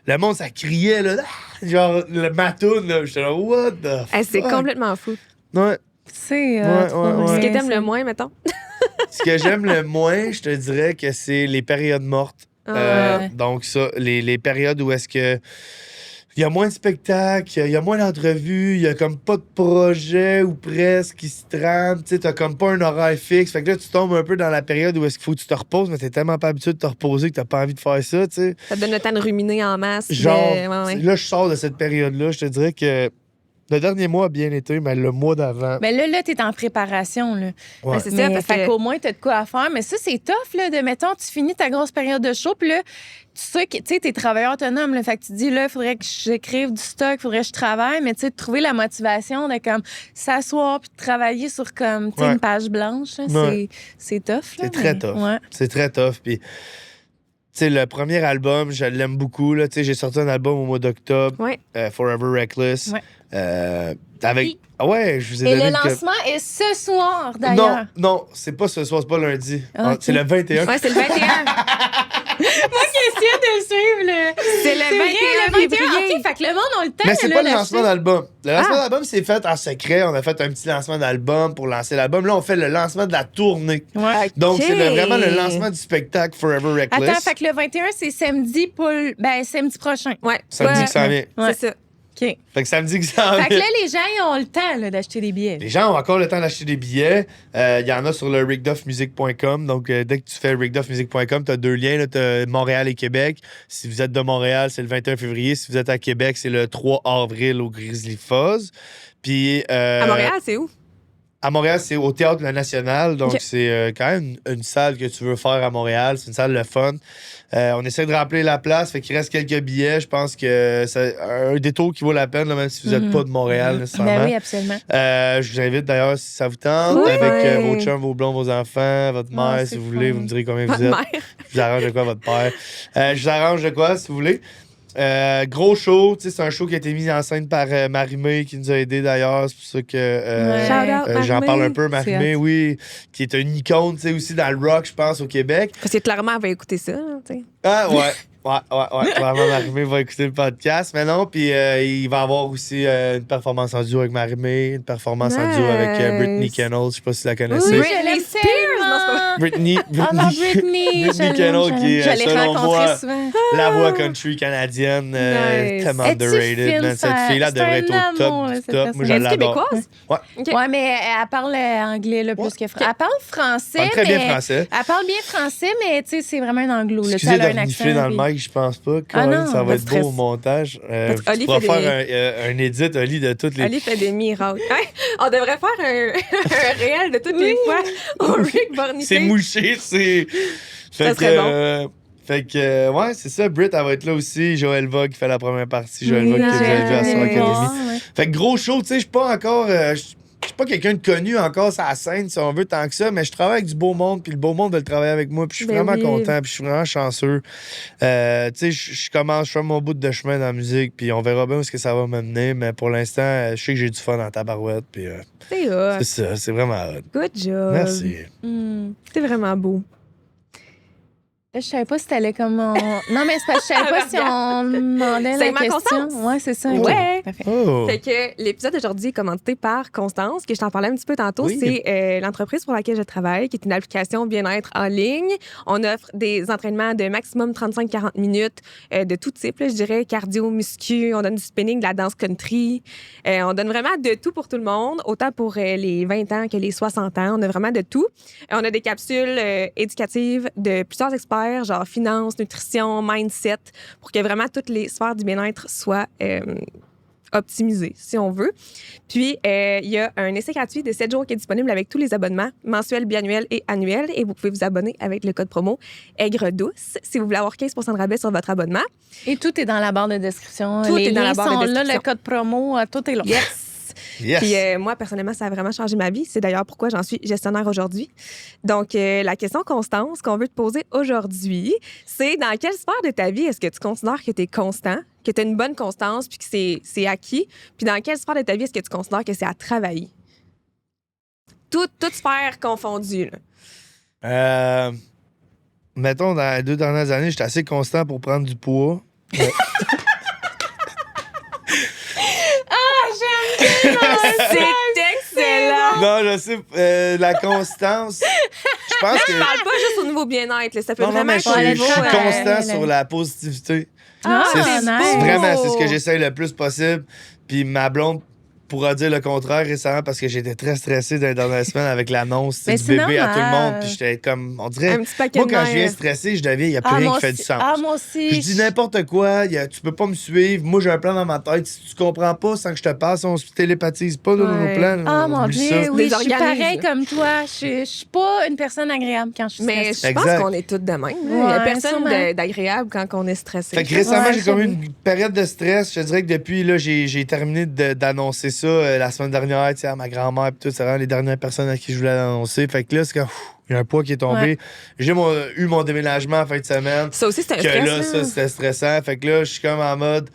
[SPEAKER 3] Le monde, ça criait, là, genre, le matoun, là, j'étais là, what the
[SPEAKER 2] Hey, c'est
[SPEAKER 3] fuck?
[SPEAKER 2] complètement fou.
[SPEAKER 3] Ouais.
[SPEAKER 1] C'est.
[SPEAKER 3] Ouais,
[SPEAKER 1] trop
[SPEAKER 3] ouais,
[SPEAKER 1] vrai,
[SPEAKER 3] ouais.
[SPEAKER 2] Ce que t'aimes
[SPEAKER 1] ça.
[SPEAKER 2] le moins, mettons.
[SPEAKER 3] Ce que j'aime le moins, je te dirais que c'est les périodes mortes.
[SPEAKER 1] Ouais.
[SPEAKER 3] Donc, ça, les périodes où est-ce que. Il y a moins de spectacles, il y a moins d'entrevues, il y a comme pas de projet ou presque qui se trame. Tu sais, t'as comme pas un horaire fixe. Fait que là, tu tombes un peu dans la période où est-ce qu'il faut que tu te reposes, mais t'es tellement pas habitué de te reposer que t'as pas envie de faire ça, tu sais.
[SPEAKER 2] Ça te donne le temps de ruminer en masse.
[SPEAKER 3] Genre,
[SPEAKER 2] ouais.
[SPEAKER 3] là, je sors de cette période-là. Je te dirais que le dernier mois a bien été, mais le mois d'avant.
[SPEAKER 1] Mais là, t'es en préparation. Là.
[SPEAKER 3] Ouais.
[SPEAKER 2] Ben, c'est ça,
[SPEAKER 1] Mais
[SPEAKER 2] parce
[SPEAKER 1] fait
[SPEAKER 2] que...
[SPEAKER 1] qu'au moins, t'as de quoi à faire. Mais ça, c'est tough, là, de, mettons, tu finis ta grosse période de show, puis là, tu sais que, tu sais, t'es travailleur autonome, là. Fait que tu dis, là, il faudrait que j'écrive du stock, il faudrait que je travaille, mais tu sais, de trouver la motivation de, comme, s'asseoir puis de travailler sur, comme, tu sais,
[SPEAKER 3] Ouais.
[SPEAKER 1] une page blanche, là,
[SPEAKER 3] Ouais.
[SPEAKER 1] c'est tough, là.
[SPEAKER 3] C'est très
[SPEAKER 1] mais-
[SPEAKER 3] tough.
[SPEAKER 1] Ouais.
[SPEAKER 3] C'est très tough. Puis, tu sais, le premier album, je l'aime beaucoup. Là. Tu sais, j'ai sorti un album au mois d'octobre,
[SPEAKER 2] Ouais.
[SPEAKER 3] Forever Reckless.
[SPEAKER 1] Ouais.
[SPEAKER 3] Avec.
[SPEAKER 1] Oui.
[SPEAKER 3] Ah ouais, je vous ai
[SPEAKER 1] Et
[SPEAKER 3] donné
[SPEAKER 1] le
[SPEAKER 3] une
[SPEAKER 1] lancement est ce soir,
[SPEAKER 3] Non,
[SPEAKER 1] d'ailleurs.
[SPEAKER 3] non, c'est pas ce soir, c'est pas lundi.
[SPEAKER 1] Ah, ok.
[SPEAKER 3] C'est le 21.
[SPEAKER 2] Ouais, c'est le 21.
[SPEAKER 1] Essayez de le suivre, là.
[SPEAKER 2] C'est le
[SPEAKER 1] C'est
[SPEAKER 2] 21
[SPEAKER 1] vrai, le 21.
[SPEAKER 2] février.
[SPEAKER 1] OK, fait que le monde a le temps
[SPEAKER 3] Mais c'est
[SPEAKER 1] de
[SPEAKER 3] pas le
[SPEAKER 1] l'acheter.
[SPEAKER 3] lancement d'album. Le lancement
[SPEAKER 2] Ah.
[SPEAKER 3] d'album, c'est fait en secret. On a fait un petit lancement d'album pour lancer l'album. Là, on fait le lancement de la tournée.
[SPEAKER 1] Ouais.
[SPEAKER 3] Donc,
[SPEAKER 2] Ok.
[SPEAKER 3] c'est vraiment le lancement du spectacle Forever Reckless.
[SPEAKER 1] Attends, fait que le 21, c'est samedi, samedi prochain.
[SPEAKER 2] Ouais.
[SPEAKER 3] Samedi
[SPEAKER 2] Ouais.
[SPEAKER 3] qui s'en vient.
[SPEAKER 1] Ouais.
[SPEAKER 2] C'est ça.
[SPEAKER 1] OK.
[SPEAKER 3] Fait que samedi qui s'en
[SPEAKER 1] Fait que
[SPEAKER 3] vient.
[SPEAKER 1] là, les gens, ils ont le temps là, d'acheter des billets.
[SPEAKER 3] Les gens ont encore le temps d'acheter des billets. Il y en a sur le rigduffmusic.com. Donc, dès que tu fais rigduffmusic.com, tu as 2 liens. Tu as Montréal et Québec. Si vous êtes de Montréal, c'est le 21 février. Si vous êtes à Québec, c'est le 3 avril au Grizzly Fuzz. Puis,
[SPEAKER 2] À Montréal, c'est où?
[SPEAKER 3] à Montréal, c'est au Théâtre Le National. Donc,
[SPEAKER 2] Ok.
[SPEAKER 3] c'est quand même une salle que tu veux faire à Montréal. C'est une salle de fun. On essaie de remplir la place. Fait qu'il reste quelques billets. Je pense que c'est un détour qui vaut la peine, là, même si vous n'êtes pas de Montréal nécessairement.
[SPEAKER 1] Ben oui, absolument.
[SPEAKER 3] Je vous invite d'ailleurs, si ça vous tente,
[SPEAKER 2] Oui.
[SPEAKER 3] avec
[SPEAKER 2] Ouais.
[SPEAKER 3] vos chums, vos blonds, vos enfants, votre mère,
[SPEAKER 1] Ah,
[SPEAKER 3] si
[SPEAKER 1] c'est
[SPEAKER 3] vous voulez.
[SPEAKER 1] fun.
[SPEAKER 3] Vous me direz combien
[SPEAKER 2] Votre
[SPEAKER 3] vous êtes.
[SPEAKER 2] mère.
[SPEAKER 3] Je vous arrange de quoi, votre père. Je vous arrange de quoi, si vous voulez. Gros show, tu sais, c'est un show qui a été mis en scène par Marie-Mé, qui nous a aidés d'ailleurs. C'est pour ça que
[SPEAKER 1] Ouais.
[SPEAKER 2] Shout out,
[SPEAKER 3] j'en
[SPEAKER 2] Marie-Mé.
[SPEAKER 3] parle un peu.
[SPEAKER 1] C'est
[SPEAKER 3] Marie-Mé, oui, qui est une icône, tu sais, aussi dans le rock, je pense, au Québec.
[SPEAKER 2] Parce que clairement, elle va écouter ça. Tu sais.
[SPEAKER 3] Ah, ouais. Ouais. Clairement, Marie-Mé va écouter le podcast. Mais non, puis il va avoir aussi une performance en duo avec Marie-Mé, une performance en duo avec Brittany
[SPEAKER 2] Nice.
[SPEAKER 3] Kennel. Je sais pas si tu la connaissez.
[SPEAKER 1] Oui,
[SPEAKER 2] Britney
[SPEAKER 1] je l'aime
[SPEAKER 2] Spears, non, c'est pas
[SPEAKER 1] tellement.
[SPEAKER 3] Brittany.
[SPEAKER 1] Ah non, Britney.
[SPEAKER 3] Britney Kennel, qui est,
[SPEAKER 1] Je l'ai
[SPEAKER 3] selon
[SPEAKER 1] rencontrée
[SPEAKER 3] moi,
[SPEAKER 1] souvent.
[SPEAKER 3] la voix country canadienne,
[SPEAKER 2] Nice.
[SPEAKER 3] tellement
[SPEAKER 1] Es-tu
[SPEAKER 3] underrated.
[SPEAKER 1] fine,
[SPEAKER 3] Man. Cette
[SPEAKER 1] ça?
[SPEAKER 3] fille-là
[SPEAKER 1] C'est
[SPEAKER 3] devrait
[SPEAKER 1] un
[SPEAKER 3] être au
[SPEAKER 1] amour,
[SPEAKER 3] top
[SPEAKER 1] là,
[SPEAKER 3] du
[SPEAKER 1] cette
[SPEAKER 3] top. Moi,
[SPEAKER 1] personne.
[SPEAKER 3] je
[SPEAKER 2] Elle est
[SPEAKER 3] l'adore.
[SPEAKER 2] québécoise?
[SPEAKER 3] Ouais.
[SPEAKER 2] OK.
[SPEAKER 1] Ouais, mais elle parle anglais là, plus
[SPEAKER 3] Ouais.
[SPEAKER 1] que français. Elle parle français,
[SPEAKER 3] Parle très bien
[SPEAKER 1] mais-
[SPEAKER 3] français.
[SPEAKER 1] Elle parle bien français, mais tu sais, c'est vraiment un anglo. Là. Tu sais,
[SPEAKER 3] Excusez
[SPEAKER 1] elle a
[SPEAKER 3] de
[SPEAKER 1] un
[SPEAKER 3] renifler
[SPEAKER 1] accent.
[SPEAKER 3] dans le
[SPEAKER 1] puis-
[SPEAKER 3] mic, je pense pas.
[SPEAKER 1] Ah
[SPEAKER 3] Colin,
[SPEAKER 1] non,
[SPEAKER 3] ça
[SPEAKER 2] pas
[SPEAKER 3] va
[SPEAKER 2] de
[SPEAKER 3] être beau
[SPEAKER 2] stress.
[SPEAKER 3] au montage.
[SPEAKER 2] Parce que
[SPEAKER 3] Tu
[SPEAKER 2] Oli
[SPEAKER 3] pourras
[SPEAKER 2] fait
[SPEAKER 3] faire un edit, Oli, de toutes les...
[SPEAKER 2] Ali fait des miracles. Ouais, on devrait faire un réel de toutes les fois au Rick Barney.
[SPEAKER 3] C'est mouché, c'est...
[SPEAKER 2] Ça serait bon.
[SPEAKER 3] Fait que, ouais, c'est ça. Britt, elle va être là aussi. Joël Va qui fait la première partie. Joël Va
[SPEAKER 1] Oui,
[SPEAKER 3] que vous avez vu à Star
[SPEAKER 1] Joël.
[SPEAKER 3] Academy.
[SPEAKER 1] Ouais.
[SPEAKER 3] Fait que gros show, tu sais, je suis pas encore... suis pas quelqu'un de connu encore sur la scène, si on veut, tant que ça, mais je travaille avec du beau monde, puis le beau monde veut travailler avec moi, puis je suis vraiment content, puis je suis vraiment chanceux. Tu sais, je commence, je fais mon bout de chemin dans la musique, puis on verra bien où est-ce que ça va m'amener, mais pour l'instant, je sais que j'ai du fun dans ta barouette, puis c'est ça, c'est vraiment hot.
[SPEAKER 2] Good job.
[SPEAKER 3] Merci.
[SPEAKER 2] C'est vraiment beau.
[SPEAKER 1] Là, je savais pas si t'allais comme on... Non, mais c'est parce que je savais pas si on demandait
[SPEAKER 2] C'est
[SPEAKER 1] la
[SPEAKER 2] ma
[SPEAKER 1] question.
[SPEAKER 2] Constance?
[SPEAKER 1] Ouais, c'est ça.
[SPEAKER 2] Ouais.
[SPEAKER 1] OK, parfait.
[SPEAKER 3] Oh.
[SPEAKER 2] Fait que l'épisode d'aujourd'hui est commenté par Constance, que je t'en parlais un petit peu tantôt.
[SPEAKER 3] Oui.
[SPEAKER 2] C'est l'entreprise pour laquelle je travaille, qui est une application bien-être en ligne. On offre des entraînements de maximum 35-40 minutes de tout type, là, je dirais cardio, muscu. On donne du spinning, de la danse country. On donne vraiment de tout pour tout le monde, autant pour les 20 ans que les 60 ans. On a vraiment de tout. On a des capsules éducatives de plusieurs experts, genre finance, nutrition, mindset, pour que vraiment toutes les sphères du bien-être soient optimisées, si on veut. Puis, il y a un essai gratuit de 7 jours qui est disponible avec tous les abonnements, mensuels, biannuels et annuels. Et vous pouvez vous abonner avec le code promo AIGRE12 si vous voulez avoir 15 de rabais sur votre abonnement.
[SPEAKER 1] Et tout est dans la barre de description.
[SPEAKER 2] Tout
[SPEAKER 1] les
[SPEAKER 2] est dans la
[SPEAKER 1] liens
[SPEAKER 2] barre de
[SPEAKER 1] sont là,
[SPEAKER 2] description.
[SPEAKER 1] le code promo, tout est là.
[SPEAKER 2] Yes!
[SPEAKER 3] Yes.
[SPEAKER 2] Puis moi, personnellement, ça a vraiment changé ma vie. C'est d'ailleurs pourquoi j'en suis gestionnaire aujourd'hui. Donc, la question Constance qu'on veut te poser aujourd'hui, c'est dans quelle sphère de ta vie est-ce que tu considères que tu es constant, que tu as une bonne constance puis que c'est acquis? Puis dans quelle sphère de ta vie est-ce que tu considères que c'est à travailler? Toute sphère confondue. Là.
[SPEAKER 3] Mettons, dans les 2 dernières années, j'étais assez constant pour prendre du poids.
[SPEAKER 2] C'est excellent!
[SPEAKER 3] Non, je sais, la constance, je pense que...
[SPEAKER 2] Je parle pas juste au niveau bien-être. Là. Ça peut
[SPEAKER 3] Non,
[SPEAKER 2] vraiment
[SPEAKER 3] mais
[SPEAKER 2] être au
[SPEAKER 3] je
[SPEAKER 2] niveau...
[SPEAKER 3] suis constant
[SPEAKER 1] là.
[SPEAKER 3] sur la positivité.
[SPEAKER 1] Ah,
[SPEAKER 3] C'est
[SPEAKER 1] nice.
[SPEAKER 3] vraiment, c'est ce que j'essaye le plus possible. Puis ma blonde pourra dire le contraire récemment parce que j'étais très stressé dans les dernières semaines avec l'annonce
[SPEAKER 1] Mais
[SPEAKER 3] du
[SPEAKER 1] c'est
[SPEAKER 3] bébé à tout le
[SPEAKER 1] normal.
[SPEAKER 3] monde. Puis j'étais comme, on dirait,
[SPEAKER 2] Un petit paquet
[SPEAKER 3] moi
[SPEAKER 2] de
[SPEAKER 3] quand je viens
[SPEAKER 2] nerfs.
[SPEAKER 3] stressé, je deviens, il n'y a plus rien
[SPEAKER 1] moi
[SPEAKER 3] qui fait
[SPEAKER 1] aussi.
[SPEAKER 3] du sens.
[SPEAKER 1] Ah, moi aussi.
[SPEAKER 3] Je dis n'importe quoi, tu peux pas me suivre. Moi, j'ai un plan dans ma tête. Si tu comprends pas sans que je te passe, on se télépathise pas dans nos
[SPEAKER 2] Ouais.
[SPEAKER 3] plans.
[SPEAKER 1] Ah, mon
[SPEAKER 3] Oublie
[SPEAKER 1] Dieu,
[SPEAKER 3] ça.
[SPEAKER 1] oui, je suis
[SPEAKER 2] Désorganise.
[SPEAKER 1] pareil comme toi. Je suis pas une personne agréable quand je suis
[SPEAKER 2] Mais
[SPEAKER 1] stressée.
[SPEAKER 2] je pense
[SPEAKER 3] Exact.
[SPEAKER 2] qu'on est toutes de même. Il n'y
[SPEAKER 1] Ouais,
[SPEAKER 2] a personne
[SPEAKER 1] sûrement.
[SPEAKER 2] d'agréable quand on est stressé.
[SPEAKER 3] Fait que récemment,
[SPEAKER 1] Ouais,
[SPEAKER 3] j'ai comme eu
[SPEAKER 1] j'avoue.
[SPEAKER 3] une période de stress. Je te dirais que depuis, là, j'ai terminé d'annoncer ça la semaine dernière, tu sais, à ma grand-mère et tout. C'est vraiment les dernières personnes à qui je voulais l'annoncer. Fait que là, c'est comme, il y a un poids qui est tombé.
[SPEAKER 1] Ouais.
[SPEAKER 3] J'ai eu mon déménagement en fin de semaine.
[SPEAKER 2] Ça aussi, c'est un
[SPEAKER 3] Que
[SPEAKER 2] stress.
[SPEAKER 3] là, ça, c'était stressant. Fait que là, je suis comme en mode...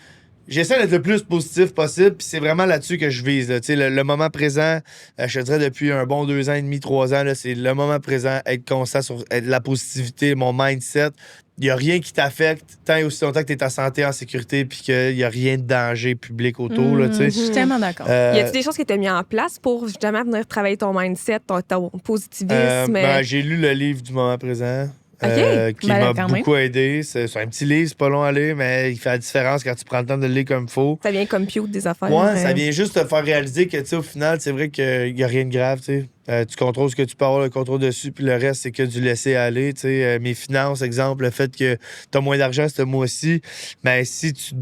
[SPEAKER 3] J'essaie d'être le plus positif possible, puis c'est vraiment là-dessus que je vise. Là. Tu sais, le moment présent, je te dirais depuis un bon 2 ans et demi, 3 ans, là, c'est le moment présent, être constant sur la positivité, mon mindset. Il n'y a rien qui t'affecte tant et aussi longtemps que tu es ta santé en sécurité puis qu'il n'y a rien de danger public autour. Là, tu sais.
[SPEAKER 1] Je suis tellement d'accord.
[SPEAKER 2] Y a-t-il des choses que tu as mis en place pour justement venir travailler ton mindset, ton positivisme?
[SPEAKER 3] J'ai lu le livre du moment présent. Qui
[SPEAKER 1] Ben,
[SPEAKER 3] m'a
[SPEAKER 1] quand même.
[SPEAKER 3] beaucoup aidé. C'est un petit livre, c'est pas long à lire, mais il fait la différence quand tu prends le temps de le lire comme il faut.
[SPEAKER 2] Ça vient compute des affaires.
[SPEAKER 3] Ouais, ça vient juste te faire réaliser que, tu sais, au final, c'est vrai qu'il n'y a rien de grave, tu sais. Tu contrôles ce que tu peux avoir le contrôle dessus, puis le reste, c'est que du laisser aller, tu sais. Mes finances, exemple, le fait que tu as moins d'argent ce mois-ci, mais si tu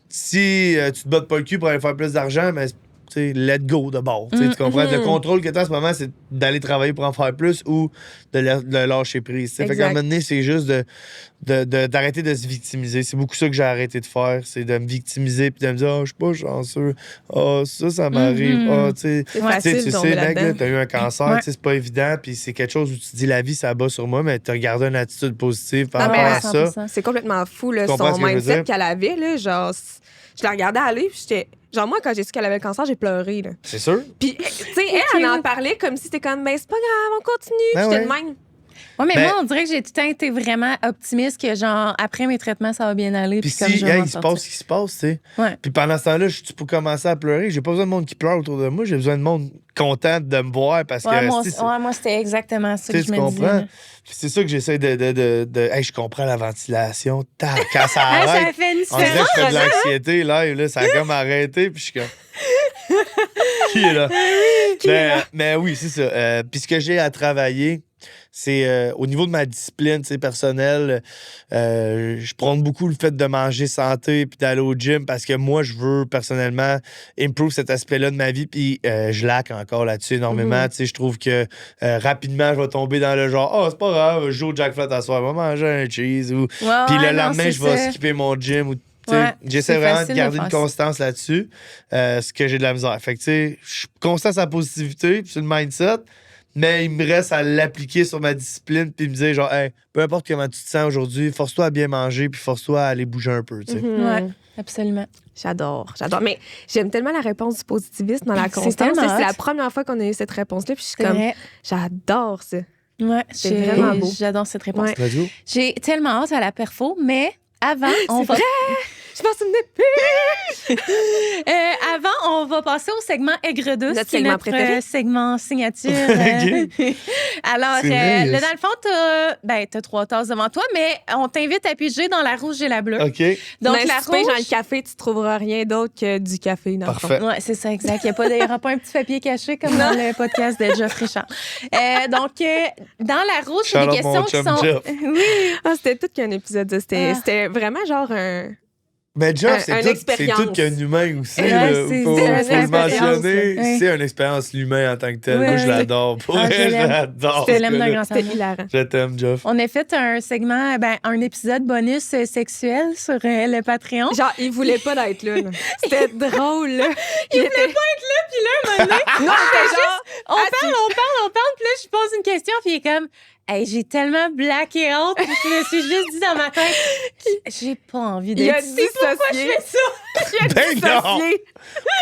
[SPEAKER 3] te bottes pas le cul pour aller faire plus d'argent, mais tu sais, let go de bord. Tu comprends? Le contrôle que tu as en ce moment, c'est d'aller travailler pour en faire plus ou de lâcher prise. Tu sais. Fait qu'à un moment donné, c'est juste d'arrêter de se victimiser. C'est beaucoup ça que j'ai arrêté de faire. C'est de me victimiser puis de me dire, oh, je suis pas chanceux. Oh, ça m'arrive. Oh, tu sais,
[SPEAKER 2] C'est facile
[SPEAKER 3] tu
[SPEAKER 2] de tomber
[SPEAKER 3] sais, mec,
[SPEAKER 2] là-dedans.
[SPEAKER 3] t'as eu un cancer,
[SPEAKER 1] Ouais.
[SPEAKER 3] tu sais, c'est pas évident. Puis c'est quelque chose où tu te dis, la vie, ça bat sur moi, mais tu regardes une attitude positive par
[SPEAKER 2] Non,
[SPEAKER 3] rapport
[SPEAKER 2] mais
[SPEAKER 3] à ça.
[SPEAKER 1] 100%.
[SPEAKER 2] C'est complètement fou, là,
[SPEAKER 3] Tu comprends
[SPEAKER 2] son
[SPEAKER 3] ce que je veux
[SPEAKER 2] mindset
[SPEAKER 3] dire?
[SPEAKER 2] qu'elle avait. Là, genre, je la regardais aller, puis j'étais. Genre, moi, quand j'ai su qu'elle avait le cancer, j'ai pleuré. Là.
[SPEAKER 3] C'est sûr?
[SPEAKER 2] Puis, tu sais, elle en parlait comme si c'était comme, ben, c'est pas grave, on continue.
[SPEAKER 3] Ben
[SPEAKER 2] J'étais
[SPEAKER 3] ouais.
[SPEAKER 2] de même.
[SPEAKER 1] Ouais, mais
[SPEAKER 3] Ben-
[SPEAKER 1] moi, on dirait que j'ai tout le temps été vraiment optimiste que, genre, après mes traitements, ça va bien aller.
[SPEAKER 3] Puis
[SPEAKER 1] Puis comme
[SPEAKER 3] si,
[SPEAKER 1] je vais m'en
[SPEAKER 3] il se
[SPEAKER 1] sortir.
[SPEAKER 3] passe ce qui se passe, tu sais.
[SPEAKER 1] Ouais.
[SPEAKER 3] Puis pendant ce temps-là, je suis pour commencer à pleurer. J'ai pas besoin de monde qui pleure autour de moi. J'ai besoin de monde content de me voir parce
[SPEAKER 1] Ouais,
[SPEAKER 3] que.
[SPEAKER 1] moi,
[SPEAKER 3] tu sais,
[SPEAKER 1] moi, c'était exactement ça que
[SPEAKER 3] tu
[SPEAKER 1] je me
[SPEAKER 3] comprends?
[SPEAKER 1] disais.
[SPEAKER 3] Puis c'est ça que j'essaie de... Hey, je comprends la ventilation. Quand ça
[SPEAKER 1] Ah, ça
[SPEAKER 3] arrête,
[SPEAKER 1] fait une
[SPEAKER 3] on dirait que
[SPEAKER 1] différence.
[SPEAKER 3] je fais de l'anxiété live. Là, ça a comme arrêté. Puis je suis comme... Qui est là? Mais oui, c'est ça. Puis ce que j'ai à travailler, c'est au niveau de ma discipline personnelle, je prône beaucoup le fait de manger santé puis d'aller au gym parce que moi, je veux personnellement improve cet aspect-là de ma vie puis je laque encore là-dessus énormément. Tu sais, je trouve que rapidement, je vais tomber dans le genre « Oh, c'est pas grave, je joue au Jack Flat à soir, je vais manger un cheese. » ou
[SPEAKER 1] Ouais,
[SPEAKER 3] Puis le
[SPEAKER 1] non,
[SPEAKER 3] lendemain,
[SPEAKER 1] c'est
[SPEAKER 3] je vais
[SPEAKER 1] ça.
[SPEAKER 3] skipper mon gym ou
[SPEAKER 1] Ouais,
[SPEAKER 3] j'essaie
[SPEAKER 1] c'est
[SPEAKER 3] vraiment de
[SPEAKER 1] facile
[SPEAKER 3] garder
[SPEAKER 1] de
[SPEAKER 3] une
[SPEAKER 1] faire ça.
[SPEAKER 3] constance là-dessus, ce que j'ai de la misère. Fait que, tu sais, je suis constant sur la positivité, puis sur le mindset, mais il me reste à l'appliquer sur ma discipline, puis me dire, genre, hey, peu importe comment tu te sens aujourd'hui, force-toi à bien manger, puis force-toi à aller bouger un peu, tu sais.
[SPEAKER 1] Ouais, absolument.
[SPEAKER 2] J'adore. Mais j'aime tellement la réponse du positivisme dans la
[SPEAKER 1] C'est
[SPEAKER 2] constance.
[SPEAKER 1] tellement
[SPEAKER 2] C'est
[SPEAKER 1] hot.
[SPEAKER 2] la première fois qu'on a eu cette réponse-là, puis je suis
[SPEAKER 1] C'est
[SPEAKER 2] comme,
[SPEAKER 1] vrai.
[SPEAKER 2] j'adore ça.
[SPEAKER 1] Ouais,
[SPEAKER 2] C'est vraiment beau.
[SPEAKER 1] J'adore cette réponse.
[SPEAKER 2] Ouais.
[SPEAKER 3] Let's go.
[SPEAKER 1] J'ai tellement hâte à la perfo, mais avant, on va...
[SPEAKER 2] Je pense que
[SPEAKER 1] Avant, on va passer au segment Aigre douce,
[SPEAKER 2] Notre
[SPEAKER 1] qui est
[SPEAKER 2] segment
[SPEAKER 1] notre
[SPEAKER 2] préféré.
[SPEAKER 1] segment signature.
[SPEAKER 3] Ok.
[SPEAKER 1] Alors,
[SPEAKER 3] C'est vrai,
[SPEAKER 1] là,
[SPEAKER 3] yes.
[SPEAKER 1] dans le fond, t'as 3 tasses devant toi, mais on t'invite à piger dans la rouge et la bleue.
[SPEAKER 3] OK.
[SPEAKER 1] Donc,
[SPEAKER 2] mais
[SPEAKER 1] la
[SPEAKER 2] si tu payes dans le
[SPEAKER 1] rouge...
[SPEAKER 2] café, tu trouveras rien d'autre que du café. Dans le fond.
[SPEAKER 3] Parfait.
[SPEAKER 1] Ouais, c'est ça, exact. Il n'y aura pas un petit papier caché comme dans le podcast de Jeff Richard. Dans la rouge, c'est des
[SPEAKER 3] Shout out mon
[SPEAKER 1] questions qui
[SPEAKER 3] chum
[SPEAKER 1] sont...
[SPEAKER 3] Jeff.
[SPEAKER 1] Oui.
[SPEAKER 2] Ah, c'était tout qu'un épisode. Ça.
[SPEAKER 1] Ah.
[SPEAKER 2] C'était vraiment genre un.
[SPEAKER 3] Mais Jeff,
[SPEAKER 2] Une
[SPEAKER 3] c'est
[SPEAKER 2] expérience.
[SPEAKER 3] tout qu'un humain aussi.
[SPEAKER 1] Ouais,
[SPEAKER 3] là.
[SPEAKER 1] c'est
[SPEAKER 3] Faut
[SPEAKER 1] une
[SPEAKER 3] le
[SPEAKER 1] expérience,
[SPEAKER 3] mentionner.
[SPEAKER 1] là. Ouais.
[SPEAKER 3] C'est une expérience l'humain en tant que tel.
[SPEAKER 1] Ouais,
[SPEAKER 3] Moi, je
[SPEAKER 1] ouais.
[SPEAKER 3] l'adore. Pour
[SPEAKER 1] Ah,
[SPEAKER 3] vrai,
[SPEAKER 1] je
[SPEAKER 3] je
[SPEAKER 1] l'aime.
[SPEAKER 3] l'adore.
[SPEAKER 1] Je
[SPEAKER 3] ce
[SPEAKER 1] l'aime d'un
[SPEAKER 3] gars-là.
[SPEAKER 1] grand
[SPEAKER 2] C'était
[SPEAKER 1] amour.
[SPEAKER 2] hilarant.
[SPEAKER 3] Je t'aime, Jeff.
[SPEAKER 1] On a fait un segment, un épisode bonus sexuel sur le Patreon.
[SPEAKER 2] Genre, il voulait pas d'être là. C'était drôle, là.
[SPEAKER 1] Il voulait pas être là, puis là, un moment donné,
[SPEAKER 2] Non, c'était genre.
[SPEAKER 1] on parle, puis là, je pose une question, puis il est comme, hey, j'ai tellement blacké out, puis je me suis juste dit dans ma tête, j'ai pas envie
[SPEAKER 2] Il a
[SPEAKER 1] d'être ici. Pourquoi je
[SPEAKER 2] dissocié.
[SPEAKER 1] fais ça?
[SPEAKER 3] Ben non!
[SPEAKER 2] Dissocié.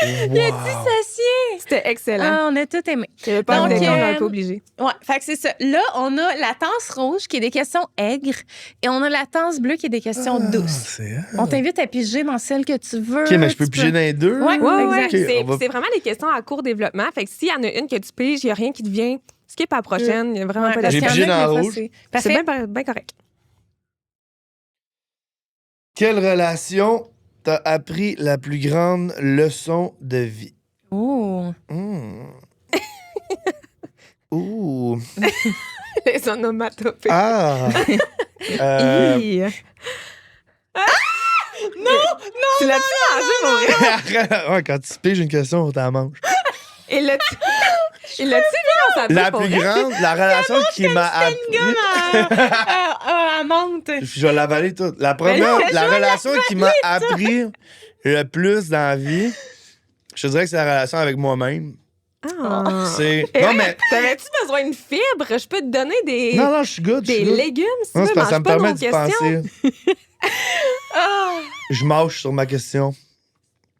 [SPEAKER 3] Wow.
[SPEAKER 1] Dissocié.
[SPEAKER 2] C'était excellent.
[SPEAKER 1] Ah, on a tout aimé.
[SPEAKER 2] Il y avait pas
[SPEAKER 1] Donc,
[SPEAKER 2] de décor, on un peu obligé.
[SPEAKER 1] Ouais, fait que c'est ça. Là, on a la tasse rouge qui est des questions aigres et on a la tasse bleue qui est des questions douces.
[SPEAKER 3] C'est...
[SPEAKER 1] On t'invite à piger dans celle que tu veux.
[SPEAKER 3] OK, mais je peux
[SPEAKER 1] Tu
[SPEAKER 3] piger dans les deux?
[SPEAKER 1] Ouais,
[SPEAKER 2] Ouais,
[SPEAKER 1] exact.
[SPEAKER 3] Ok,
[SPEAKER 2] C'est
[SPEAKER 3] on va-
[SPEAKER 2] c'est vraiment des questions à court développement. Fait que s'il y en a une que tu piges, il n'y a rien qui te vient, skip à la prochaine. Il n'y a vraiment
[SPEAKER 1] Ouais,
[SPEAKER 2] pas
[SPEAKER 1] parce
[SPEAKER 3] J'ai
[SPEAKER 2] de
[SPEAKER 1] qu'il y en a
[SPEAKER 3] pigé
[SPEAKER 1] que
[SPEAKER 3] dans
[SPEAKER 1] des fois,
[SPEAKER 3] rouge.
[SPEAKER 1] c'est-
[SPEAKER 2] C'est
[SPEAKER 1] Parfait.
[SPEAKER 2] bien correct.
[SPEAKER 3] Quelle relation t'a appris la plus grande leçon de vie?
[SPEAKER 1] Oh.
[SPEAKER 3] Hmm. Ouh.
[SPEAKER 2] Les onomatopées.
[SPEAKER 3] Ah!
[SPEAKER 2] Hi. Tu l'as-tu mangé, mon vrai?
[SPEAKER 3] Ouais, quand tu piges une question, on t'en mange.
[SPEAKER 2] Il l'a-tu mis dans sa bouche,
[SPEAKER 3] La
[SPEAKER 2] pour
[SPEAKER 3] plus
[SPEAKER 2] vrai?
[SPEAKER 3] grande, la relation qui m'a appris...
[SPEAKER 1] À menthe.
[SPEAKER 3] Je vais l'avaler toute. La première, la relation qui m'a appris le plus dans la vie, je te dirais que c'est la relation avec moi-même.
[SPEAKER 2] Ah.
[SPEAKER 3] C'est... Non, mais...
[SPEAKER 2] T'avais-tu besoin de fibres? Je peux te donner des,
[SPEAKER 3] Non, je suis good. je suis
[SPEAKER 2] des
[SPEAKER 3] good.
[SPEAKER 2] légumes, si tu
[SPEAKER 3] Non,
[SPEAKER 2] veux.
[SPEAKER 3] c'est parce que ça
[SPEAKER 2] Mange
[SPEAKER 3] me
[SPEAKER 2] pas
[SPEAKER 3] permet
[SPEAKER 2] nos
[SPEAKER 3] de
[SPEAKER 2] questions.
[SPEAKER 3] penser. Je mâche sur ma question.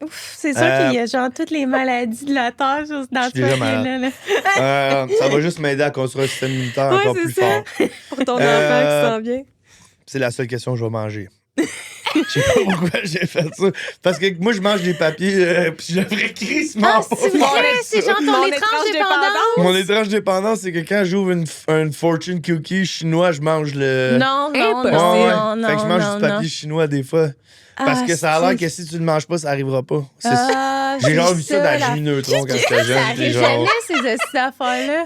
[SPEAKER 1] Ouf, c'est sûr qu'il y a genre toutes les maladies de la tâche dans
[SPEAKER 3] Je suis déjà malade. Ça va juste m'aider à construire un système immunitaire
[SPEAKER 2] Ouais,
[SPEAKER 3] encore
[SPEAKER 2] c'est
[SPEAKER 3] plus
[SPEAKER 2] ça.
[SPEAKER 3] fort.
[SPEAKER 2] Pour ton enfant qui s'en vient.
[SPEAKER 3] C'est la seule question que je vais manger. Je sais pas pourquoi j'ai fait ça. Parce que moi, je mange des papiers, puis je devrais crissement
[SPEAKER 1] Ah,
[SPEAKER 3] pas
[SPEAKER 1] c'est
[SPEAKER 3] faire
[SPEAKER 1] vrai, c'est
[SPEAKER 3] ça.
[SPEAKER 1] genre
[SPEAKER 2] Mon
[SPEAKER 1] ton
[SPEAKER 2] étrange
[SPEAKER 1] étrange
[SPEAKER 2] dépendance.
[SPEAKER 1] dépendance.
[SPEAKER 3] Mon étrange dépendance, c'est que quand j'ouvre une fortune cookie chinois, je mange le...
[SPEAKER 1] Non, non,
[SPEAKER 2] Impossible.
[SPEAKER 1] non,
[SPEAKER 3] Ouais,
[SPEAKER 1] non, non.
[SPEAKER 3] fait que je mange
[SPEAKER 1] non,
[SPEAKER 3] du papier
[SPEAKER 1] non.
[SPEAKER 3] chinois des fois. Parce
[SPEAKER 1] Ah,
[SPEAKER 3] que ça a l'air
[SPEAKER 1] c'est-
[SPEAKER 3] que si tu ne le manges pas, ça arrivera pas. C'est
[SPEAKER 1] Ah,
[SPEAKER 3] J'ai genre
[SPEAKER 1] c'est
[SPEAKER 3] vu ça dans
[SPEAKER 1] la-
[SPEAKER 3] Jimmy Neutron quand j'étais
[SPEAKER 1] Ça
[SPEAKER 3] jeune. puis
[SPEAKER 1] arrive
[SPEAKER 3] genre...
[SPEAKER 1] jamais, ces affaires-là.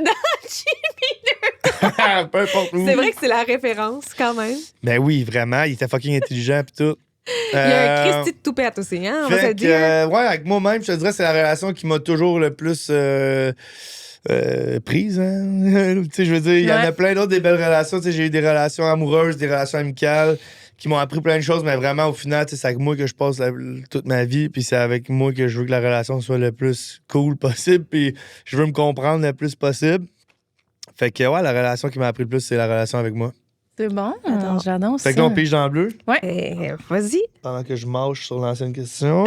[SPEAKER 3] Peu importe où.
[SPEAKER 2] C'est vrai que c'est la référence, quand même.
[SPEAKER 3] Ben oui, vraiment. Il était fucking intelligent pis tout.
[SPEAKER 2] Il y a un Christy de toupette aussi, hein? On va se le
[SPEAKER 3] Fait que,
[SPEAKER 2] dire.
[SPEAKER 3] ouais, avec moi-même, je te dirais, c'est la relation qui m'a toujours le plus prise. Hein? Tu sais, je veux dire, il y en
[SPEAKER 1] Ouais.
[SPEAKER 3] a plein d'autres des belles relations. Tu sais, j'ai eu des relations amoureuses, des relations amicales qui m'ont appris plein de choses, mais vraiment, au final, tu sais, c'est avec moi que je passe toute ma vie, puis c'est avec moi que je veux que la relation soit le plus cool possible, puis je veux me comprendre le plus possible. Fait que, ouais, la relation qui m'a appris le plus, c'est la relation avec moi.
[SPEAKER 1] C'est bon, j'adore ça.
[SPEAKER 3] Fait que là, on pige dans le bleu,
[SPEAKER 2] Vas-y.
[SPEAKER 3] pendant que je mâche sur l'ancienne question.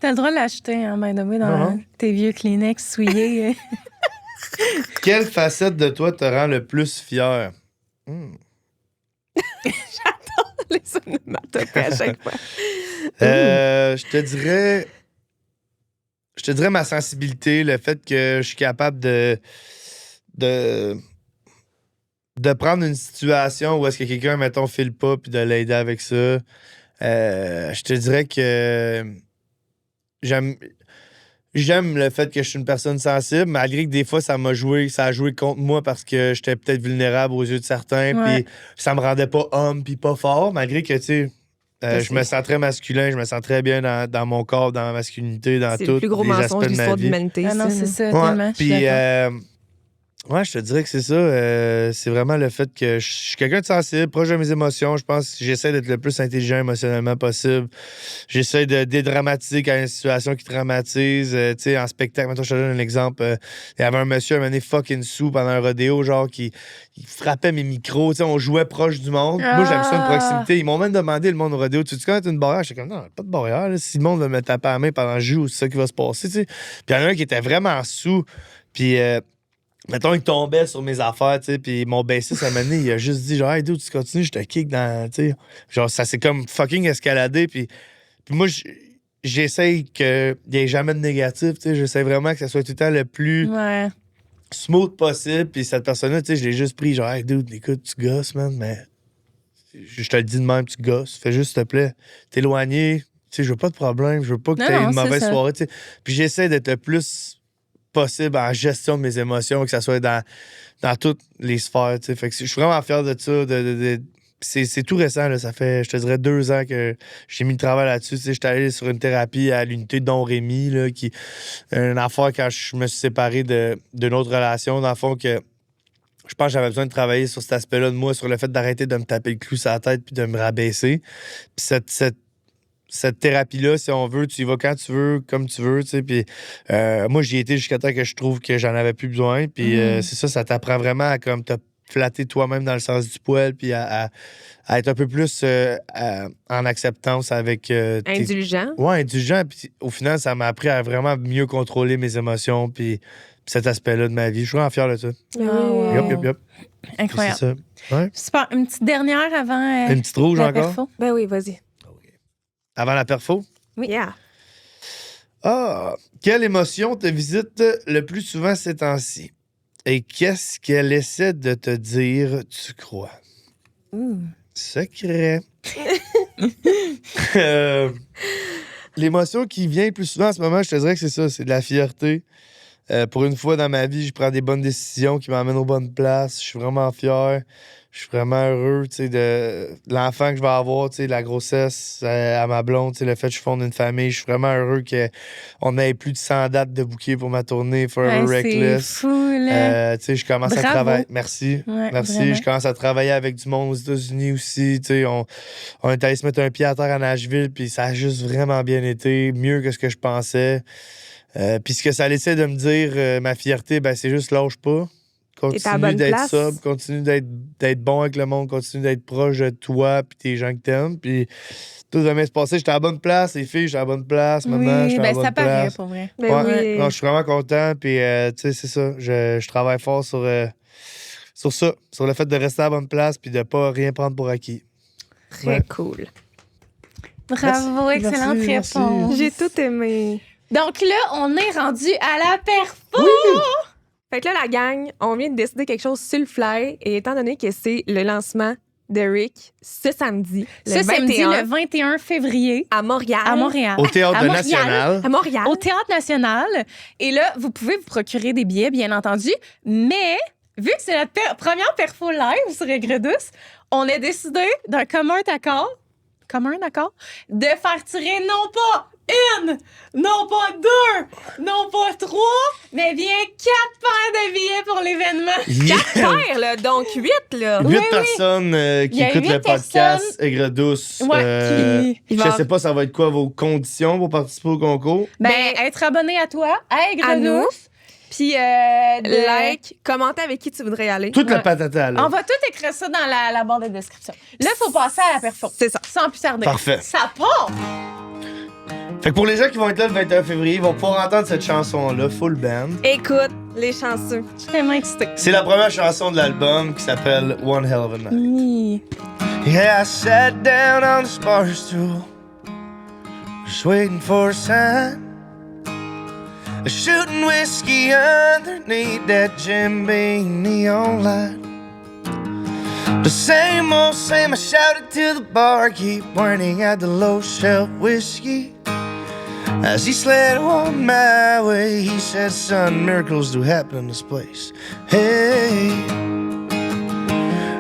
[SPEAKER 1] T'as le droit de l'acheter, hein, by the way, dans
[SPEAKER 3] Non.
[SPEAKER 1] tes vieux Kleenex souillés.
[SPEAKER 3] Quelle facette de toi te rend le plus fier?
[SPEAKER 2] Les onomatopées à chaque fois.
[SPEAKER 3] Je te dirais ma sensibilité, le fait que je suis capable de prendre une situation où est-ce que quelqu'un, mettons, file pas puis de l'aider avec ça. Je te dirais que j'aime le fait que je suis une personne sensible, malgré que des fois, ça a joué contre moi parce que j'étais peut-être vulnérable aux yeux de certains,
[SPEAKER 1] Ouais.
[SPEAKER 3] puis ça me rendait pas homme puis pas fort, malgré que, tu sais, je me sens très masculin, je me sens très bien dans mon corps, dans ma masculinité, dans
[SPEAKER 2] C'est
[SPEAKER 3] tous
[SPEAKER 2] le plus gros
[SPEAKER 3] les
[SPEAKER 2] mensonge
[SPEAKER 3] aspects
[SPEAKER 2] de
[SPEAKER 3] de ma
[SPEAKER 2] l'histoire de
[SPEAKER 3] vie.
[SPEAKER 2] l'humanité.
[SPEAKER 1] Ah non,
[SPEAKER 2] ça.
[SPEAKER 1] c'est ça,
[SPEAKER 3] Ouais,
[SPEAKER 1] tellement. je suis
[SPEAKER 3] puis,
[SPEAKER 1] d'accord.
[SPEAKER 3] Ouais, je te dirais que c'est ça. C'est vraiment le fait que je suis quelqu'un de sensible, proche de mes émotions. Je pense que j'essaie d'être le plus intelligent émotionnellement possible. J'essaie de dédramatiser quand il y a une situation qui dramatise. Tu sais, en spectacle, maintenant, je te donne un exemple. Il y avait un monsieur, un moment donné, fucking sous pendant un rodéo, genre, qui il frappait mes micros. Tu sais, on jouait proche du monde. Moi, j'aime ça, une proximité. Ils m'ont même demandé, le monde au rodéo, tu connais une barrière? J'étais comme, non, pas de barrière. Là. Si le monde veut me taper à la main pendant que je joue, c'est ça qui va se passer, tu sais. Puis il y en a un qui était vraiment sous. Puis... mettons, il tombait sur mes affaires, tu sais, puis mon bassiste, à un moment donné, il a juste dit, genre, hey, dude, tu continues, je te kick dans, tu sais. Genre, ça s'est comme fucking escaladé, puis moi, j'essaye qu'il n'y ait jamais de négatif, tu sais. J'essaie vraiment que ça soit tout le temps le plus smooth possible, puis cette personne-là, tu sais, je l'ai juste pris, genre, hey, dude, écoute, tu gosses, man, mais je te le dis de même, tu gosses. Fais juste, s'il te plaît, t'éloigner, tu sais, je veux pas de problème, je veux pas que tu aies une mauvaise soirée, tu sais. Puis j'essaie d'être le plus possible en gestion de mes émotions, que ça soit dans toutes les sphères. T'sais. Fait que je suis vraiment fier de ça. C'est tout récent. Là. Ça fait, je te dirais, 2 ans que j'ai mis le travail là-dessus. J'étais allé sur une thérapie à l'unité de Don Rémy, là, qui une affaire quand je me suis séparé d'une autre relation. Dans le fond, que je pense que j'avais besoin de travailler sur cet aspect-là de moi, sur le fait d'arrêter de me taper le clou sur la tête puis de me rabaisser. Puis cette thérapie-là, si on veut, tu y vas quand tu veux, comme tu veux, tu sais. Puis moi, j'y ai été jusqu'à temps que je trouve que j'en avais plus besoin. Puis c'est ça t'apprend vraiment à comme te flatter toi-même dans le sens du poil, puis à être un peu plus en acceptance avec...
[SPEAKER 2] Indulgent.
[SPEAKER 3] Ouais, indulgent. Puis au final, ça m'a appris à vraiment mieux contrôler mes émotions, puis cet aspect-là de ma vie. Je suis vraiment fier de ça. Yup.
[SPEAKER 1] Incroyable.
[SPEAKER 3] C'est ça. Ouais.
[SPEAKER 1] Super. Une petite dernière avant...
[SPEAKER 3] Une petite rouge
[SPEAKER 1] la
[SPEAKER 3] encore?
[SPEAKER 1] perfo.
[SPEAKER 2] Ben oui, vas-y.
[SPEAKER 3] Avant la perfo?
[SPEAKER 2] Oui. Yeah.
[SPEAKER 3] Quelle émotion te visite le plus souvent ces temps-ci? Et qu'est-ce qu'elle essaie de te dire, tu crois? Secret. L'émotion qui vient le plus souvent en ce moment, je te dirais que c'est ça, c'est de la fierté. Pour une fois dans ma vie, je prends des bonnes décisions qui m'emmènent aux bonnes places. Je suis vraiment fier. Je suis vraiment heureux, tu sais, de l'enfant que je vais avoir, tu sais, la grossesse à ma blonde, tu sais, le fait que je fonde une famille. Je suis vraiment heureux qu'on n'ait plus de 100 dates de bouquets pour ma tournée Forever Reckless.
[SPEAKER 1] C'est fou, là.
[SPEAKER 3] Tu sais, je commence à travailler. Merci.
[SPEAKER 1] Ouais,
[SPEAKER 3] merci.
[SPEAKER 1] vraiment.
[SPEAKER 3] Je commence à travailler avec du monde aux États-Unis aussi. Tu sais, on est allé se mettre un pied à terre à Nashville, puis ça a juste vraiment bien été, mieux que ce que je pensais. Puis ce que ça laissait de me dire, ma fierté, ben c'est juste lâche pas. Continue d'être sobre, continue d'être bon avec le monde, continue d'être proche de toi puis tes gens que t'aimes. Puis tout va bien se passer. J'étais à la bonne place, les filles, j'étais à la bonne place. Maintenant, j'étais à la bonne
[SPEAKER 1] ça paraît
[SPEAKER 3] place.
[SPEAKER 1] pour vrai.
[SPEAKER 2] Ben oui.
[SPEAKER 3] Non, je suis vraiment content. Puis, tu sais, c'est ça. Je travaille fort sur ça, sur le fait de rester à la bonne place puis de pas rien prendre pour acquis.
[SPEAKER 2] Très cool.
[SPEAKER 1] Bravo, excellente
[SPEAKER 3] Merci.
[SPEAKER 1] réponse.
[SPEAKER 2] J'ai tout aimé.
[SPEAKER 1] Donc là, on est rendu à la perfo.
[SPEAKER 2] Fait que là, la gang, on vient de décider quelque chose sur le fly. Et étant donné que c'est le lancement de Rick ce samedi,
[SPEAKER 1] Samedi, le 21 février,
[SPEAKER 2] à Montréal.
[SPEAKER 1] à Montréal.
[SPEAKER 3] Au Théâtre
[SPEAKER 1] À Montréal.
[SPEAKER 3] National.
[SPEAKER 2] À Montréal.
[SPEAKER 1] Au Théâtre National. Et là, vous pouvez vous procurer des billets, bien entendu. Mais, vu que c'est notre première perfo live sur Aigre-Douce, on a décidé d'un commun accord, de faire tirer non pas une, non pas 2, non pas 3, mais bien 4 paires de billets pour l'événement.
[SPEAKER 2] 4 paires, là, donc 8, là.
[SPEAKER 3] 8
[SPEAKER 1] Oui,
[SPEAKER 3] personnes qui
[SPEAKER 1] Il y a
[SPEAKER 3] écoutent
[SPEAKER 1] 8
[SPEAKER 3] le podcast Aigre-Douce.
[SPEAKER 1] Ouais,
[SPEAKER 3] Je sais pas, ça va être quoi vos conditions pour participer au concours?
[SPEAKER 1] Ben, être abonné à toi, à
[SPEAKER 2] À nous.
[SPEAKER 1] Aigre-Douce. Puis,
[SPEAKER 2] Like, commenter avec qui tu voudrais y aller.
[SPEAKER 3] Toute la patata, là.
[SPEAKER 1] On va tout écrire ça dans la barre de description. Là, il faut passer à la perfo.
[SPEAKER 2] C'est ça.
[SPEAKER 1] Sans plus tarder.
[SPEAKER 3] Parfait.
[SPEAKER 1] Ça part!
[SPEAKER 3] Fait que pour les gens qui vont être là le 21 février, ils vont pouvoir entendre cette chanson-là, full band.
[SPEAKER 2] Écoute, les chanceux.
[SPEAKER 1] Je suis tellement excitée.
[SPEAKER 3] C'est la première chanson de l'album qui s'appelle One Hell of a Night.
[SPEAKER 1] Oui.
[SPEAKER 3] Yeah, I sat down on the bar stool, just waiting for a sign. Shooting whiskey underneath that Jim Beam neon light. The same old same, I shouted to the barkeep, pointing at the low shelf whiskey. As he slid on my way, he said, son, miracles do happen in this place. Hey,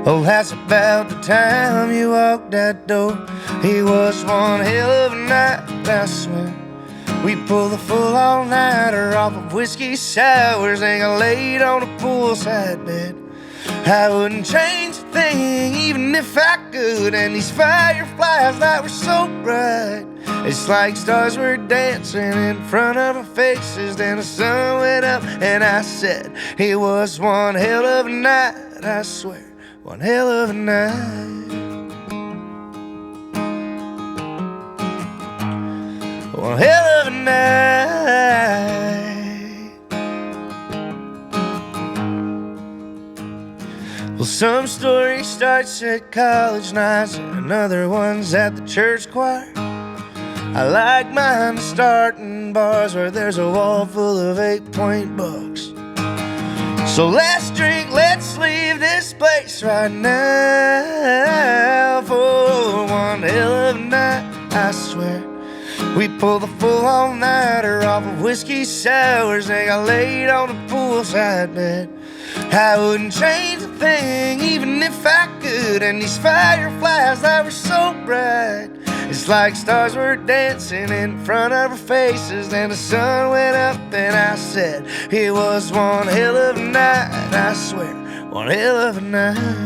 [SPEAKER 3] oh, that's about the time you walked that door. He was one hell of a night, I swear. We pulled the full all-nighter off of whiskey sours and got laid on a poolside bed. I wouldn't change a thing even if I could. And these fireflies that were so bright, it's like stars were dancing in front of our faces. Then the sun went up and I said, it was one hell of a night, I swear, one hell of a night. One hell of a night. Well, some story starts at college nights and another one's at the church choir. I like mine to start in bars where there's a wall full of 8-point books. So let's drink, let's leave this place right now for one hell of a night, I swear. We pulled the full all-nighter off of whiskey sours and got laid on a poolside bed. I wouldn't change a thing even if I could. And these fireflies that were so bright, it's like stars were dancing in front of our faces. Then the sun went up and I said, it was one hell of a night, I swear, one hell of a night.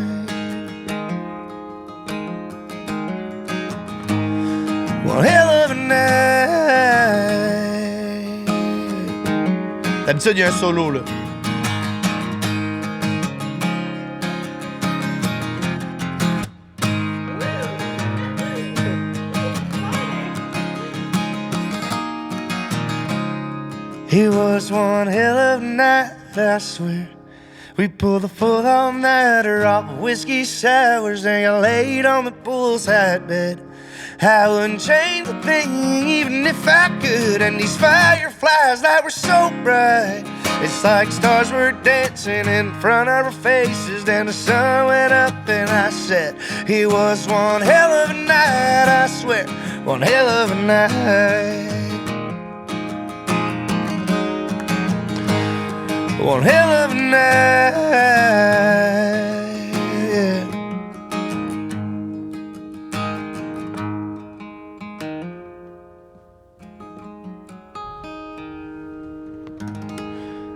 [SPEAKER 3] One hell of a night. D'habitude, il y a un solo, là. It was one hell of a night, I swear. We pulled the full all-nighter off of whiskey sours and got laid on the poolside bed. I wouldn't change a thing even if I could. And these fireflies that were so bright, it's like stars were dancing in front of our faces. Then the sun went up and I said, it was one hell of a night, I swear, one hell of a night. One hell of a night, yeah.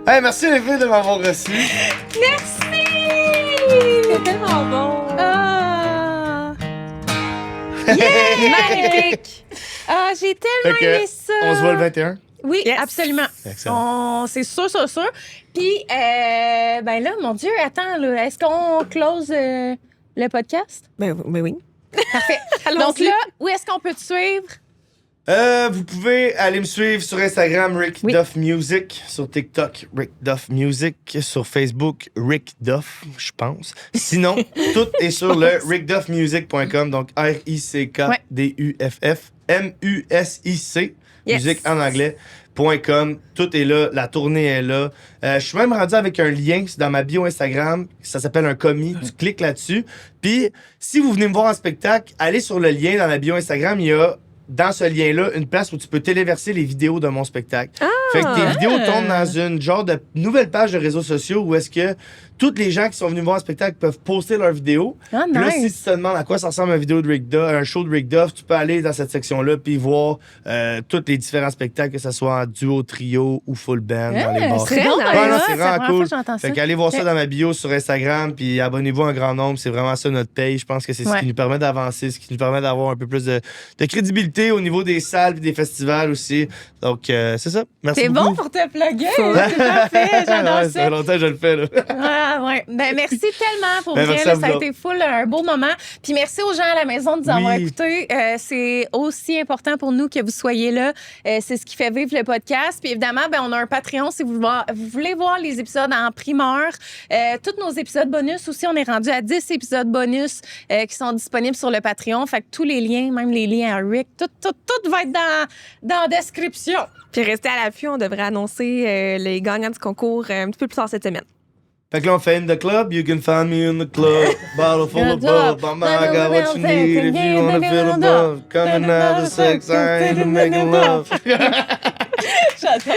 [SPEAKER 3] Hey, merci les filles de m'avoir reçu.
[SPEAKER 1] Merci!
[SPEAKER 2] C'est tellement bon.
[SPEAKER 1] Ah! Yeah! Magnifique! Ah, j'ai tellement aimé ça.
[SPEAKER 3] On se voit le 21.
[SPEAKER 1] Oui,
[SPEAKER 2] Yes.
[SPEAKER 1] absolument.
[SPEAKER 3] Excellent.
[SPEAKER 1] C'est sûr, sûr, sûr. Puis, ben là, mon Dieu, attends, là, est-ce qu'on close le podcast?
[SPEAKER 2] Ben oui.
[SPEAKER 1] Parfait. Donc là, où est-ce qu'on peut te suivre?
[SPEAKER 3] Vous pouvez aller me suivre sur Instagram, Rick
[SPEAKER 1] Oui.
[SPEAKER 3] Duff Music, sur TikTok, Rick Duff Music, sur Facebook, Rick Duff, je pense. Sinon, tout est sur le rickduffmusic.com, donc RICKDUFF MUSIC,
[SPEAKER 2] Yes.
[SPEAKER 3] musique en anglais.com. Tout est là, la tournée est là. Je suis même rendu avec un lien dans ma bio Instagram, ça s'appelle un commis. Tu cliques là-dessus. Puis, si vous venez me voir en spectacle, allez sur le lien dans ma bio Instagram, il y a dans ce lien-là, une place où tu peux téléverser les vidéos de mon spectacle. Fait que tes vidéos tombent dans une genre de nouvelle page de réseaux sociaux où est-ce que tous les gens qui sont venus voir un spectacle peuvent poster leurs vidéos.
[SPEAKER 1] Ah,
[SPEAKER 3] Puis là,
[SPEAKER 1] nice.
[SPEAKER 3] si tu te demandes à quoi ça ressemble une vidéo de Rick Duff, un show de Rick Duff, tu peux aller dans cette section-là puis voir tous les différents spectacles, que ce soit en duo, trio ou full band dans les bars.
[SPEAKER 1] C'est bon,
[SPEAKER 2] Ouais,
[SPEAKER 3] non,
[SPEAKER 1] c'est
[SPEAKER 3] c'est vraiment cool.
[SPEAKER 1] J'entends ça.
[SPEAKER 3] Fait qu'allez voir ça
[SPEAKER 1] Ok.
[SPEAKER 3] dans ma bio sur Instagram, puis abonnez-vous en grand nombre. C'est vraiment ça notre paye. Je pense que c'est ce
[SPEAKER 1] Ouais.
[SPEAKER 3] qui nous permet d'avancer, ce qui nous permet d'avoir un peu plus de crédibilité au niveau des salles et des festivals aussi. Donc, c'est ça. Merci
[SPEAKER 1] C'est
[SPEAKER 3] beaucoup.
[SPEAKER 1] bon pour te plugger. C'est parfait. J'adore
[SPEAKER 3] Ouais, ça
[SPEAKER 1] ça.
[SPEAKER 3] fait longtemps que je le fais, là.
[SPEAKER 1] Ah, ouais. Ben, merci tellement pour
[SPEAKER 3] Ben,
[SPEAKER 1] vrai.
[SPEAKER 3] merci
[SPEAKER 1] Là,
[SPEAKER 3] à vous
[SPEAKER 1] ça a
[SPEAKER 3] autres.
[SPEAKER 1] été full, un beau moment. Puis merci aux gens à la maison de nous avoir
[SPEAKER 3] Oui.
[SPEAKER 1] écoutés. C'est aussi important pour nous que vous soyez là. C'est ce qui fait vivre le podcast. Puis évidemment, ben, on a un Patreon si vous voulez voir les épisodes en primeur. Tous nos épisodes bonus aussi, on est rendu à 10 épisodes bonus qui sont disponibles sur le Patreon. Fait que tous les liens, même les liens à Rick, tout va être dans la description.
[SPEAKER 2] Puis restez à l'affût, on devrait annoncer les gagnants du concours un petit peu plus tard cette semaine.
[SPEAKER 3] Fait que là, on fait in the club. You can find me in the club. Bottle full of bub. Mama, I got what you need if you wanna feel the love. Coming out of sex, I ain't making love.
[SPEAKER 1] J'adore.